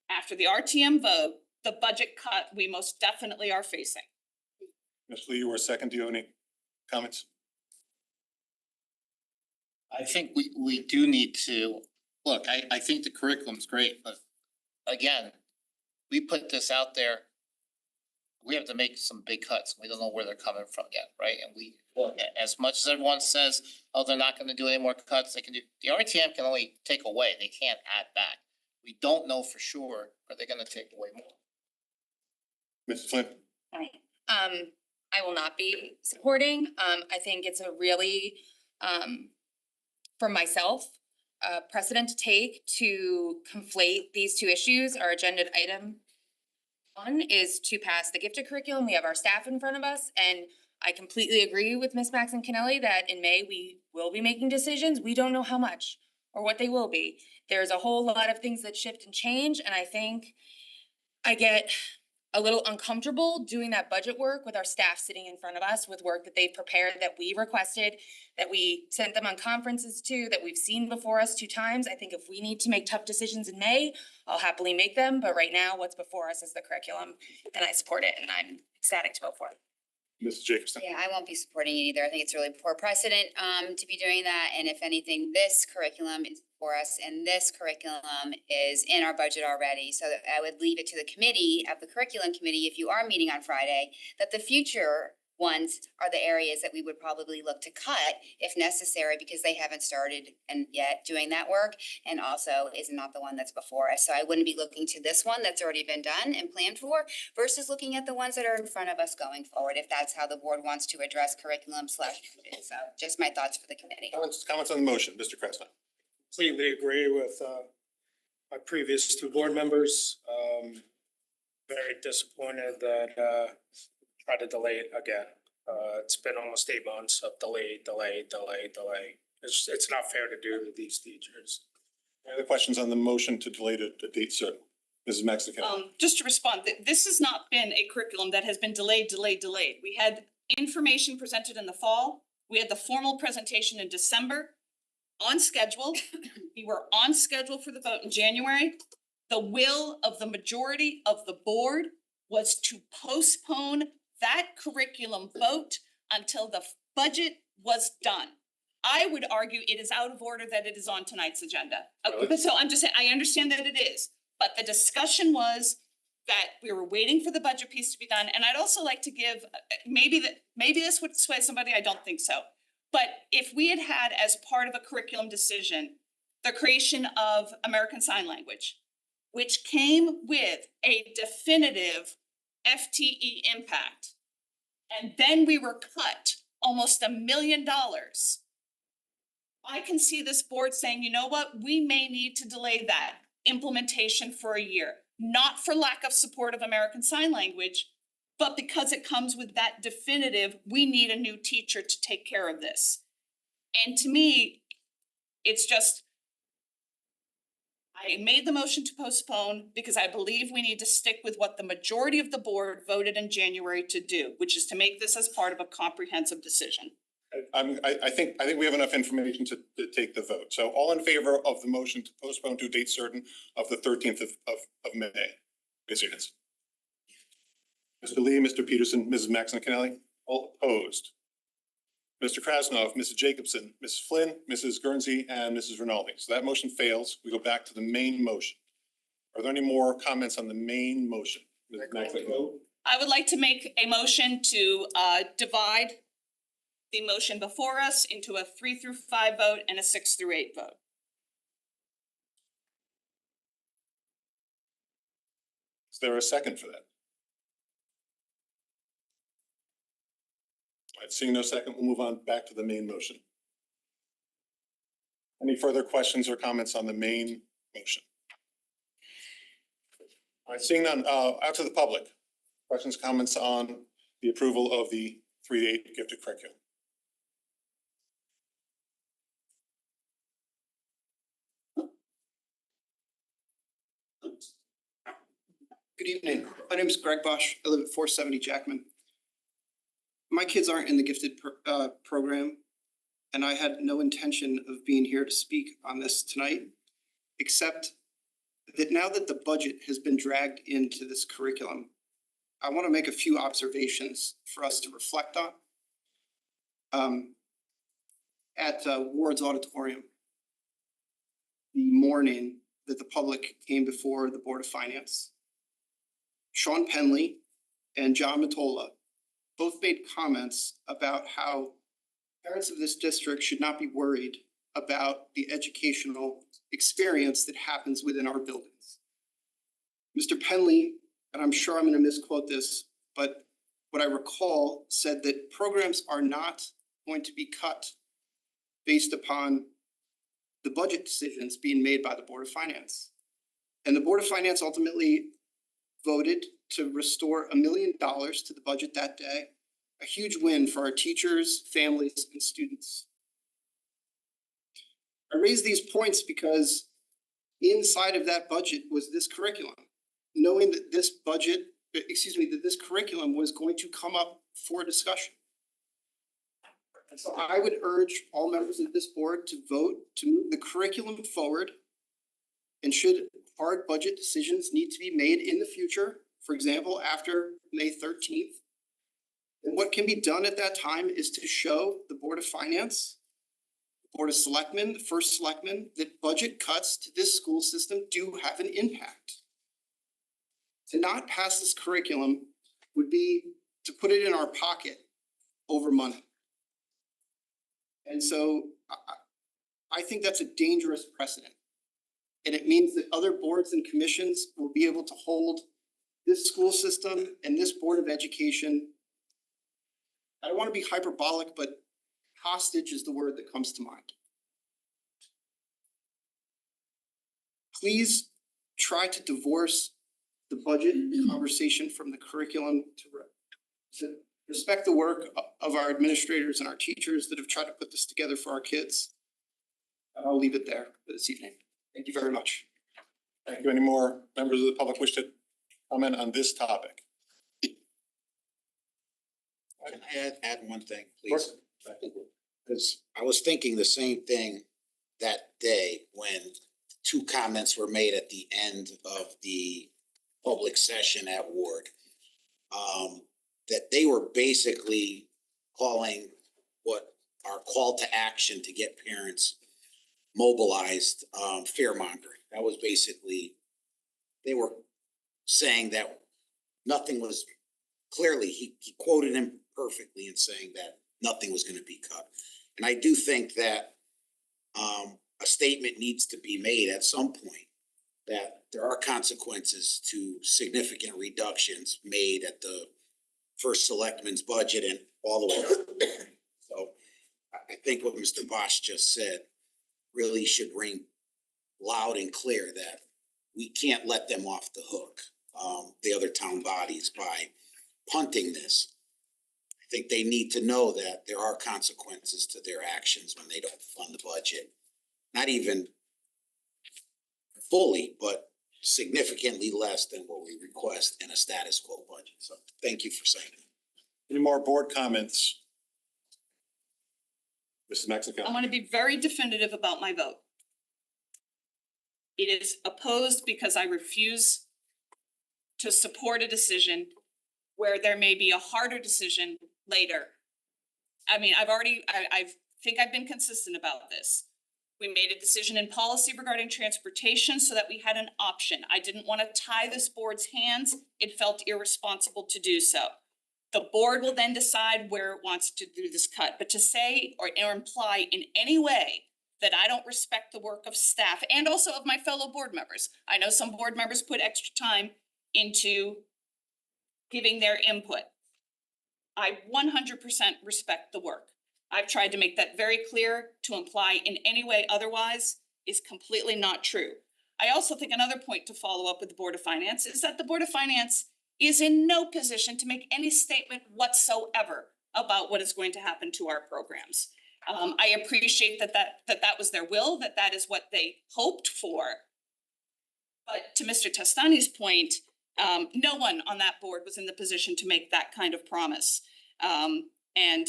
after the RTM vote, the budget cut we most definitely are facing. Ms. Lee, you were second. Do you have any comments? I think we do need to, look, I think the curriculum's great, but again, we put this out there. We have to make some big cuts. We don't know where they're coming from yet, right? And as much as everyone says, oh, they're not gonna do any more cuts, they can do, the RTM can only take away, they can't add back. We don't know for sure, are they gonna take away more? Mrs. Flynn? I will not be supporting. I think it's a really, for myself, precedent to take to conflate these two issues. Our agenda item one is to pass the gifted curriculum. We have our staff in front of us, and I completely agree with Ms. Maxon Kennelly that in May we will be making decisions. We don't know how much or what they will be. There's a whole lot of things that shift and change, and I think I get a little uncomfortable doing that budget work with our staff sitting in front of us with work that they've prepared, that we requested, that we sent them on conferences to, that we've seen before us 2 times. I think if we need to make tough decisions in May, I'll happily make them, but right now what's before us is the curriculum and I support it and I'm ecstatic to vote for it. Mrs. Jacobson? Yeah, I won't be supporting it either. I think it's really poor precedent to be doing that. And if anything, this curriculum is for us and this curriculum is in our budget already. So that I would leave it to the committee of the curriculum committee, if you are meeting on Friday, that the future ones are the areas that we would probably look to cut if necessary, because they haven't started and yet doing that work, and also is not the one that's before us. So I wouldn't be looking to this one that's already been done and planned for versus looking at the ones that are in front of us going forward, if that's how the board wants to address curriculum / so just my thoughts for the committee. Comments on the motion, Mr. Krasno? Completely agree with my previous 2 board members. Very disappointed that try to delay it again. It's been almost 8 months of delay. It's not fair to do to these teachers. Any other questions on the motion to delay the date certain? Mrs. Maxon Kennelly? Just to respond, this has not been a curriculum that has been delayed. We had information presented in the fall. We had the formal presentation in December on schedule. We were on schedule for the vote in January. The will of the majority of the board was to postpone that curriculum vote until the budget was done. I would argue it is out of order that it is on tonight's agenda. Really? So I'm just saying, I understand that it is, but the discussion was that we were waiting for the budget piece to be done. And I'd also like to give, maybe this would sway somebody, I don't think so. But if we had had as part of a curriculum decision, the creation of American Sign Language, which came with a definitive FTE impact. And then we were cut almost $1 million I can see this board saying, you know what, we may need to delay that implementation for a year. Not for lack of support of American Sign Language, but because it comes with that definitive, we need a new teacher to take care of this. And to me, it's just, I made the motion to postpone because I believe we need to stick with what the majority of the board voted in January to do, which is to make this as part of a comprehensive decision. I think we have enough information to take the vote. So all in favor of the motion to postpone to a date certain of the 13th of May? Raise your hands. Mr. Lee, Mr. Peterson, Mrs. Maxon Kennelly, all opposed. Mr. Krasnov, Mrs. Jacobson, Mrs. Flynn, Mrs. Guernsey, and Mrs. Rinaldi. So that motion fails. We go back to the main motion. Are there any more comments on the main motion? Mrs. Maxon Kennelly? I would like to make a motion to divide the motion before us into a 3 through 5 vote and a 6 through 8 vote. Is there a second for that? All right, seeing no second, we'll move on back to the main motion. Any further questions or comments on the main motion? All right, seeing none, out to the public. Questions, comments on the approval of the 3 to 8 gifted curriculum? Good evening. My name is Greg Bosch. I live at 470 Jackman. My kids aren't in the gifted program, and I had no intention of being here to speak on this tonight, except that now that the budget has been dragged into this curriculum, I want to make a few observations for us to reflect on. At Ward's Auditorium, the morning that the public came before the Board of Finance, Sean Penley and John Matola both made comments about how parents of this district should not be worried about the educational experience that happens within our buildings. Mr. Penley, and I'm sure I'm going to misquote this, but what I recall said that programs are not going to be cut based upon the budget decisions being made by the Board of Finance. And the Board of Finance ultimately voted to restore $1 million to the budget that day, a huge win for our teachers, families, and students. I raise these points because inside of that budget was this curriculum, knowing that this curriculum was going to come up for discussion. And so I would urge all members of this board to vote to move the curriculum forward. And should hard budget decisions need to be made in the future, for example, after May 13th, then what can be done at that time is to show the Board of Finance, the Board of Selectmen, the first selectman, that budget cuts to this school system do have an impact. To not pass this curriculum would be to put it in our pocket over money. And so I think that's a dangerous precedent. And it means that other boards and commissions will be able to hold this school system and this Board of Education, I don't want to be hyperbolic, but hostage is the word that comes to mind. Please try to divorce the budget conversation from the curriculum to respect the work of our administrators and our teachers that have tried to put this together for our kids. And I'll leave it there for this evening. Thank you very much. Thank you. Any more members of the public wish to comment on this topic? Can I add one thing, please? Because I was thinking the same thing that day when two comments were made at the end of the public session at Ward. That they were basically calling what our call to action to get parents mobilized, fear mongering. That was basically, they were saying that nothing was, clearly, he quoted him perfectly in saying that nothing was going to be cut. And I do think that a statement needs to be made at some point that there are consequences to significant reductions made at the first selectman's budget and all the way up. So I think what Mr. Bosch just said really should ring loud and clear that we can't let them off the hook, the other town bodies, by punting this. I think they need to know that there are consequences to their actions when they don't fund the budget. Not even fully, but significantly less than what we request in a status quo budget. So thank you for saying that. Any more board comments? Mrs. I Mexico. want to be very definitive about my vote. It is opposed because I refuse to support a decision where there may be a harder decision later. I mean, I think I've been consistent about this. We made a decision in policy regarding transportation so that we had an option. I didn't want to tie this board's hands. It felt irresponsible to do so. The board will then decide where it wants to do this cut, but to say or imply in any way that I don't respect the work of staff and also of my fellow board members. I know some board members put extra time into giving their input. I 100% respect the work. I've tried to make that very clear. To imply in any way otherwise is completely not true. I also think another point to follow up with the Board of Finance is that the Board of Finance is in no position to make any statement whatsoever about what is going to happen to our programs. I appreciate that was their will, that is what they hoped for. But to Mr. Testani's point, no one on that board was in the position to make that kind of promise. And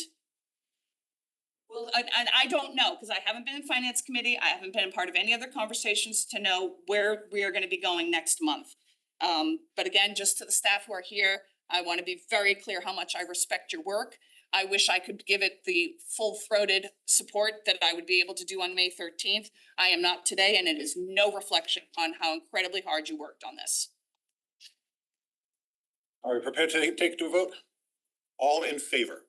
I don't know, because I haven't been in finance committee. I haven't been a part of any other conversations to know where we are going to be going next month. But again, just to the staff who are here, I want to be very clear how much I respect your work. I wish I could give it the full-throated support that I would be able to do on May 13th. I am not today, and it is no reflection on how incredibly hard you worked on this. Are we prepared to take to a vote? All in favor?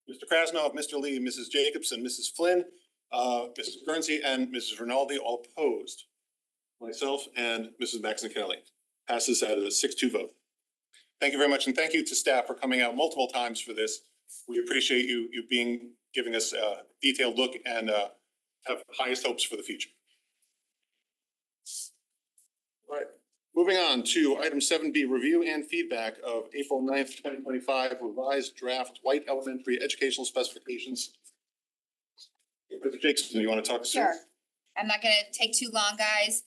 Mr. Krasnov, Mr. Lee, Mrs. Jacobson, Mrs. Flynn, Mrs. Guernsey, and Mrs. Rinaldi, all opposed. Myself and Mrs. Maxine-Kelly. Passes at a 6-2 vote. Thank you very much, and thank you to staff for coming out multiple times for this. We appreciate you giving us a detailed look and have highest hopes for the future. All right, moving on to item 7B, review and feedback of April 9th, 2025 revised draft White Elementary educational specifications. Mr. Jacobson, you want to talk us through? Sure. I'm not gonna take too long, guys.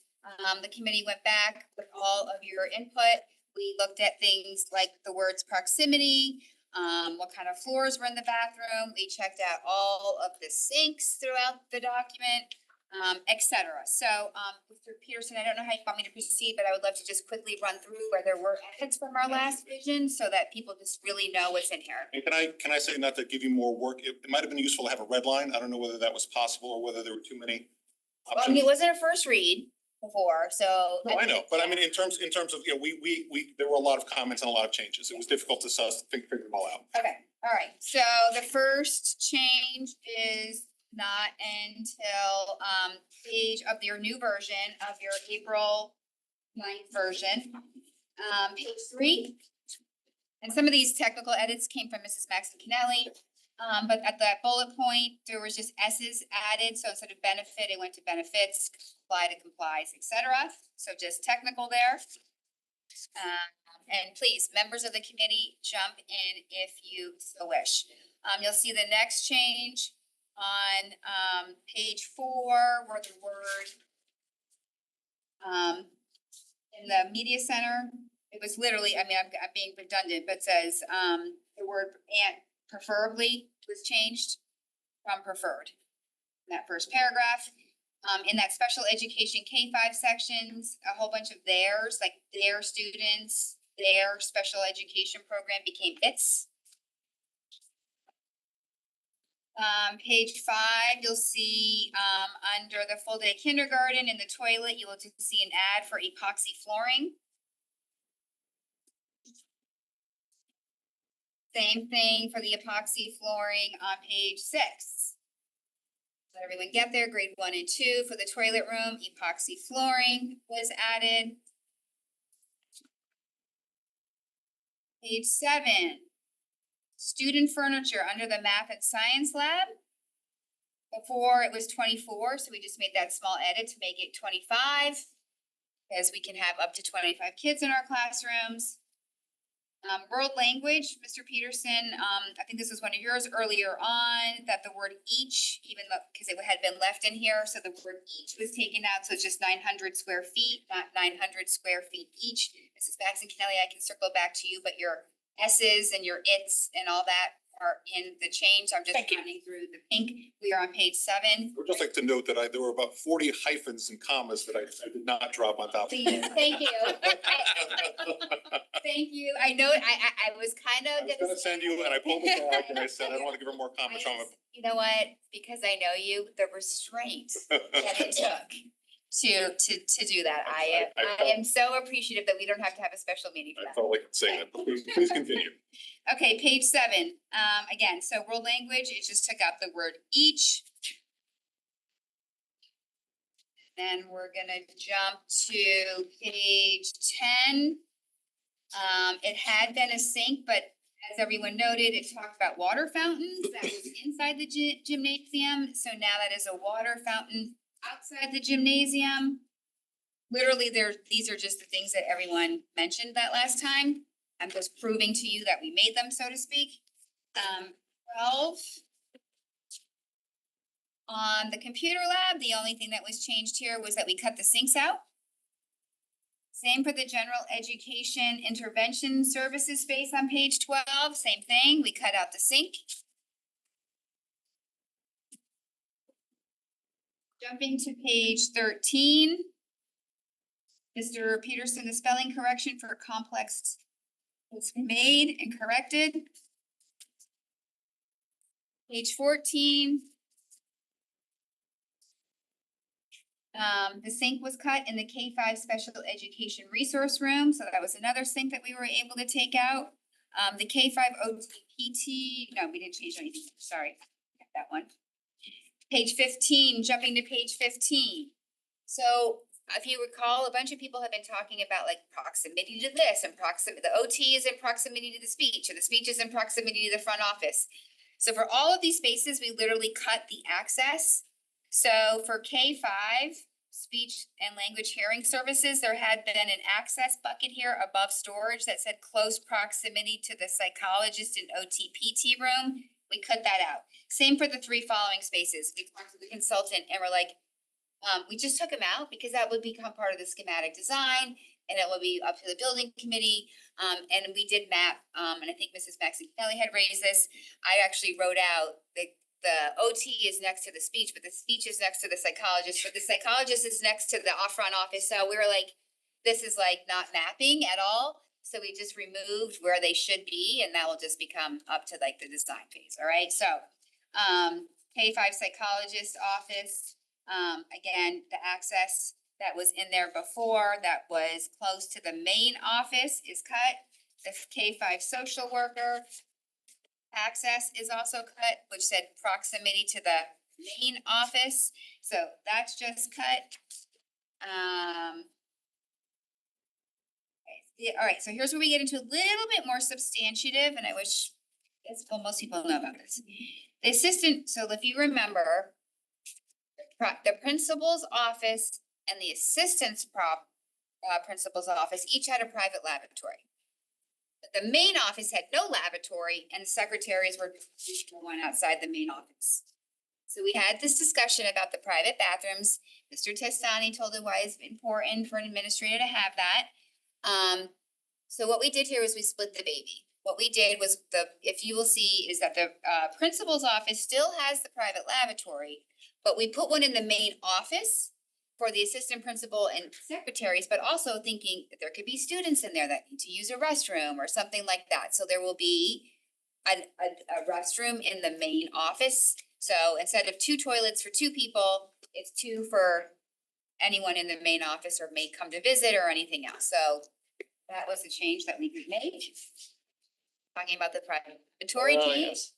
The committee went back with all of your input. We looked at things like the words proximity, what kind of floors were in the bathroom. We checked out all of the sinks throughout the document, et cetera. So, Mr. Peterson, I don't know how you want me to proceed, but I would love to just quickly run through where there were edits from our last vision so that people just really know what's in here. And can I say, not to give you more work, it might have been useful to have a red line. I don't know whether that was possible or whether there were too many Well, I mean, options. it wasn't a first read before, so. No, I know, but I mean, in terms of, you know, there were a lot of comments and a lot of changes. It was difficult to figure them all out. Okay, all right, so the first change is not until page of your new version of your April 9th version. Page 3. And some of these technical edits came from Mrs. Maxine-Kelly. But at that bullet point, there was just S's added, so instead of benefit, it went to benefits, comply to complies, et cetera. So just technical there. And please, members of the committee, jump in if you so wish. You'll see the next change on page 4, where the word in the media center, it was literally, I mean, I'm being redundant, but it says the word and preferably was changed from preferred in that first paragraph. In that special education K-5 sections, a whole bunch of theirs, like their students, their special education program became its. Page 5, you'll see under the full day kindergarten in the toilet, you will see an ad for epoxy flooring. Same thing for the epoxy flooring on page 6. Let everyone get there, grade 1 and 2 for the toilet room, epoxy flooring was added. Page 7, student furniture under the math and science lab. Before it was 24, so we just made that small edit to make it 25. Because we can have up to 25 kids in our classrooms. World language, Mr. Peterson, I think this was one of yours earlier on, that the word each, even though, because it had been left in here, so the word each was taken out, so it's just 900 square feet, not 900 square feet each. Mrs. Baxton Kelly, I can circle back to you, but your S's and your its and all that are in the change. I'm just running through the pink. We are on page 7. I would just like to note that there were about 40 hyphens and commas that I did not drop on top. Please, thank you. Thank you. I know, I was kind of. I was gonna send you, and I pulled it back, and I said, I don't want to give her more I comments on it. just- You know what? Because I know you, the restraint that it took to do that. I am so appreciative that we don't have to have a special meeting for I that. felt like saying that. Please continue. Okay, page 7. Again, so world language, it just took out the word each. Then we're gonna jump to page 10. It had been a sink, but as everyone noted, it talked about water fountains that was inside the gymnasium. So now that is a water fountain outside the gymnasium. Literally, these are just the things that everyone mentioned that last time. I'm just proving to you that we made them, so to speak. 12. On the computer lab, the only thing that was changed here was that we cut the sinks out. Same for the general education intervention services space on page 12, same thing, we cut out the sink. Jumping to page 13. Mr. Peterson, the spelling correction for complex was made and corrected. Page 14. The sink was cut in the K-5 special education resource room, so that was another sink that we were able to take out. The K-5 OTPT, no, we didn't change anything, sorry, that one. Page 15, jumping to page 15. So if you recall, a bunch of people have been talking about like proximity to this and the OT is in proximity to the speech, and the speech is in proximity to the front office. So for all of these spaces, we literally cut the access. So for K-5, speech and language hearing services, there had been an access bucket here above storage that said close proximity to the psychologist and OT-PT room. We cut that out. Same for the 3 following spaces. We talked to the consultant and we're like, we just took them out because that would become part of the schematic design and it will be up to the building committee. And we did map, and I think Mrs. Maxine Kelly had raised this. I actually wrote out the OT is next to the speech, but the speech is next to the psychologist, but the psychologist is next to the front office. So we were like, this is like not mapping at all. So we just removed where they should be and that will just become up to like the design phase, all right? So K-5 psychologist office, again, the access that was in there before that was close to the main office is cut. The K-5 social worker access is also cut, which said proximity to the main office. So that's just cut. Yeah, all right, so here's where we get into a little bit more substantive, and I wish, well, most people know about this. The assistant, so if you remember, the principal's office and the assistant's principal's office each had a private laboratory. But the main office had no laboratory and the secretaries were the one outside the main office. So we had this discussion about the private bathrooms. Mr. Testani told us why it's important for an administrator to have that. So what we did here was we split the baby. What we did was if you will see is that the principal's office still has the private lavatory, but we put one in the main office for the assistant principal and secretaries, but also thinking that there could be students in there that need to use a restroom or something like that. So there will be a restroom in the main office. So instead of 2 toilets for 2 people, it's 2 for anyone in the main office or may come to visit or anything else. So that was a change that we could make. Talking about the private laboratory change.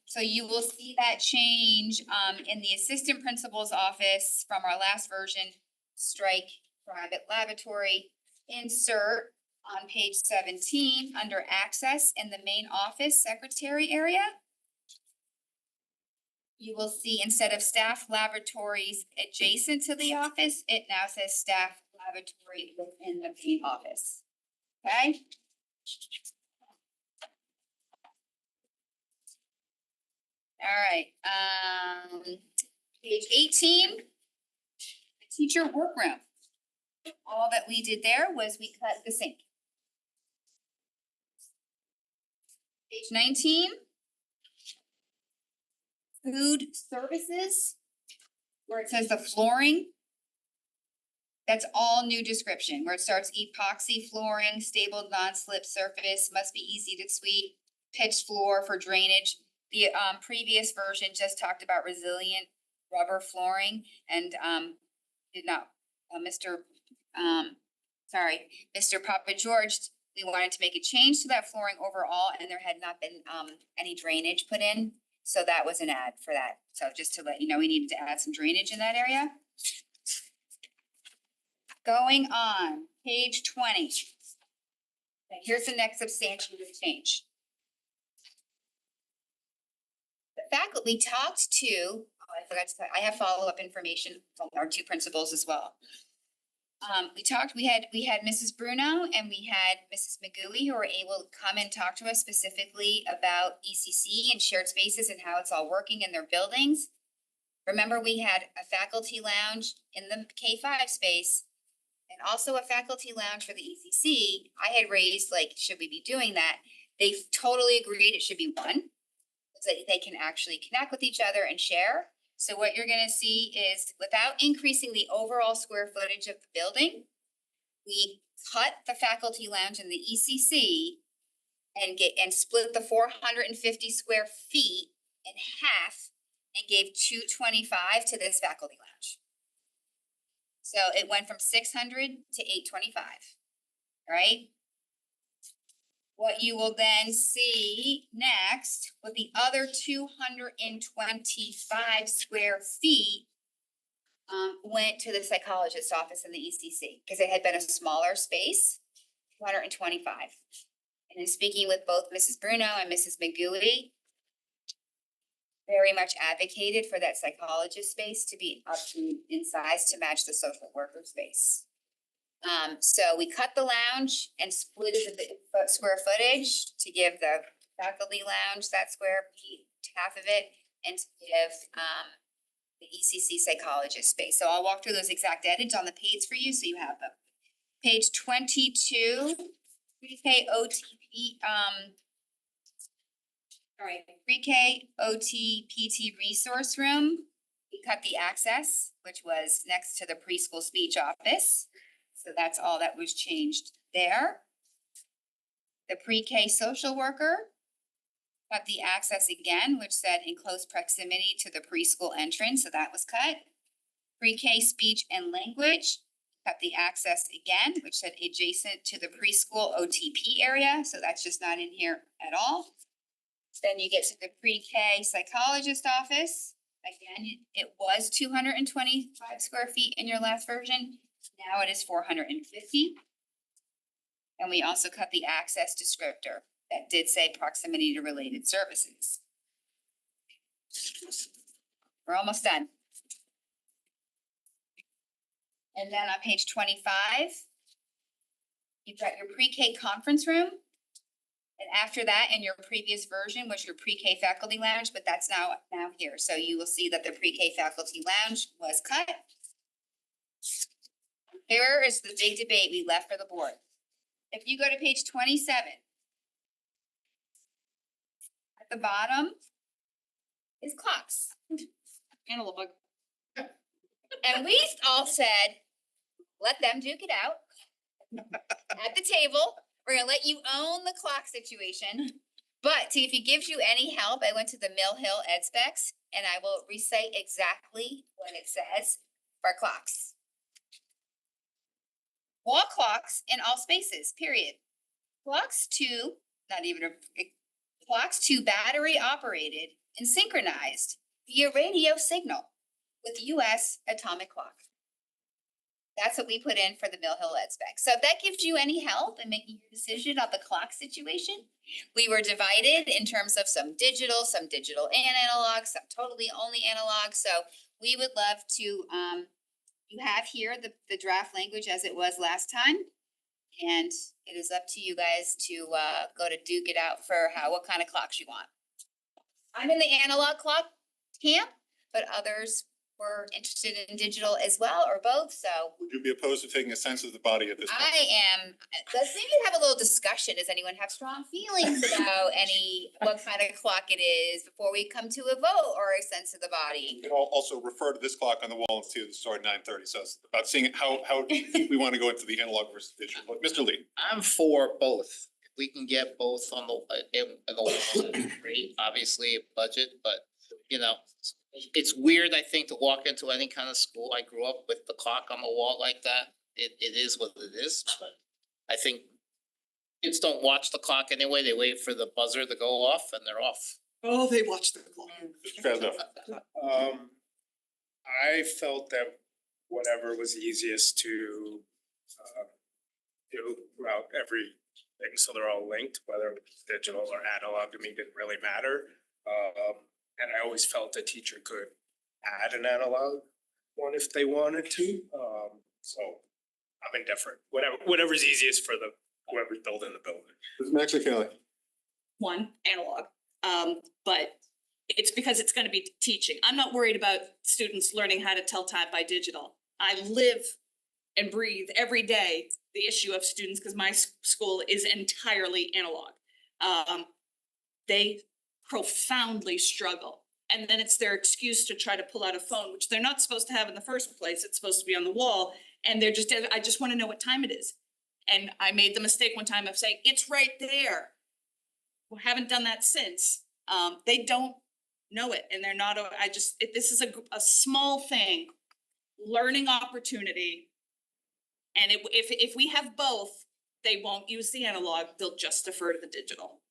So you will see that change in the assistant principal's office from our last version, strike private laboratory, insert on page 17 under access in the main office secretary area. you will see instead of staff laboratories adjacent to the office, it now says staff laboratory within the main office. Okay? All right, page 18, the teacher workroom. All that we did there was we cut the sink. Page 19. Food services, where it says the flooring. That's all new description, where it starts epoxy flooring, stapled non-slip surface, must be easy to sweep, pitched floor for drainage. The previous version just talked about resilient rubber flooring and did not, Mr. Papa George, we wanted to make a change to that flooring overall, and there had not been any drainage put in. So that was an add for that. So just to let you know, we needed to add some drainage in that area. Going on, page 20. Okay, here's the next substantiative change. The faculty we talked to, I forgot to say, I have follow-up information from our two principals as well. We had Mrs. Bruno and we had Mrs. McGooey who were able to come and talk to us specifically about ECC and shared spaces and how it's all working in their buildings. Remember, we had a faculty lounge in the K-5 space and also a faculty lounge for the ECC. I had raised, like, should we be doing that? They totally agreed it should be one, so that they can actually connect with each other and share. So what you're gonna see is without increasing the overall square footage of the building, we cut the faculty lounge in the ECC and split the 450 square feet in half and gave 225 to this faculty lounge. So it went from 600 to 825, right? What you will then see next with the other 225 square feet went to the psychologist's office in the ECC because it had been a smaller space, 225. And in speaking with both Mrs. Bruno and Mrs. McGooey, very much advocated for that psychologist space to be up in size to match the social worker space. So we cut the lounge and split the square footage to give the faculty lounge that square feet, half of it, and to give the ECC psychologist space. So I'll walk through those exact edits on the page for you, so you have them. Page 22, pre-K OT, pre-K OT PT resource room. We cut the access, which was next to the preschool speech office. So that's all that was changed there. The pre-K social worker cut the access again, which said in close proximity to the preschool entrance, so that was cut. Pre-K speech and language, cut the access again, which said adjacent to the preschool OTP area, so that's just not in here at all. Then you get to the pre-K psychologist office. Again, it was 225 square feet in your last version. Now it is 450. And we also cut the access descriptor that did say proximity to related services. We're almost done. And then on page 25, you've got your pre-K conference room. And after that, in your previous version was your pre-K faculty lounge, but that's now here. So you will see that the pre-K faculty lounge was cut. Here is the big debate we left for the board. If you go to page 27, at the bottom is clocks. And a little bug. And we all said, let them duke it out at the table. We're gonna let you own the clock situation. But see, if it gives you any help, I went to the Mill Hill Ed Specs and I will recite exactly what it says for clocks. Wall clocks in all spaces, period. Clocks to battery operated and synchronized via radio signal with US atomic clock. That's what we put in for the Mill Hill Ed spec. So if that gives you any help in making your decision on the clock situation, we were divided in terms of some digital and analog, some totally only analog. So we would love to, you have here the draft language as it was last time. And it is up to you guys to go to duke it out for what kind of clocks you want. I'm in the analog clock camp, but others were interested in digital as well, or both, so. Would you be opposed to taking a sense of the body at this point? I am, let's maybe have a little discussion. Does anyone have strong feelings about what kind of clock it is before we come to a vote, or a sense of the body? You can also refer to this clock on the wall and see it started 9:30. So it's about seeing how deep we want to go into the analog versus digital. But Mr. Lee. I'm for both. If we can get both on in the wall, that's great, obviously a budget, but you know, it's weird, I think, to walk into any kind of school. I grew up with the clock on the wall like that. It is what it is, but I think kids don't watch the clock anyway. They wait for the buzzer to go off and they're off. Oh, they watch the clock. Fair enough. I felt that whatever was easiest to do throughout everything, so they're all linked, whether it was digital or analog, to me didn't really matter. And I always felt a teacher could add an analog one if they wanted to. So I'm indifferent, whatever's easiest for whoever's building the building. Ms. Maxley Kelly. One, analog, but it's because it's gonna be teaching. I'm not worried about students learning how to tell time by digital. I live and breathe every day the issue of students, because my school is entirely analog. They profoundly struggle. And then it's their excuse to try to pull out a phone, which they're not supposed to have in the first place. It's supposed to be on the wall. And I just wanna know what time it is. And I made the mistake one time of saying, it's right there. We haven't done that since. They don't know it, and they're not, this is a small thing, learning opportunity. And if we have both, they won't use the analog, they'll just defer to the digital.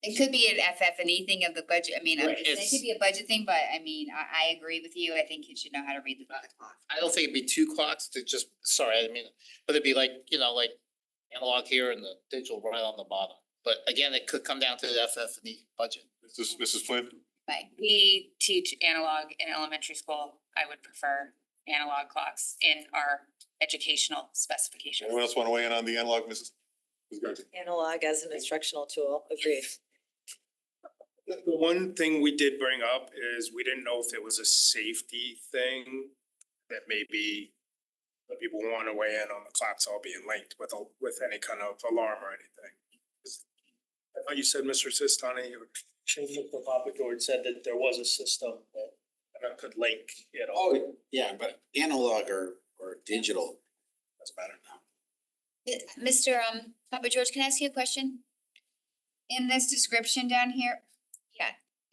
It could be an FF&E thing of the budget. I mean, Right, it could be a budget thing, but I mean, I agree with you. I think kids should know how to read the clock. I don't think it'd be two clocks to just, sorry, I didn't mean, but it'd be like, you know, like analog here and the digital right on the bottom. But again, it could come down to the FF&E budget. Mrs. Flynn. Right. We teach analog in elementary school. I would prefer analog clocks in our educational specifications. Anyone else want to weigh in on the analog, Mrs.? Analog as an instructional tool, agreed. The one thing we did bring up is we didn't know if it was a safety thing that maybe the people want to weigh in on the clocks all being linked with any kind of alarm or anything. I thought you said, Mr. Sistani, Papa George said that there was a system that could link it all. Oh, yeah, but analog or digital, Doesn't matter now. Mr. Papa George, can I ask you a question? In this description down here,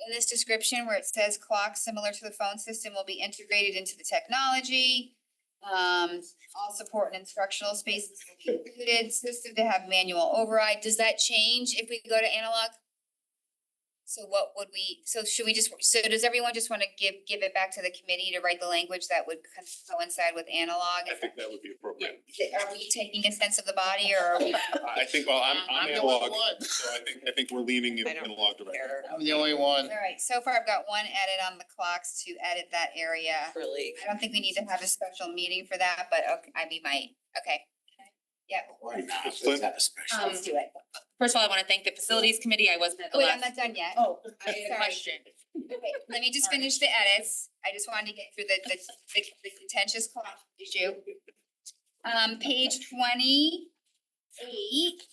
in this description where it says clocks similar to the phone system will be integrated into the technology. All support and instructional spaces will be included, system to have manual override. Does that change if we go to analog? So what would so does everyone just wanna give it back to the committee to write the language that would coincide with analog? I think that would be appropriate. Are we taking a sense of the body, or are we? I think, well, I'm the only analog, one. so I think we're leaning in I don't analog direction. I'm the only one. All right, so far I've got one edit on the clocks to edit that area. Really. I don't think we need to have a special meeting for that, but okay, we might, okay. Yeah, why not? Ms. Flynn? Let's have a special. let's do it. First of all, I want to thank the facilities committee. I wasn't at the Wait, I'm last. not done yet. Oh, I had a Sorry. question. Okay, let me just finish the edits. I just wanted to get through the contentious clock issue. Page 28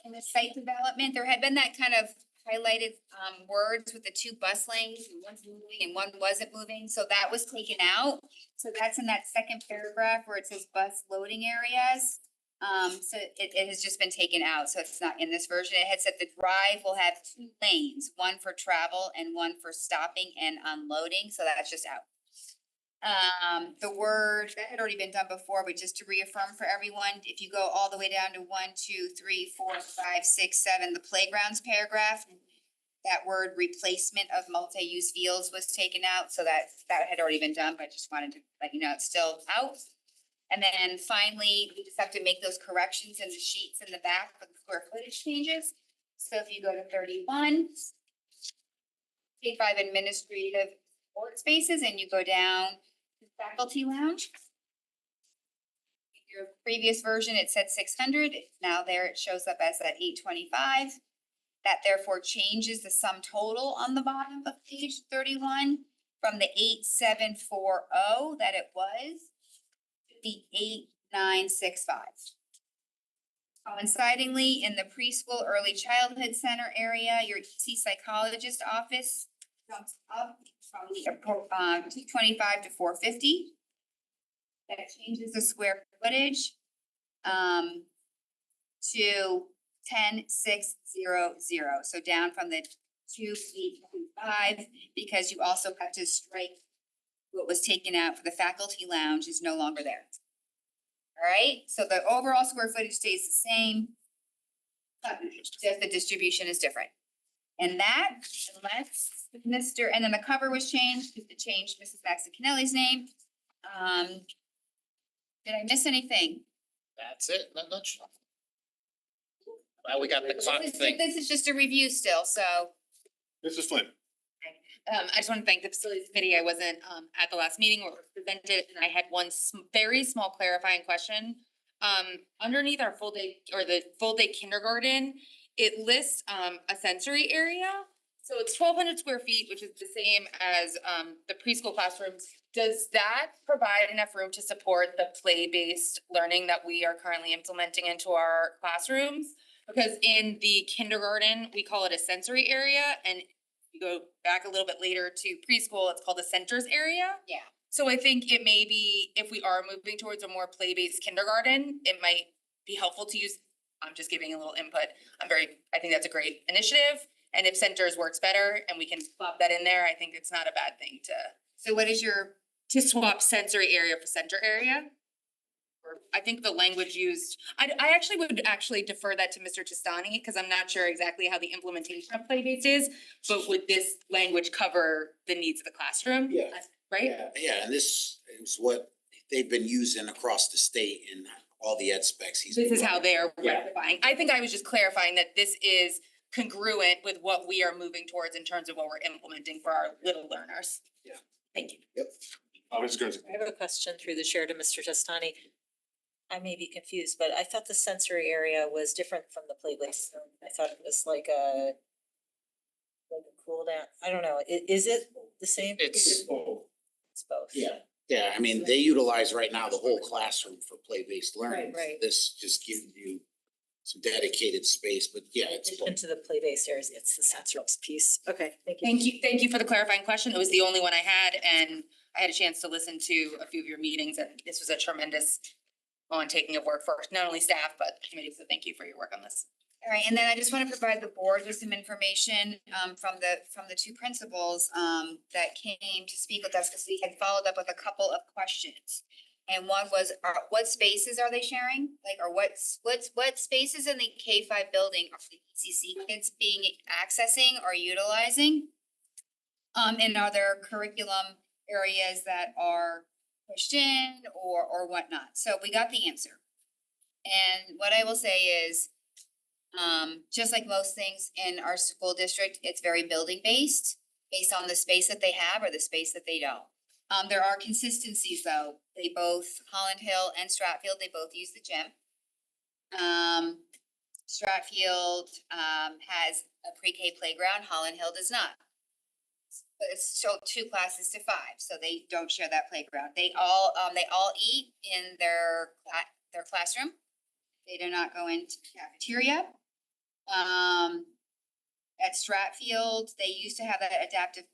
in the site development, there had been that kind of highlighted words with the two bus lanes, and one's moving and one wasn't moving, so that was taken out. So that's in that second paragraph where it says bus loading areas. So it has just been taken out, so it's not in this version. It had said the drive will have two lanes, one for travel and one for stopping and unloading, so that's just out. The word, that had already been done before, but just to reaffirm for everyone, if you go all the way down to 1, 2, 3, 4, 5, 6, 7, the playgrounds paragraph, that word replacement of multi-use fields was taken out, so that had already been done, but I just wanted to let you know it's still out. And then finally, we just have to make those corrections in the sheets in the back for the square footage changes. So if you go to 31, K-5 administrative support spaces, and you go down to faculty lounge. Your previous version, it said 600, now there it shows up as that 825. That therefore changes the sum total on the bottom of page 31 from the 8740 that it was to the 8965. Coincidingly, in the preschool early childhood center area, your EC psychologist office jumps up from the 225 to 450. That changes the square footage to 10,600. So down from the 2,825, because you also have to strike what was taken out for the faculty lounge is no longer there. All right, so the overall square footage stays the same, but just the distribution is different. And that, unless Mr., and then the cover was changed, because it changed Mrs. Maxinelli's name. Did I miss anything? That's it, in a nutshell. Well, we got the clock thing. This is just a review still, so. Mrs. Flynn. I just want to thank the facilities committee. I wasn't at the last meeting where it was presented, and I had one very small clarifying question. Underneath our full day or the full day kindergarten, it lists a sensory area. So it's 1,200 square feet, which is the same as the preschool classrooms. Does that provide enough room to support the play-based learning that we are currently implementing into our classrooms? Because in the kindergarten, we call it a sensory area, and you go back a little bit later to preschool, it's called a centers area. Yeah. So I think it may be, if we are moving towards a more play-based kindergarten, it might be helpful to use, I'm just giving a little input. I think that's a great initiative. And if centers works better and we can plop that in there, I think it's not a bad thing to. So what is your? To swap sensory area for center area. Or I think the language used, I actually would defer that to Mr. Testani, because I'm not sure exactly how the implementation of play-based is, but would this language cover the needs of the classroom? Yeah. Right? Yeah, and this is what they've been using across the state in all the ed specs. This is how they are Yeah. rectifying. I think I was just clarifying that this is congruent with what we are moving towards in terms of what we're implementing for our little learners. Yeah. Thank you. Yep. Mrs. Guernsey. I have a question through the chair to Mr. Testani. I may be confused, but I thought the sensory area was different from the play-based. I thought it was like a cool down. I don't know. Is it the same? It's both. It's both. Yeah, I mean, they utilize right now the whole classroom for play-based learning. Right. This just gives you some dedicated space, but yeah, it's. Into the play-based areas, it's the sensory piece. Okay, thank you. Thank you for the clarifying question. It was the only one I had, and I had a chance to listen to a few of your meetings, and this was a tremendous taking of work for not only staff, but the committee, so thank you for your work on this. All right, and then I just want to provide the board with some information from the two principals that came to speak with us, because we had followed up with a couple of questions. And one was, what spaces are they sharing? Like, or what spaces in the K-5 building are the ECC kids being accessing or utilizing? And are there curriculum areas that are pushed in or whatnot? So we got the answer. And what I will say is, just like most things in our school district, it's very building based on the space that they have or the space that they don't. There are consistencies though. They both, Holland Hill and Stratfield, they both use the gym. Stratfield has a pre-K playground, Holland Hill does not. But it's still 2 classes to 5, so they don't share that playground. They all eat in their classroom. They do not go into the cafeteria. At Stratfield, they used to have that adaptive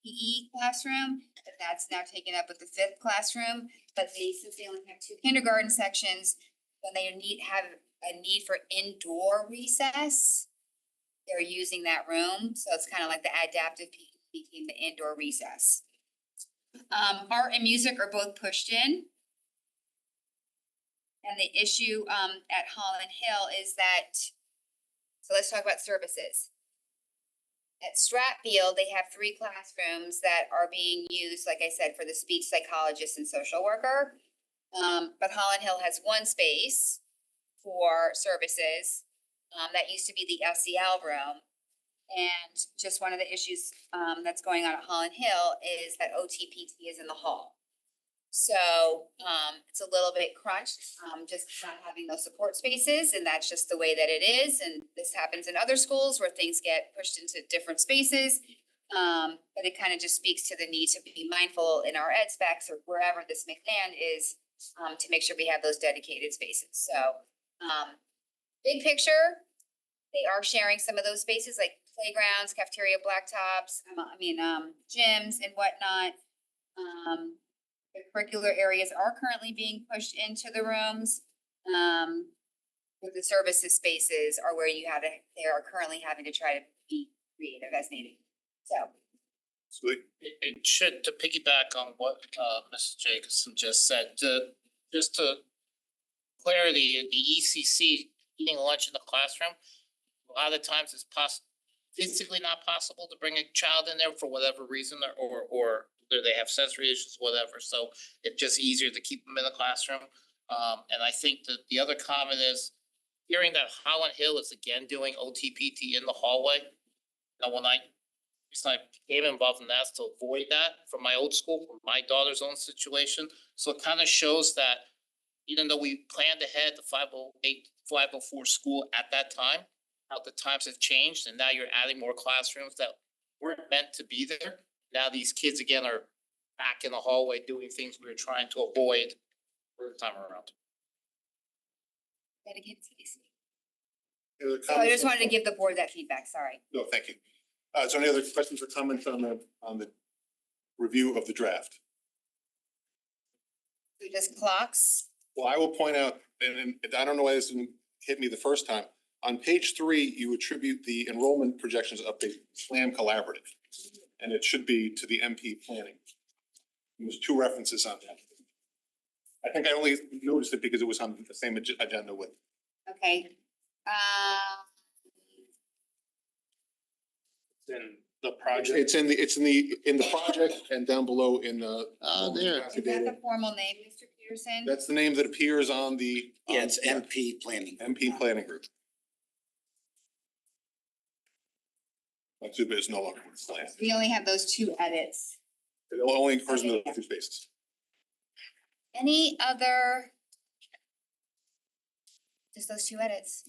PE classroom, but that's now taken up with the 5th classroom. But since they only have 2 kindergarten sections, when they have a need for indoor recess, they're using that room. So it's kind of like the adaptive PE became the indoor recess. Art and music are both pushed in. And the issue at Holland Hill is that, so let's talk about services. At Stratfield, they have 3 classrooms that are being used, like I said, for the speech psychologist and social worker. But Holland Hill has one space for services. That used to be the SEL room. And just one of the issues that's going on at Holland Hill is that OTPT is in the hall. So it's a little bit crunched, just not having those support spaces, and that's just the way that it is. And this happens in other schools where things get pushed into different spaces. But it kind of just speaks to the need to be mindful in our ed specs or wherever this may land is to make sure we have those dedicated spaces. So big picture, they are sharing some of those spaces like playgrounds, cafeteria, blacktops, gyms and whatnot. The curricular areas are currently being pushed into the rooms. But the services spaces are where they are currently having to try to be creative as needed. So. Sweet. It should, to piggyback on what Mrs. Jacobson just said, just to clarity, the ECC eating lunch in the classroom, a lot of times it's physically not possible to bring a child in there for whatever reason or they have sensory issues, whatever, so it's just easier to keep them in the classroom. And I think that the other comment is hearing that Holland Hill is again doing OTPT in the hallway. Now, when I became involved in that to avoid that from my old school, from my daughter's own situation. So it kind of shows that even though we planned ahead the 508, 504 school at that time, how the times have changed and now you're adding more classrooms that weren't meant to be there. Now these kids again are back in the hallway doing things we were trying to avoid first time around. Dedicated space. Any other So I comments? just wanted to give the board that feedback, sorry. No, thank you. Is there any other questions or comments on the review of the draft? So just clocks, Well, I will point out, and I don't know why this didn't hit me the first time. On page 3, you attribute the enrollment projections update to SLAM Collaborative. And it should be to the MP planning. There's 2 references on that. I think I only noticed it because it was on the same agenda with. okay. In the project. It's in the project and down below in the. There. Is that the formal name, Mr. Peterson? That's the name that appears on the. Yeah, it's MP planning. MP planning group. Matsuba is no longer with SLAM. We only have those 2 edits. It only occurs in the 2 spaces. Any other? Just those 2 edits.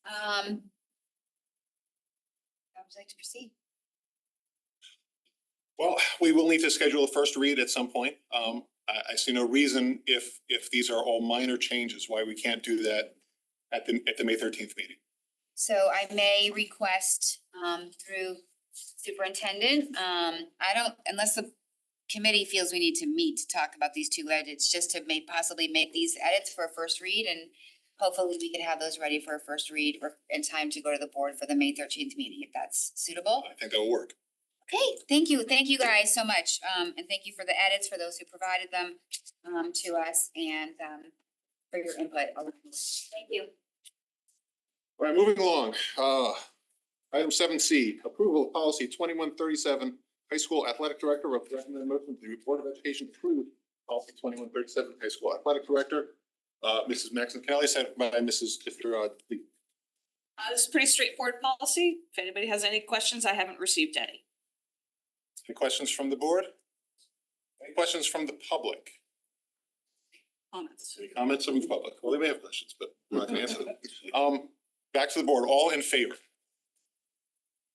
How would you like to proceed? Well, we will need to schedule a first read at some point. I see no reason if these are all minor changes, why we can't do that at the May 13th meeting. So I may request through superintendent, unless the committee feels we need to meet to talk about these 2 edits, just to possibly make these edits for a first read, and hopefully we can have those ready for a first read or in time to go to the board for the May 13th meeting, if that's suitable. I think that will work. Okay, thank you guys so much, and thank you for the edits, for those who provided them to us, and for your input. Thank you. All right, moving along. Item 7C, approval of policy 2137, high school athletic director, recommended motion to the Board of Education approve policy 2137, high school athletic director. Mrs. Maxon Kelly, second by Mrs. Lee. This is pretty straightforward policy. If anybody has any questions, I haven't received any. Any questions from the board? Any questions from the public? Comments? Any comments from the public? Well, they may have questions, but we're not gonna answer them. Back to the board, all in favor?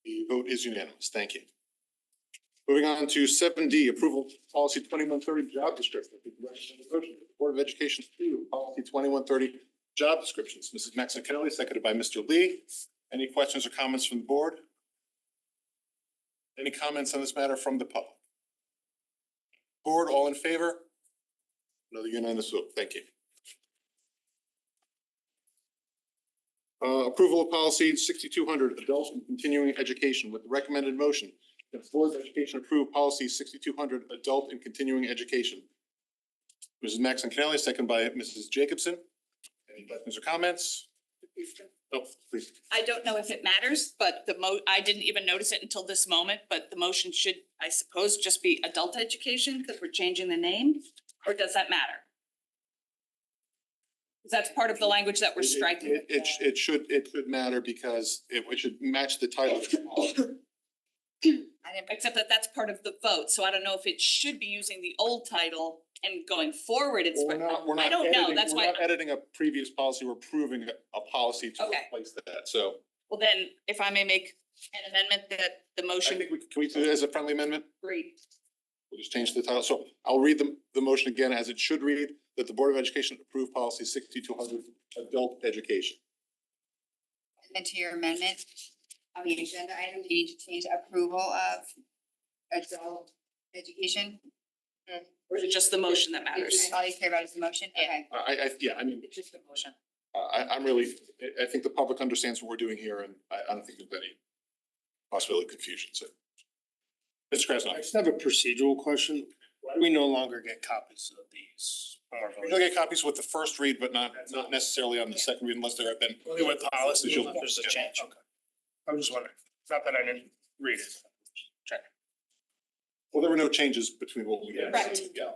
The vote is unanimous, thank you. Moving on to 7D, approval of policy 2130, job description. Board of Education approve policy 2130, job descriptions. Mrs. Maxon Kelly, seconded by Mr. Lee. Any questions or comments from the board? Any comments on this matter from the public? Board, all in favor? Another unanimous vote, thank you. Approval of policy 6200, adult and continuing education with the recommended motion that the Board of Education approve policy 6200, adult and continuing education. Mrs. Maxon Kelly, second by Mrs. Jacobson. Any questions or comments? Oh, please. I don't know if it matters, but I didn't even notice it until this moment, but the motion should, I suppose, just be adult education because we're changing the name. Or does that matter? 'Cause that's part of the language that we're striking. It should matter because it should match the title. Except that that's part of the vote, so I don't know if it should be using the old title and going forward, it's. We're not I don't know, editing, that's we're why, not editing a previous policy, we're approving a policy to Okay. replace that, so. well then, if I may make an amendment that the I motion. think can we do it as a friendly amendment? Agreed. We'll just change the title. So I'll read the motion again as it should read, that the Board of Education approve policy 6200 adult education. And then to your amendment, on the agenda item, you need to change approval of adult education. Or is it just the motion that matters? All you care about is the motion? Okay. I mean, It's just a motion. I'm really, I think the public understands what we're doing here and I don't think there's any possibility of confusion, so. Mr. Krasnow. I just have a procedural question. Why do we no longer get copies of these? You'll get copies with the first read, but not necessarily on the second read unless there have been. Only with policy, You'll- there's a change. Okay. I'm just wondering. It's not that I didn't read it. Check. Well, there were no changes between what we had. Right. Yeah.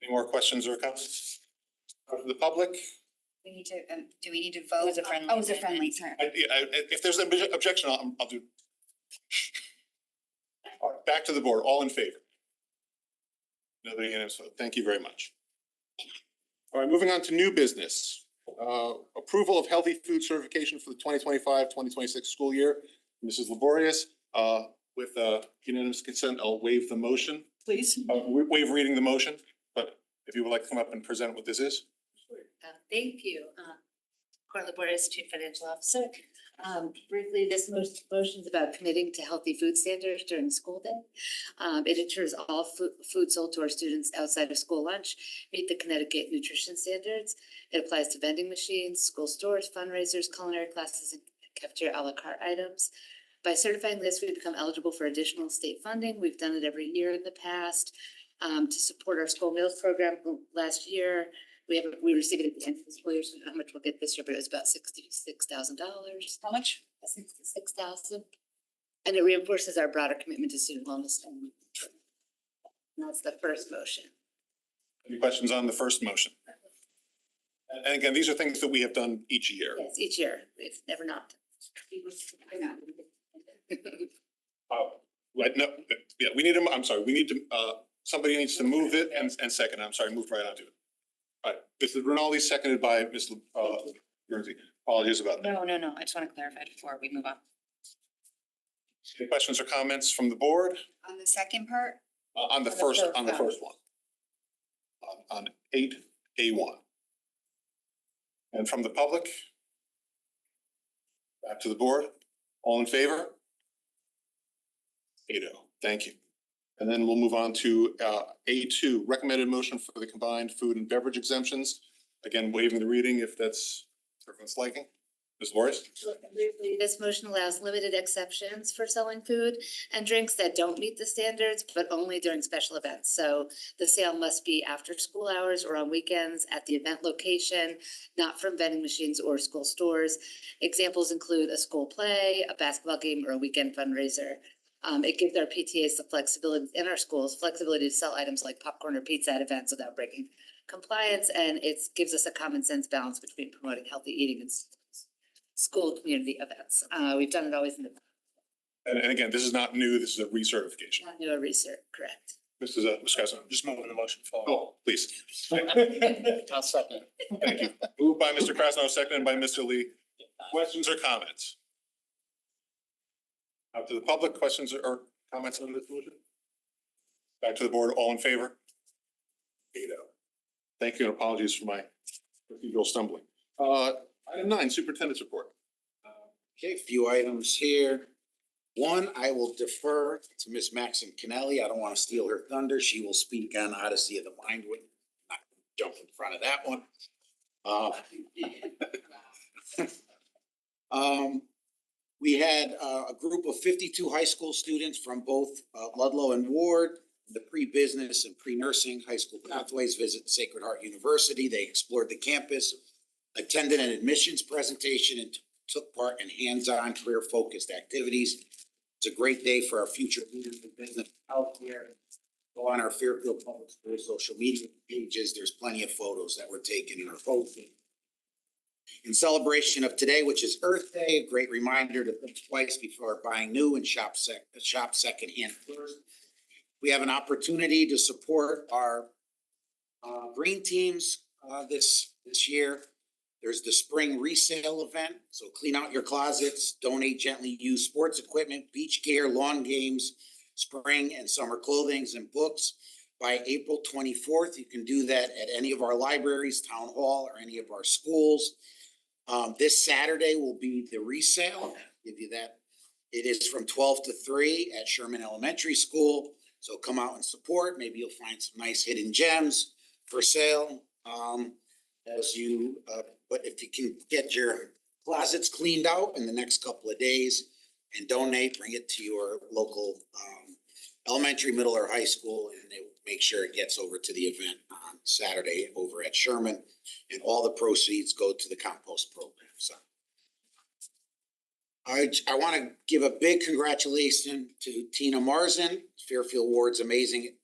Any more questions or comments? Out of the public? We need to, do we need to vote? was a friendly Oh, it's a friendly, sorry. If there's an objection, I'll do. All right, back to the board, all in favor? Nobody unanimous vote. Thank you very much. All right, moving on to new business. Approval of healthy food certification for the 2025-2026 school year. Mrs. Laborious, with unanimous consent, I'll waive the motion. Please. Waive reading the motion, but if you would like to come up and present what this is. Thank you. Courtland Boris, Chief Financial Officer. Briefly, this motion is about committing to healthy food standards during school day. It ensures all food sold to our students outside of school lunch meet the Connecticut nutrition standards. It applies to vending machines, school stores, fundraisers, culinary classes, and cafeteria a la carte items. By certifying this, we become eligible for additional state funding. We've done it every year in the past. To support our school meals program last year, we received it at the end of the school year, so I don't know how much we'll get this year, but it was about $66,000. How much? $66,000. And it reinforces our broader commitment to student wellness and that's the first motion. Any questions on the first motion? And again, these are things that we have done each year. Yes, each year. We've never not. Right, no, yeah, we need to, I'm sorry, we need to, somebody needs to move it and second, I'm sorry, move right on to it. All right, Mr. Rinaldi, seconded by Ms. Guernsey. Apologies about that. No, I just want to clarify before we move on. Any questions or comments from the board? On the second part? On the first one. On 8A1. And from the public? Back to the board. All in favor? 8-0. Thank you. And then we'll move on to A2, recommended motion for the combined food and beverage exemptions. Again, waiving the reading if that's everyone's liking. Ms. Morris? Briefly, this motion allows limited exceptions for selling food and drinks that don't meet the standards, but only during special events. So the sale must be after school hours or on weekends at the event location, not from vending machines or school stores. Examples include a school play, a basketball game, or a weekend fundraiser. It gives our PTAs the flexibility in our schools, flexibility to sell items like popcorn or pizza at events without breaking compliance, and it gives us a common sense balance between promoting healthy eating and school community events. We've done it always in the past. And again, this is not new, this is a recertification. Not new or research, correct. Ms. Casson. Just moving the motion forward. Oh, please. I'll second. Thank you. Moved by Mr. Krasnow, seconded by Mr. Lee. Questions or comments? Out to the public, questions or comments on this motion? Back to the board, all in favor? 8-0. Thank you and apologies for my procedural stumbling. Item 9, superintendent's report. Okay, a few items here. One, I will defer to Ms. Maxine Kennelly. I don't want to steal her thunder. She will speak on Odyssey of the Mind with, not jump in front of that one. We had a group of 52 high school students from both Ludlow and Ward, the pre-business and pre-nursing high school pathways visit Sacred Heart University. They explored the campus, attended an admissions presentation, and took part in hands-on career-focused activities. It's a great day for our future leaders in business and healthcare. Go on our Fairfield Public School social media pages. There's plenty of photos that were taken and are posted. In celebration of today, which is Earth Day, a great reminder to think twice before buying new and shop secondhand first. We have an opportunity to support our green teams this year. There's the spring resale event, so clean out your closets, donate gently used sports equipment, beach gear, lawn games, spring and summer clothings and books. By April 24th, you can do that at any of our libraries, town hall, or any of our schools. This Saturday will be the resale. Give you that. It is from 12 to 3 at Sherman Elementary School. So come out and support. Maybe you'll find some nice hidden gems for sale. But if you can get your closets cleaned out in the next couple of days and donate, bring it to your local elementary, middle, or high school, and they will make sure it gets over to the event on Saturday over at Sherman. And all the proceeds go to the compost program. So I want to give a big congratulations to Tina Marzin, Fairfield Ward's amazing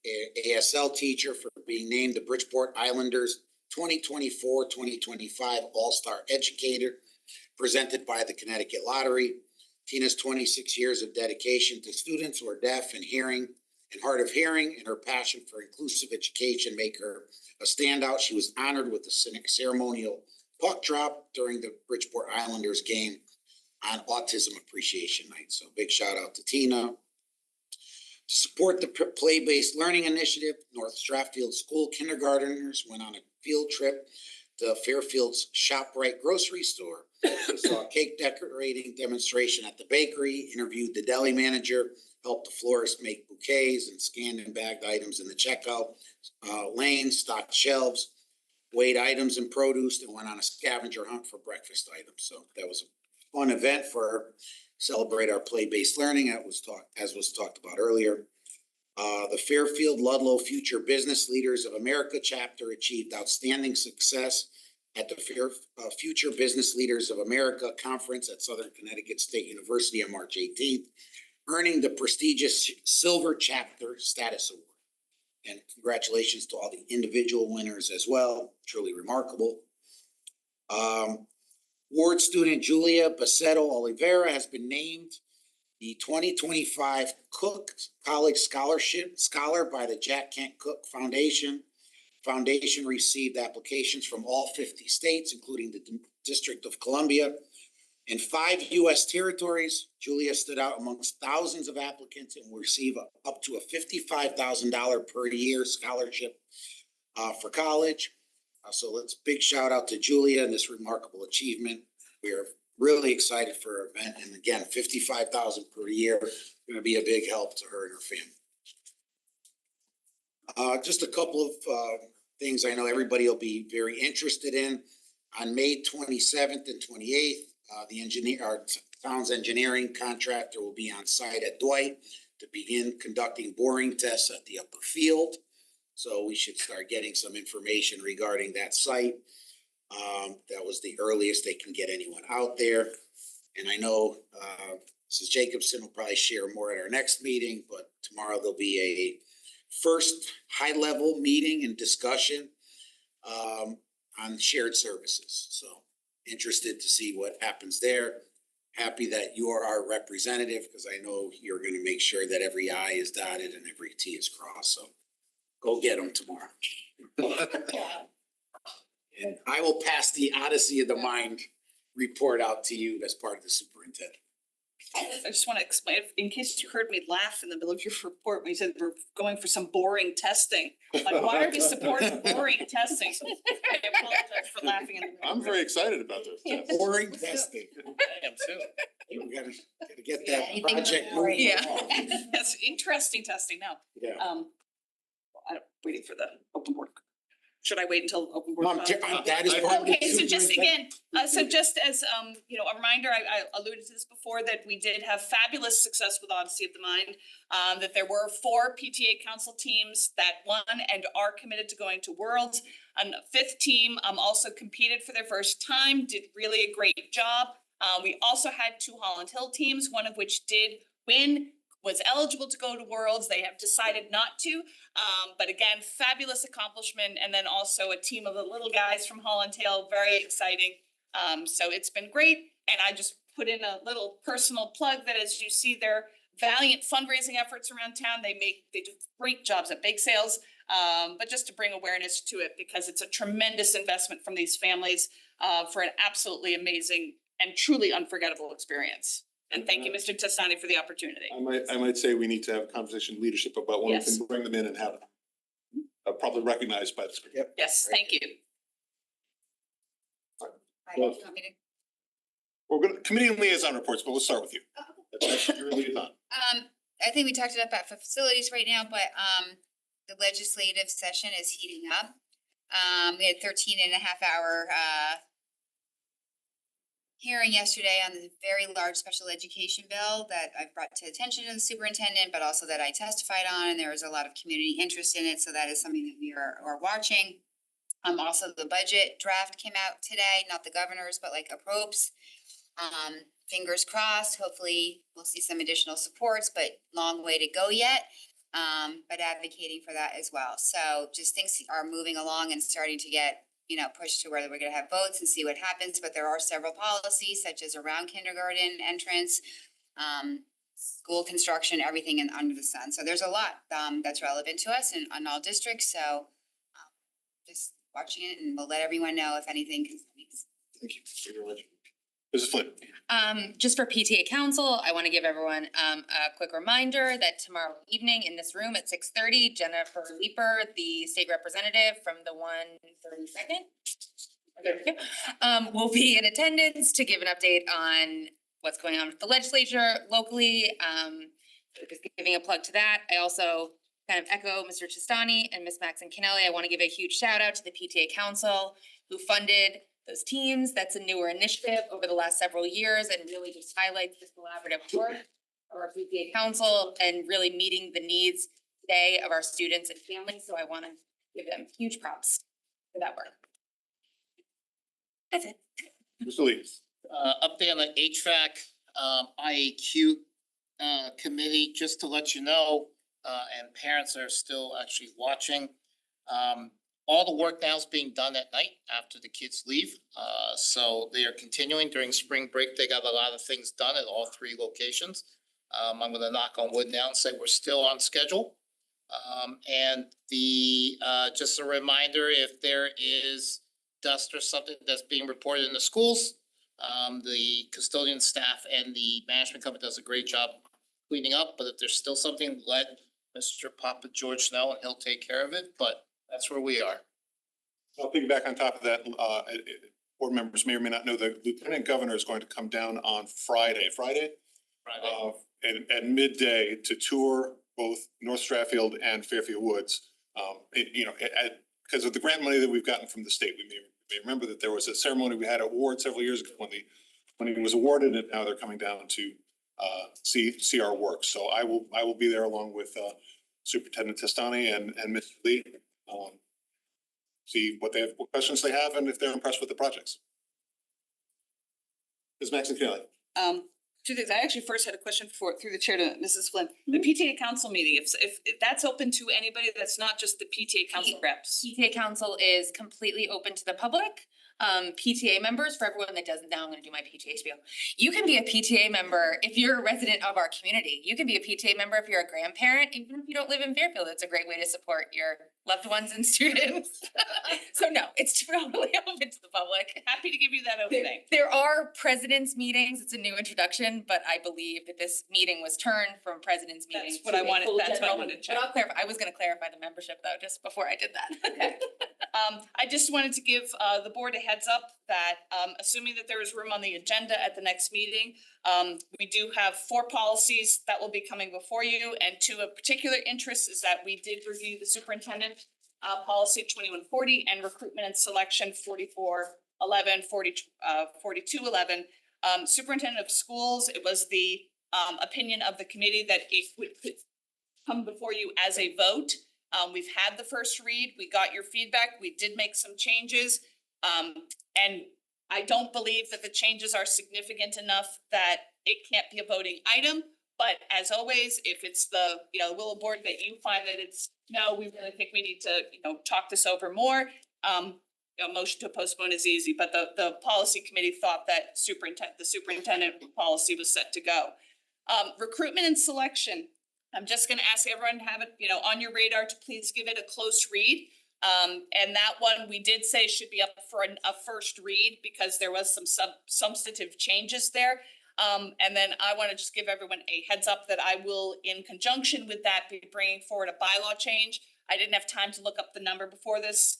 ASL teacher, for being named the Bridgeport Islanders 2024-2025 All-Star Educator, presented by the Connecticut Lottery. Tina's 26 years of dedication to students who are deaf and hearing and hard of hearing, and her passion for inclusive education make her a standout. She was honored with the ceremonial puck drop during the Bridgeport Islanders game on Autism Appreciation Night. So big shout out to Tina. To support the play-based learning initiative, North Stratfield School kindergartners went on a field trip to Fairfield's ShopRite grocery store. We saw a cake decorating demonstration at the bakery, interviewed the deli manager, helped the florist make bouquets, and scanned and bagged items in the checkout lane, stocked shelves, weighed items and produce, and went on a scavenger hunt for breakfast items. So that was a fun event for celebrate our play-based learning, as was talked about earlier. The Fairfield Ludlow Future Business Leaders of America chapter achieved outstanding success at the Future Business Leaders of America Conference at Southern Connecticut State University on March 18th, earning the prestigious Silver Chapter Status Award. And congratulations to all the individual winners as well, truly remarkable. Ward student Julia Baceto Oliveira has been named the 2025 Cook College Scholar by the Jack Kent Cook Foundation. Foundation received applications from all 50 states, including the District of Columbia, and 5 U.S. territories. Julia stood out amongst thousands of applicants and will receive up to a $55,000 per year scholarship for college. So let's big shout out to Julia and this remarkable achievement. We are really excited for her event, and again, $55,000 per year, going to be a big help to her and her family. Just a couple of things I know everybody will be very interested in. On May 27th and 28th, our town's engineering contractor will be on site at Dwight to begin conducting boring tests at the upper field. So we should start getting some information regarding that site. That was the earliest they can get anyone out there. And I know Mrs. Jacobson will probably share more at our next meeting, but tomorrow there'll be a first high-level meeting and discussion on shared services. So interested to see what happens there. Happy that you are our representative, because I know you're going to make sure that every I is dotted and every T is crossed. So go get them tomorrow. And I will pass the Odyssey of the Mind report out to you as part of the superintendent. I just want to explain, in case you heard me laugh in the middle of your report when you said we're going for some boring testing. Like, why are we supporting boring testing? I apologize for laughing. I'm very excited about this. Boring testing. I am too. We gotta get that project moving. Yeah, that's interesting testing now. Yeah. I'm waiting for the open board. Should I wait until open board? That is part of the Okay, so just superintendent. again, so just as a reminder, I alluded to this before, that we did have fabulous success with Odyssey of the Mind. That there were 4 PTA council teams that won and are committed to going to Worlds. And a 5th team also competed for their first time, did really a great job. We also had 2 Holland Hill teams, one of which did win was eligible to go to Worlds. They have decided not to. But again, fabulous accomplishment. And then also a team of the little guys from Hollandale, very exciting. So it's been great. And I just put in a little personal plug that as you see their valiant fundraising efforts around town, they do great jobs at bake sales. But just to bring awareness to it because it's a tremendous investment from these families for an absolutely amazing and truly unforgettable experience. And thank you, Mr. Testani, for the opportunity. I might say we need to have a conversation with leadership about when we Yes. can bring them in and have probably recognized by the school. Yep. Yes, thank you. Well, we're gonna, committee and liaison reports, but we'll start with you. That's your liaison. I think we talked about facilities right now, but the legislative session is heating up. We had 13.5 hour hearing yesterday on the very large special education bill that I've brought to attention to the superintendent, but also that I testified on, and there was a lot of community interest in it, so that is something that we are watching. Also the budget draft came out today, not the governor's, but like approps. Fingers crossed, hopefully we'll see some additional supports, but long way to go yet. But advocating for that as well. So just things are moving along and starting to get, pushed to where we're gonna have votes and see what happens. But there are several policies such as around kindergarten entrance, school construction, everything under the sun. So there's a lot that's relevant to us and on all districts. So just watching it, and we'll let everyone know if anything comes. Thank you. Thank you very much. Mrs. Flynn. Just for PTA Council, I want to give everyone a quick reminder that tomorrow evening in this room at 6:30, Jennifer Leeper, the state representative from the 132nd, will be in attendance to give an update on what's going on with the legislature locally. Just giving a plug to that. I also kind of echo Mr. Chistani and Ms. Maxon Kennelly. I want to give a huge shout out to the PTA Council who funded those teams. That's a newer initiative over the last several years and really just highlights this collaborative work of our PTA Council and really meeting the needs today of our students and families. So I want to give them huge props for that work. That's it. Mr. Lee. Update on the HVAC, IAQ committee, just to let you know, and parents are still actually watching. All the work now is being done at night after the kids leave. So they are continuing during spring break. They got a lot of things done at all 3 locations. I'm gonna knock on wood now and say we're still on schedule. And just a reminder, if there is dust or something that's being reported in the schools, the custodian staff and the management company does a great job cleaning up. But if there's still something, let Mr. Papa George know and he'll take care of it. But that's where we are. I'll piggyback on top of that. Board members may or may not know the lieutenant governor is going to come down on Friday, at midday to tour both North Stratfield and Fairfield Woods. Because of the grant money that we've gotten from the state, we may remember that there was a ceremony we had at Ward several years ago when he was awarded, and now they're coming down to see our work. So I will be there along with Superintendent Testani and Mr. Lee. See what questions they have and if they're impressed with the projects. Ms. Maxon Kelly. 2 things. I actually first had a question through the chair to Mrs. Flynn. The PTA council meeting, if that's open to anybody, that's not just the PTA council reps. PTA Council is completely open to the public. PTA members, for everyone that doesn't know, I'm gonna do my PTA spiel. You can be a PTA member if you're a resident of our community. You can be a PTA member if you're a grandparent, even if you don't live in Fairfield. It's a great way to support your loved ones and students. So no, it's totally open to the public. Happy to give you that opening. There are president's meetings. It's a new introduction, but I believe that this meeting was turned from president's meeting. That's what I wanted to check. But I'll clarify. I was gonna clarify the membership though, just before I did that. Okay. I just wanted to give the board a heads up that assuming that there is room on the agenda at the next meeting, we do have 4 policies that will be coming before you, and 2 of particular interest is that we did review the superintendent policy 2140 and recruitment and selection 4411, 4211. Superintendent of schools, it was the opinion of the committee that it could come before you as a vote. We've had the first read, we got your feedback, we did make some changes. And I don't believe that the changes are significant enough that it can't be a voting item. But as always, if it's the, will of board that you find that it's, no, we really think we need to, talk this over more. Motion to postpone is easy, but the policy committee thought that the superintendent policy was set to go. Recruitment and selection. I'm just gonna ask everyone to have it, on your radar to please give it a close read. And that one, we did say should be up for a first read because there was some substantive changes there. And then I wanna just give everyone a heads up that I will, in conjunction with that, be bringing forward a bylaw change. I didn't have time to look up the number before this,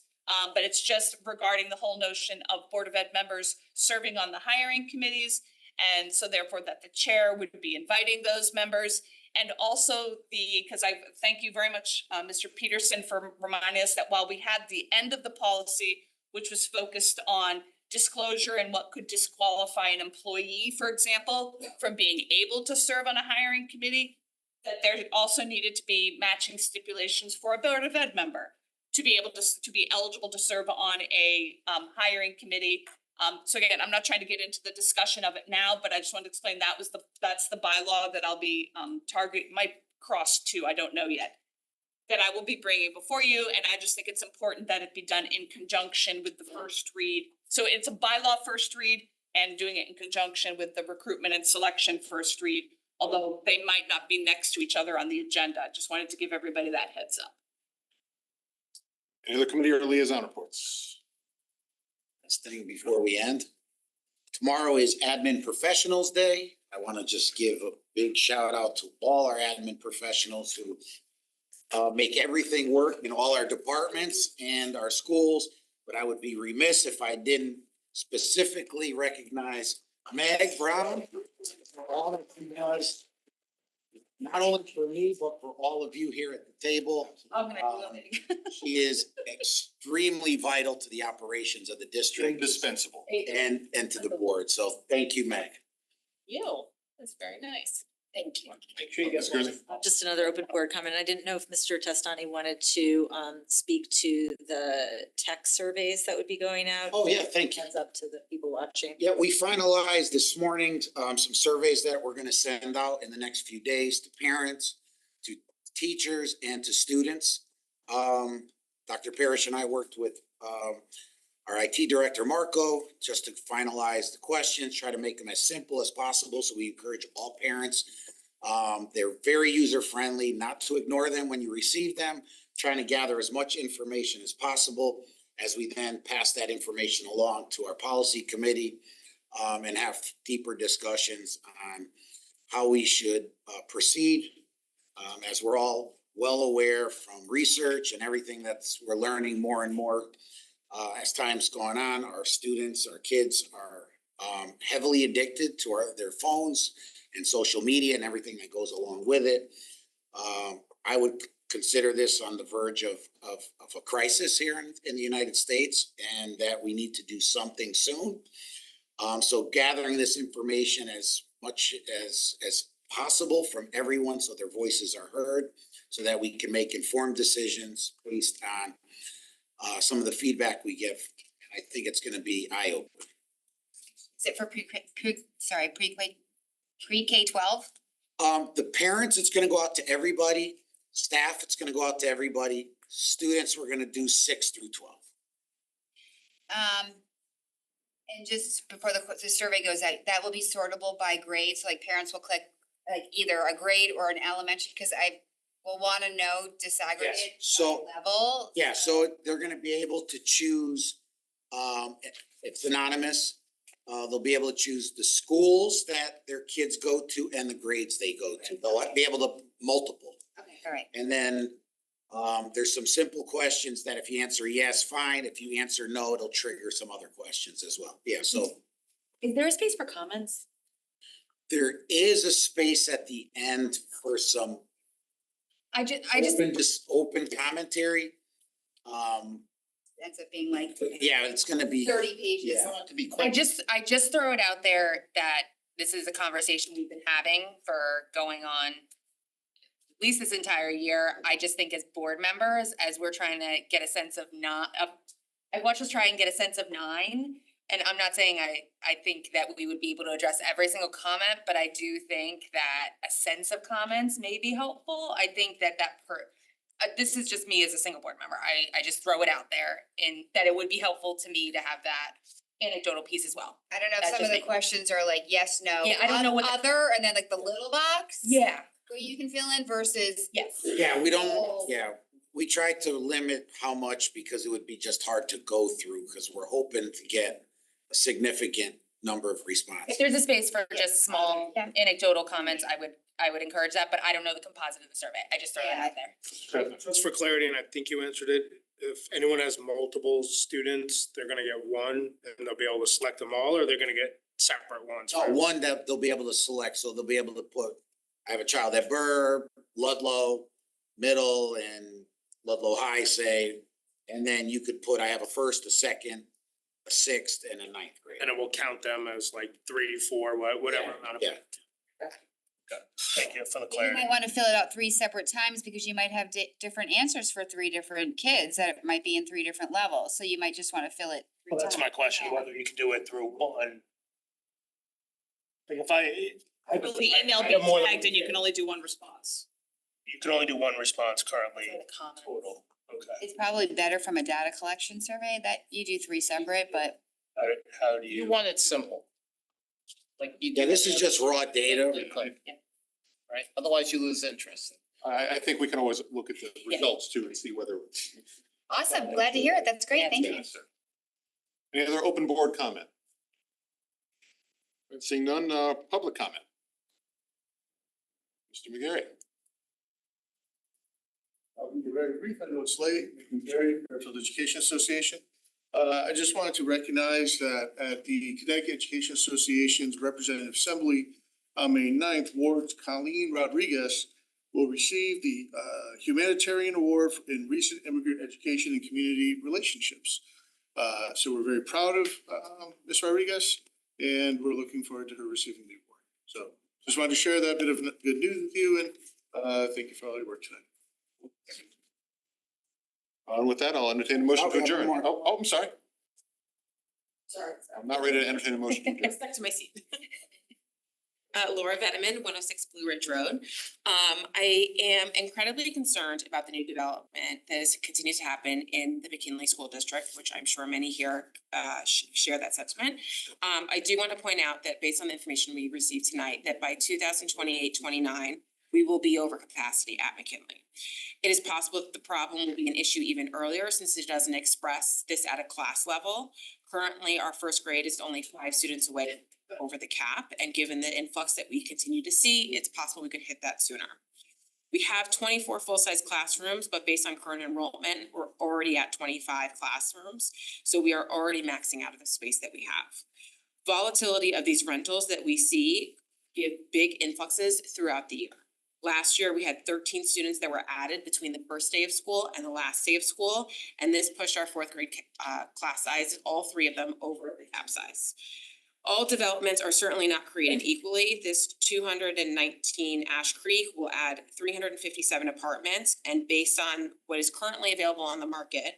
but it's just regarding the whole notion of Board of Ed members serving on the hiring committees. And so therefore that the chair would be inviting those members. And also because I thank you very much, Mr. Peterson, for reminding us that while we had the end of the policy, which was focused on disclosure and what could disqualify an employee, for example, from being able to serve on a hiring committee, that there also needed to be matching stipulations for a Board of Ed member to be able to be eligible to serve on a hiring committee. So again, I'm not trying to get into the discussion of it now, but I just wanted to explain that's the bylaw that I'll be might cross to, I don't know yet, that I will be bringing before you. And I just think it's important that it be done in conjunction with the first read. So it's a bylaw first read and doing it in conjunction with the recruitment and selection first read, although they might not be next to each other on the agenda. I just wanted to give everybody that heads up. Any other committee or liaison reports? Last thing before we end. Tomorrow is Admin Professionals Day. I want to just give a big shout out to all our admin professionals who make everything work in all our departments and our schools. But I would be remiss if I didn't specifically recognize Meg Brown for all that she does, not only for me, but for all of you here at the table. She is extremely vital to the operations of the district. Indispensable. And to the board. So thank you, Meg. That's very nice. Thank you. Make sure you get Just another open board comment. I didn't know if Mr. Testani wanted to speak to the tech surveys that would be going out. Oh, yeah, thank you. Heads up to the people watching. Yeah, we finalized this morning some surveys that we're gonna send out in the next few days to parents, to teachers, and to students. Dr. Parrish and I worked with our IT director, Marco, just to finalize the questions, try to make them as simple as possible. So we encourage all parents. They're very user-friendly, not to ignore them when you receive them, trying to gather as much information as possible as we then pass that information along to our policy committee and have deeper discussions on how we should proceed. As we're all well aware from research and everything we're learning more and more as time's gone on, our students, our kids are heavily addicted to their phones and social media and everything that goes along with it. I would consider this on the verge of a crisis here in the United States, and that we need to do something soon. So gathering this information as much as possible from everyone so their voices are heard, so that we can make informed decisions based on some of the feedback we get. I think it's gonna be eye-opening. Is it for pre-K 12? The parents, it's gonna go out to everybody. Staff, it's gonna go out to everybody. Students, we're gonna do 6 through 12. And just before the survey goes out, that will be sortable by grade, so like parents will click like either a grade or an elementary, because I will wanna know disaggregated So, level. yeah, so they're gonna be able to choose, it's anonymous. They'll be able to choose the schools that their kids go to and the grades they go to. They'll be able to multiple. Okay, all right. And then there's some simple questions that if you answer yes, fine. If you answer no, it'll trigger some other questions as well. Yeah, so Is there a space for comments? there is a space at the end for some open commentary. Ends up being like Yeah, it's gonna be 30 pages. Yeah, to be I quick. just throw it out there that this is a conversation we've been having for going on at least this entire year. I just think as board members, as we're trying to get a sense of I watched us try and get a sense of 9, And I'm not saying I think that we would be able to address every single comment, but I do think that a sense of comments may be helpful. I think that this is just me as a single board member. I just throw it out there and that it would be helpful to me to have that anecdotal piece as well. I don't know if That's some of just the me. questions are like yes, no. Yeah, I don't know what Other, and then like the little box. Yeah. Where you can fill in versus. Yes. Yeah, we tried to limit how much because it would be just hard to go through, because we're hoping to get a significant number of responses. If there's a space for just small anecdotal comments, I would encourage that, but I don't know the composite of the survey. I just throw it out there. Just for clarity, and I think you answered it, if anyone has multiple students, they're gonna get one and they'll be able to select them all, or they're gonna get separate ones? One that they'll be able to select, so they'll be able to put, I have a child at Burr, Ludlow, Middle, and Ludlow High, say, and then you could put, I have a first, a second, a sixth, and a ninth grade. And it will count them as like 3, 4, whatever amount of. Yeah. Thank you for the You clarity. might wanna fill it out 3 separate times because you might have different answers for 3 different kids that might be in 3 different levels, so you might just wanna fill it 3 Well, that's my question, whether you can do it through one. Like if I. Will the email be tagged and you can only do one response? You can only do one response currently total, okay. It's probably better from a data collection survey that you do 3 separate, but. How do You want it simple. Like you. Yeah, this is just raw data. Right, otherwise you lose interest. I think we can always look at the results too and see whether. Awesome, glad to hear it, that's great, thank you. Any other open board comment? Seeing none, public comment. Mr. McGarry. I'll be very brief. I know it's late. McGarry, Fairfield Education Association. I just wanted to recognize that at the Connecticut Education Association's Representative Assembly on May 9th, Ward Colleen Rodriguez will receive the Humanitarian Award in Recent Immigrant Education and Community Relationships. So we're very proud of Ms. Rodriguez, and we're looking forward to her receiving the award. So just wanted to share that bit of good news with you, and thank you for all your work tonight. And with that, I'll entertain a motion to Okay, adjourn. one more. Oh, I'm sorry. Sorry. I'm not ready to entertain a motion to adjourn. Back to my seat. Laura Vetterman, 106 Blue Ridge Road. I am incredibly concerned about the new development that is continues to happen in the McKinley School District, which I'm sure many here share that sentiment. I do want to point out that based on the information we received tonight, that by 2028-29, we will be over capacity at McKinley. It is possible that the problem will be an issue even earlier since it doesn't express this at a class level. Currently, our first grade is only 5 students away over the cap, and given the influx that we continue to see, it's possible we could hit that sooner. We have 24 full-size classrooms, but based on current enrollment, we're already at 25 classrooms. So we are already maxing out of the space that we have. Volatility of these rentals that we see give big influxes throughout the year. Last year, we had 13 students that were added between the first day of school and the last day of school, and this pushed our 4th grade class size, all 3 of them, over the cap size. All developments are certainly not created equally. This 219 Ash Creek will add 357 apartments, and based on what is currently available on the market,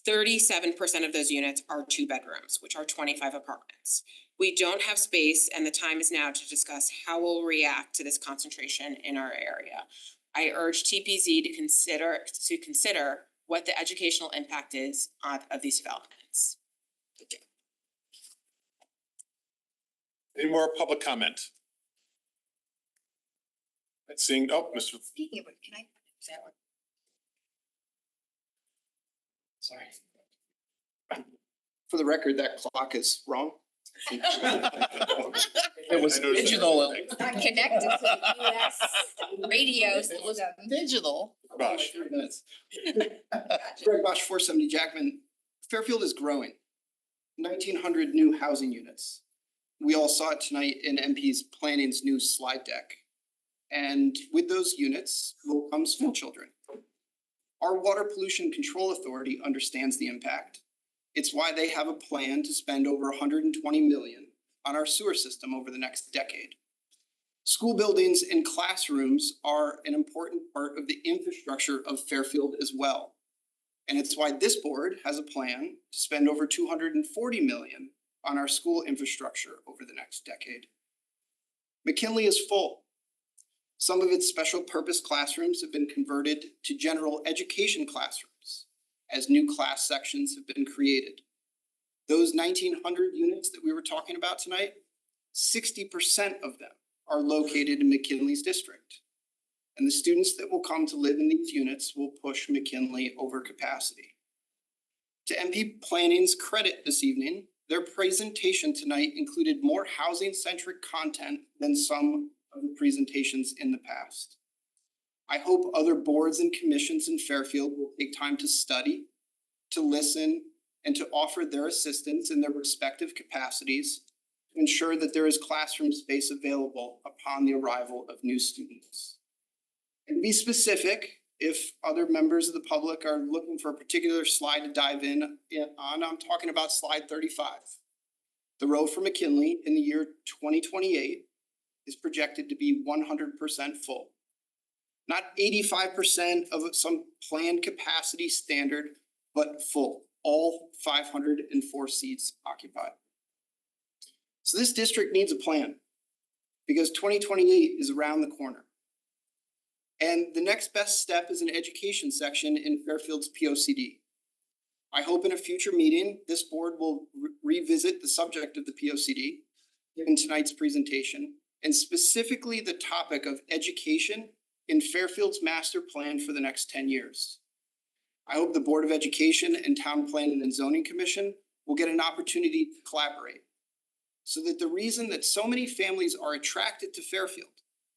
37% of those units are 2 bedrooms, which are 25 apartments. We don't have space, and the time is now to discuss how we'll react to this concentration in our area. I urge TPZ to consider what the educational impact is of these developments. Thank you. Any more public comment? Seeing, Mr. Speaking of, can I? That one? Sorry. For the record, that clock is wrong. It was digital. Not connected to the US radio system. It was digital. Bosch. Greg Bosch, 470 Jackman. Fairfield is growing. 1,900 new housing units. We all saw it tonight in MP's Planning's new slide deck. And with those units will come school children. Our Water Pollution Control Authority understands the impact. It's why they have a plan to spend over 120 million on our sewer system over the next decade. School buildings and classrooms are an important part of the infrastructure of Fairfield as well. And it's why this board has a plan to spend over 240 million on our school infrastructure over the next decade. McKinley is full. Some of its special purpose classrooms have been converted to general education classrooms as new class sections have been created. Those 1,900 units that we were talking about tonight, 60% of them are located in McKinley's district. And the students that will come to live in these units will push McKinley over capacity. To MP Planning's credit this evening, their presentation tonight included more housing-centric content than some of the presentations in the past. I hope other boards and commissions in Fairfield will take time to study, to listen, and to offer their assistance in their respective capacities to ensure that there is classroom space available upon the arrival of new students. And to be specific, if other members of the public are looking for a particular slide to dive in on, I'm talking about slide 35. The road for McKinley in the year 2028 is projected to be 100% full. Not 85% of some planned capacity standard, but full, all 504 seats occupied. So this district needs a plan because 2028 is around the corner. And the next best step is an education section in Fairfield's POCD. I hope in a future meeting, this board will revisit the subject of the POCD in tonight's presentation, and specifically the topic of education in Fairfield's master plan for the next 10 years. I hope the Board of Education and Town Planning and Zoning Commission will get an opportunity to collaborate so that the reason that so many families are attracted to Fairfield,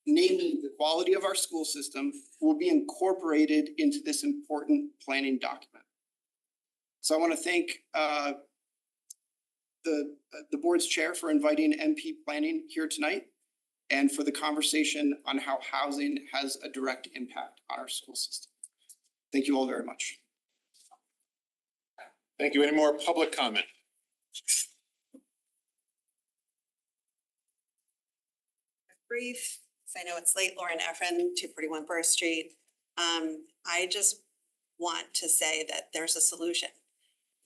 namely the quality of our school system, will be incorporated into this important planning document. So I want to thank the board's chair for inviting MP Planning here tonight and for the conversation on how housing has a direct impact on our school system. Thank you all very much. Thank you. Any more public comment? Brief, because I know it's late, Lauren Effron, 241 Burr Street. I just want to say that there's a solution.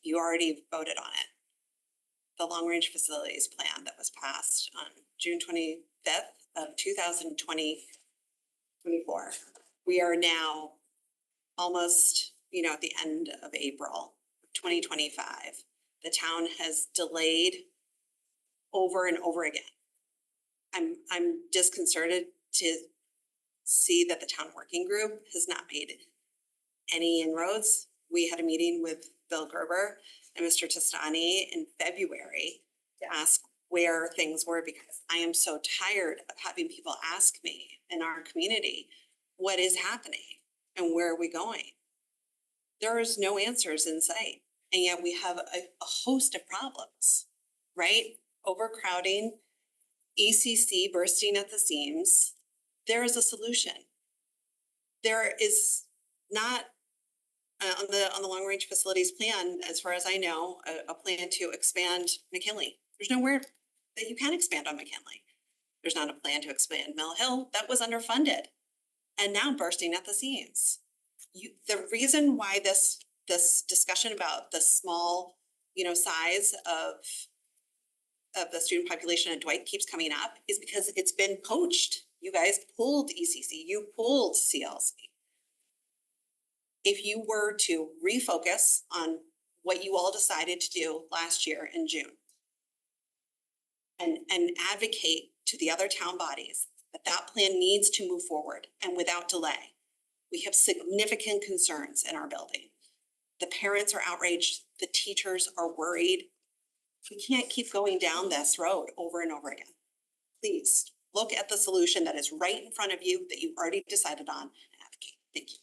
You already voted on it. The long range facilities plan that was passed on June 25th of 2024. We are now almost, at the end of April 2025. The town has delayed over and over again. I'm disconcerted to see that the town working group has not made any inroads. We had a meeting with Bill Gerber and Mr. Testani in February to ask where things were, because I am so tired of having people ask me in our community, what is happening and where are we going? There is no answers in sight. And yet we have a host of problems, right? Overcrowding, ECC bursting at the seams. There is a solution. There is not on the long range facilities plan, as far as I know, a plan to expand McKinley. There's nowhere that you can expand on McKinley. There's not a plan to expand Mill Hill. That was underfunded and now bursting at the seams. The reason why this discussion about the small, size of the student population at Dwight keeps coming up is because it's been poached. You guys pulled ECC, you pulled CLC. If you were to refocus on what you all decided to do last year in June and advocate to the other town bodies that plan needs to move forward and without delay. We have significant concerns in our building. The parents are outraged, the teachers are worried. We can't keep going down this road over and over again. Please look at the solution that is right in front of you that you've already decided on and advocate. Thank you.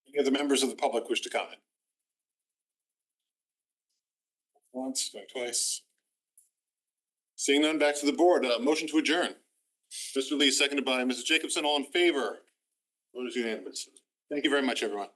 Any other members of the public wish to comment? Once, twice. Seeing none, back to the board. Motion to adjourn. Mr. Lee, seconded by Mrs. Jacobson. All in favor? Vote is unanimous. Thank you very much, everyone.